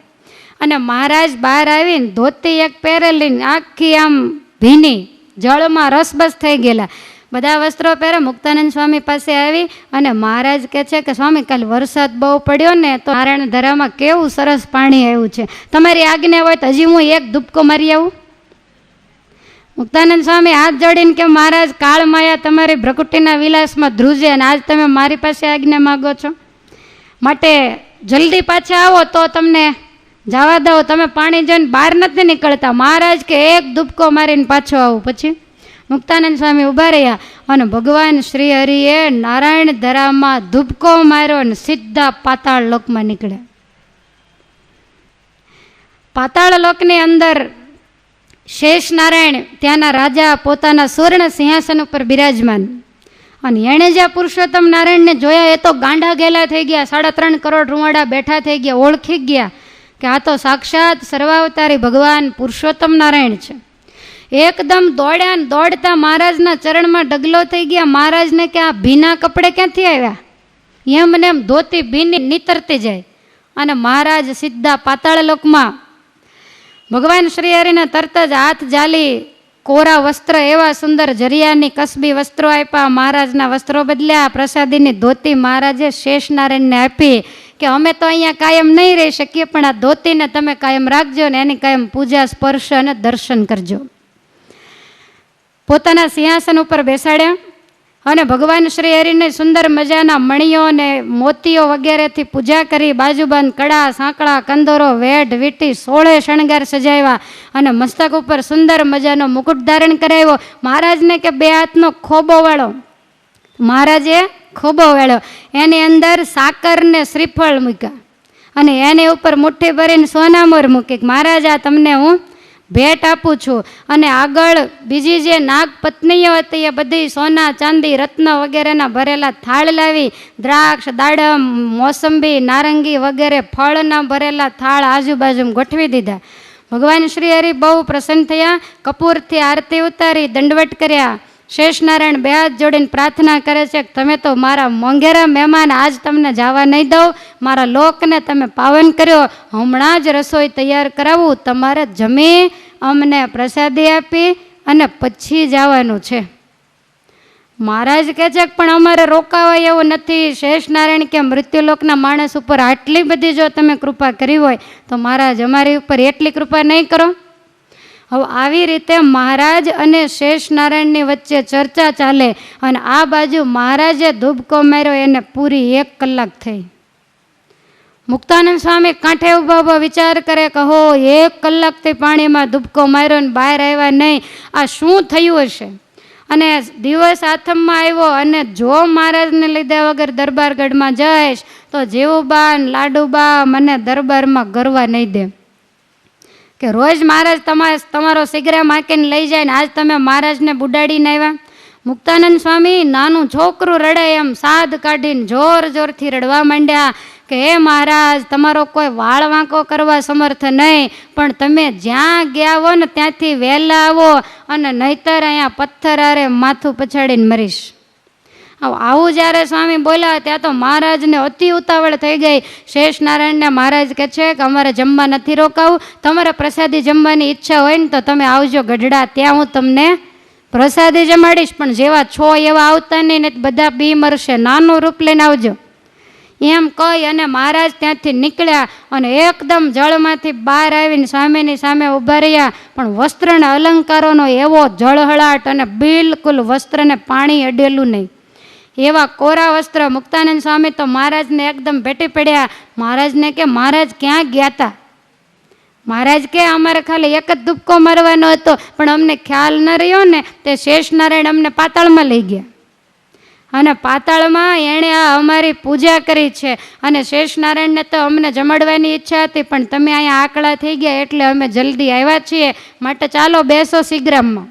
અને મહારાજ બહાર આવીને ધોતી એક પહેરેલી, આખી આમ ભીની, જળમાં રસબસ થઈ ગયેલા, બધા વસ્ત્રો પહેરે. મુક્તાનંદ સ્વામી પાસે આવી અને મહારાજ કહે છે કે સ્વામી કાલે વરસાદ બહુ પડ્યો ને તો નારાયણ ધરામાં કેવું સરસ પાણી આવ્યું છે, તમારી આજ્ઞા હોય તો હજી હું એક ધૂપકો મારી આવું. મુક્તાનંદ સ્વામી હાથ જોડીને કે મહારાજ કાળ માયા તમારી ભ્રકુટીના વિલાસમાં ધ્રુજે અને આજ તમે મારી પાસે આજ્ઞા માગો છો, માટે જલ્દી પાછા આવો તો તમને જવા દો. તમે પાણી જોઈને બહાર નથી નીકળતા. મહારાજ કે એક ધૂપકો મારીને પાછો આવું. પછી મુક્તાનંદ સ્વામી ઊભા રહ્યા અને ભગવાન શ્રી હરિએ નારાયણ ધરામાં ધૂપકો માર્યો અને સીધા પાતાળ લોકમાં નીકળ્યા. પાતાળ લોકની અંદર શેષ નારાયણ, ત્યાંના રાજા, પોતાના સુવર્ણ સિંહાસન ઉપર બિરાજમાન. અને એણે જ્યાં પુરુષોત્તમ નારાયણને જોયા એ તો ગાંડા ગેલા થઈ ગયા. 3.5 કરોડ રૂવાડા બેઠા થઈ ગયા, ઓળખી ગયા કે આ તો સાક્ષાત સર્વાવતારી ભગવાન પુરુષોત્તમ નારાયણ છે. એકદમ દોડ્યા ને દોડતા મહારાજના ચરણમાં ડગલો થઈ ગયા. મહારાજને કે આ ભીના કપડે ક્યાંથી આવ્યા? એમને એમ ધોતી ભીની નીતરતી જાય અને મહારાજ સીધા પાતાળ લોકમાં. ભગવાન શ્રી હરિને તરત જ હાથ જાલી કોરા વસ્ત્ર, એવા સુંદર જરિયાની કસબી વસ્ત્રો આપ્યા. મહારાજના વસ્ત્રો બદલ્યા. પ્રસાદીની ધોતી મહારાજે શેષ નારાયણને આપી કે અમે તો અહીંયા કાયમ નહીં રહી શકીએ, પણ આ ધોતીને તમે કાયમ રાખજો ને એની કાયમ પૂજા, સ્પર્શ અને દર્શન કરજો. પોતાના સિંહાસન ઉપર બેસાડ્યા અને ભગવાન શ્રી હરિને સુંદર મજાના મણીઓ અને મોતીઓ વગેરેથી પૂજા કરી. બાજુબંધ, કડા, સાંકળા, કંદોરો, વેઢ, વીટી, 16 શણગાર સજાવ્યા અને મસ્તક ઉપર સુંદર મજાનો મુકુટ ધારણ કરાવ્યો. મહારાજને કે 2 હાથનો ખોબો વાળો. મહારાજે ખોબો વાળ્યો, એની અંદર સાકર ને શ્રીફળ મૂક્યા અને એની ઉપર મુઠ્ઠી ભરીને સોનામોર મૂકી. મહારાજ આ તમને હું ભેટ આપું છું. અને આગળ બીજી જે નાગ પત્નીઓ હતી એ બધી સોના, ચાંદી, રત્ન વગેરેના ભરેલા થાળ લાવી. દ્રાક્ષ, દાડમ, મોસંબી, નારંગી વગેરે ફળના ભરેલા થાળ આજુબાજુ ગોઠવી દીધા. ભગવાન શ્રી હરિ બહુ પ્રસન્ન થયા. કપૂરથી આરતી ઉતારી, દંડવટ કર્યા. શેષ નારાયણ 2 હાથ જોડીને પ્રાર્થના કરે છે કે તમે તો મારા મોંઘેરા મહેમાન, આજ તમને જવા નહીં દઉં. મારા લોકને તમે પાવન કર્યો. હમણાં જ રસોઈ તૈયાર કરાવું, તમારે જમી અમને પ્રસાદી આપી અને પછી જવાનું છે. મહારાજ કહે છે પણ અમારે રોકાવાય એવું નથી. શેષ નારાયણ કે મૃત્યુલોકના માણસ ઉપર આટલી બધી જો તમે કૃપા કરી હોય તો મહારાજ અમારી ઉપર એટલી કૃપા નહીં કરો. હવે આવી રીતે મહારાજ અને શેષ નારાયણની વચ્ચે ચર્ચા ચાલે અને આ બાજુ મહારાજે ધૂપકો માર્યો, એને પૂરી 1 કલાક થઈ. મુક્તાનંદ સ્વામી કાંઠે ઊભા વિચાર કરે કે હો 1 કલાકથી પાણીમાં ધૂપકો માર્યો ને બહાર આવ્યા નહીં, આ શું થયું હશે? અને દિવસ આથમમાં આવ્યો અને જો મહારાજને લીધા વગર દરબારગઢમાં જઈશ તો જેવુબા ને લાડુબા મને દરબારમાં ગરવા નહીં દે કે રોજ મહારાજ તમારો સિગરા માકીને લઈ જાય ને આજ તમે મહારાજને બુડાડીને આવ્યા. મુક્તાનંદ સ્વામી નાનું છોકરું રડે એમ સાદ કાઢીને જોર જોરથી રડવા માંડ્યા કે હે મહારાજ, તમારો કોઈ વાળ વાંકો કરવા સમર્થ નહીં, પણ તમે જ્યાં ગયા હો ને ત્યાંથી વહેલા આવો અને નહીતર અહીંયા પથ્થર આરે માથું પછાડીને મરીશ. આવું જ્યારે સ્વામી બોલ્યા ત્યાં તો મહારાજને અતિ ઉતાવળ થઈ ગઈ. શેષ નારાયણને મહારાજ કહે છે કે અમારે જમવા નથી રોકાવું, તમારે પ્રસાદી જમવાની ઈચ્છા હોય ને તો તમે આવજો ગઢડા, ત્યાં હું તમને પ્રસાદી જમાડીશ, પણ જેવા છો એવા આવતા નહીં ને બધા બી મરશે, નાનું રૂપ લઈને આવજો. એમ કહી અને મહારાજ ત્યાંથી નીકળ્યા અને એકદમ જળમાંથી બહાર આવીને સામેની સામે ઊભા રહ્યા. પણ વસ્ત્રના અલંકારોનો એવો જળહળાટ અને બિલકુલ વસ્ત્રને પાણી અડેલું નહીં, એવા કોરા વસ્ત્ર. મુક્તાનંદ સ્વામી તો મહારાજને એકદમ ભેટી પડ્યા. મહારાજને કે મહારાજ ક્યાં ગયા હતા? મહારાજ કે અમારે ખાલી એક જ ધુપકો મારવાનો હતો, પણ અમને ખ્યાલ ન રહ્યો ને તે શેષનારાયણ અમને પાતાળમાં લઈ ગયા અને પાતાળમાં એણે આ અમારી પૂજા કરી છે. અને શેષનારાયણને તો અમને જમાડવાની ઈચ્છા હતી, પણ તમે અહીંયા આકળા થઈ ગયા એટલે અમે જલ્દી આવ્યા છીએ, માટે ચાલો બેસો શીગ્રામમાં.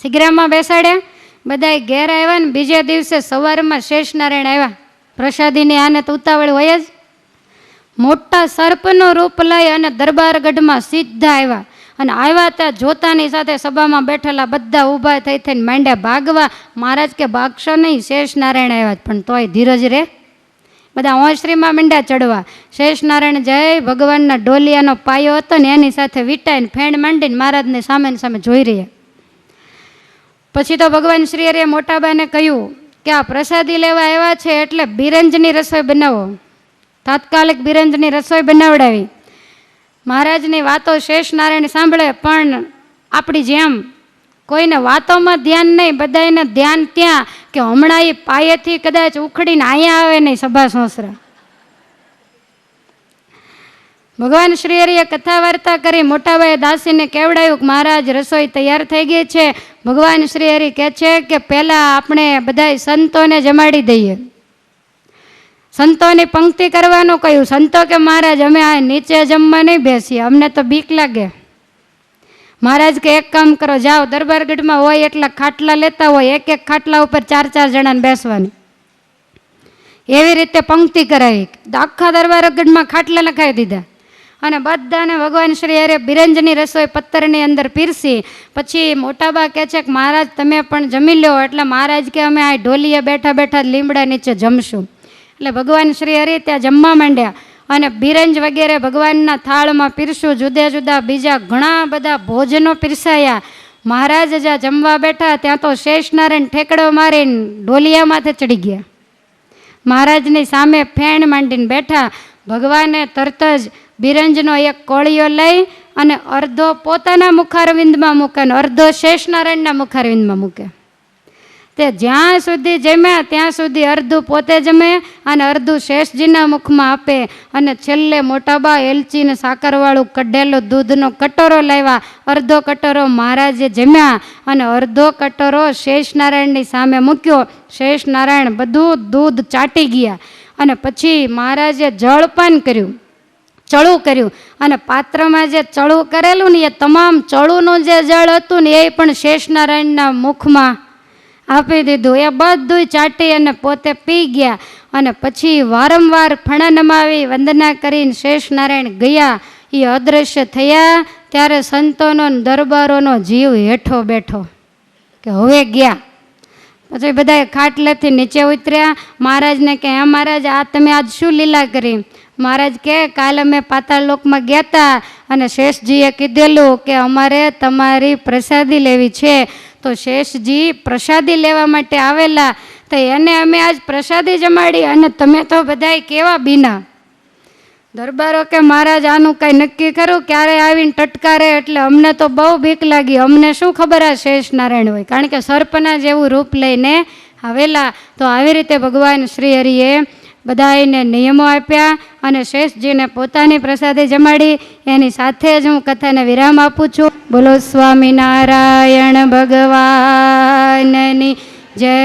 શીગ્રામમાં બેસાડ્યા, બધાએ ઘેર આવ્યા ને બીજે દિવસે સવારમાં શેષનારાયણ આવ્યા. પ્રસાદીની આને તો ઉતાવળ હોય જ. મોટા સર્પનું રૂપ લઈ અને દરબારગઢમાં સીધા આવ્યા અને આવ્યા ત્યાં જોતાની સાથે સભામાં બેઠેલા બધા ઊભા થઈ થઈને માંડ્યા ભાગવા. મહારાજ કે ભાગશો નહીં, શેષનારાયણ આવ્યા. પણ તોય ધીરજ રે, બધા ઓસરીમાં માંડ્યા ચડવા. શેષનારાયણ જય ભગવાનના ઢોલિયાનો પાયો હતો ને એની સાથે વીટાઈને ફેણ માંડીને મહારાજને સામે સામે જોઈ રહ્યા. પછી તો ભગવાન શ્રી હરિએ મોટાબાને કહ્યું કે આ પ્રસાદી લેવા આવ્યા છે એટલે બિરંજની રસોઈ બનાવો. તાત્કાલિક બિરંજની રસોઈ બનાવડાવી. મહારાજની વાતો શેષનારાયણ સાંભળે, પણ આપણી જેમ કોઈને વાતોમાં ધ્યાન નહીં, બધાને ધ્યાન ત્યાં કે હમણાં એ પાયેથી કદાચ ઉખડીને અહીંયા આવે નહીં સભા સોસરા. ભગવાન શ્રી હરિએ કથા વાર્તા કરી. મોટાભાઈએ દાસીને કેવડાવ્યું કે મહારાજ રસોઈ તૈયાર થઈ ગઈ છે. ભગવાન શ્રી હરિ કહે છે કે પહેલાં આપણે બધા સંતોને જમાડી દઈએ. સંતોની પંક્તિ કરવાનું કહ્યું. સંતો કે મહારાજ અમે આ નીચે જમવા નહીં બેસીએ, અમને તો બીક લાગે. મહારાજ કે એક કામ કરો, જાઓ દરબારગઢમાં હોય એટલા ખાટલા લેતા હોય, એક એક ખાટલા ઉપર 4-4 જણાને બેસવાની. એવી રીતે પંક્તિ કરાવી. આખા દરબારગઢમાં ખાટલા નખાવી દીધા અને બધાને ભગવાન શ્રી હરે બિરંજની રસોઈ પત્તરની અંદર પીરસી. પછી મોટાબા કહે છે કે મહારાજ તમે પણ જમી લો. એટલે મહારાજ કે અમે આ ઢોલીએ બેઠા બેઠા લીમડા નીચે જમશું. એટલે ભગવાન શ્રી હરિ ત્યાં જમવા માંડ્યા અને બિરંજ વગેરે ભગવાનના થાળમાં પીરસું. જુદા જુદા બીજા ઘણા બધા ભોજનો પીરસાયા. મહારાજ જ્યાં જમવા બેઠા ત્યાં તો શેષનારાયણ ઠેકડો મારીને ઢોલિયામાંથી ચડી ગયા. મહારાજની સામે ફેણ માંડીને બેઠા. ભગવાને તરત જ બિરંજનો એક કોળિયો લઈ અને અર્ધો પોતાના મુખારવિંદમાં મૂકે અને અર્ધો શેષનારાયણના મુખારવિંદમાં મૂકે. તે જ્યાં સુધી જમ્યા ત્યાં સુધી અડધું પોતે જમે અને અડધું શેષજીના મુખમાં આપે. અને છેલ્લે મોટાબા એલચીને સાકરવાળું કઢેલો દૂધનો કટોરો લાવ્યા. અડધો કટોરો મહારાજે જમ્યા અને અડધો કટોરો શેષનારાયણની સામે મૂક્યો. શેષનારાયણ બધું દૂધ ચાટી ગયા અને પછી મહારાજે જળપાન કર્યું, ચળું કર્યું અને પાત્રમાં જે ચળું કરેલું ને એ તમામ ચળુંનું જે જળ હતું ને એ પણ શેષનારાયણના મુખમાં આપી દીધું. એ બધું ચાટી અને પોતે પી ગયા અને પછી વારંવાર ફણા નમાવી વંદના કરીને શેષનારાયણ ગયા. એ અદૃશ્ય થયા ત્યારે સંતોનો દરબારોનો જીવ હેઠો બેઠો કે હવે ગયા. પછી બધા ખાટલેથી નીચે ઉતર્યા. મહારાજને કે હે મહારાજ આ તમે આજ શું લીલા કરી? મહારાજ કે કાલે અમે પાતાળ લોકમાં ગયા હતા અને શેષજીએ કીધેલું કે અમારે તમારી પ્રસાદી લેવી છે. તો શેષજી પ્રસાદી લેવા માટે આવેલા, તો એને અમે આજ પ્રસાદી જમાડી અને તમે તો બધાય કેવા બીના. દરબારો કે મહારાજ આનું કાંઈ નક્કી ખરું, ક્યારે આવીને ટટકારે? એટલે અમને તો બહુ બીક લાગી, અમને શું ખબર આ શેષનારાયણ હોય, કારણ કે સર્પના જેવું રૂપ લઈને આવેલા. તો આવી રીતે ભગવાન શ્રી હરિએ બધાને નિયમો આપ્યા અને શેષજીને પોતાની પ્રસાદી જમાડી. એની સાથે જ હું કથાને વિરામ આપું છું. બોલો સ્વામિનારાયણ ભગવાનની જય.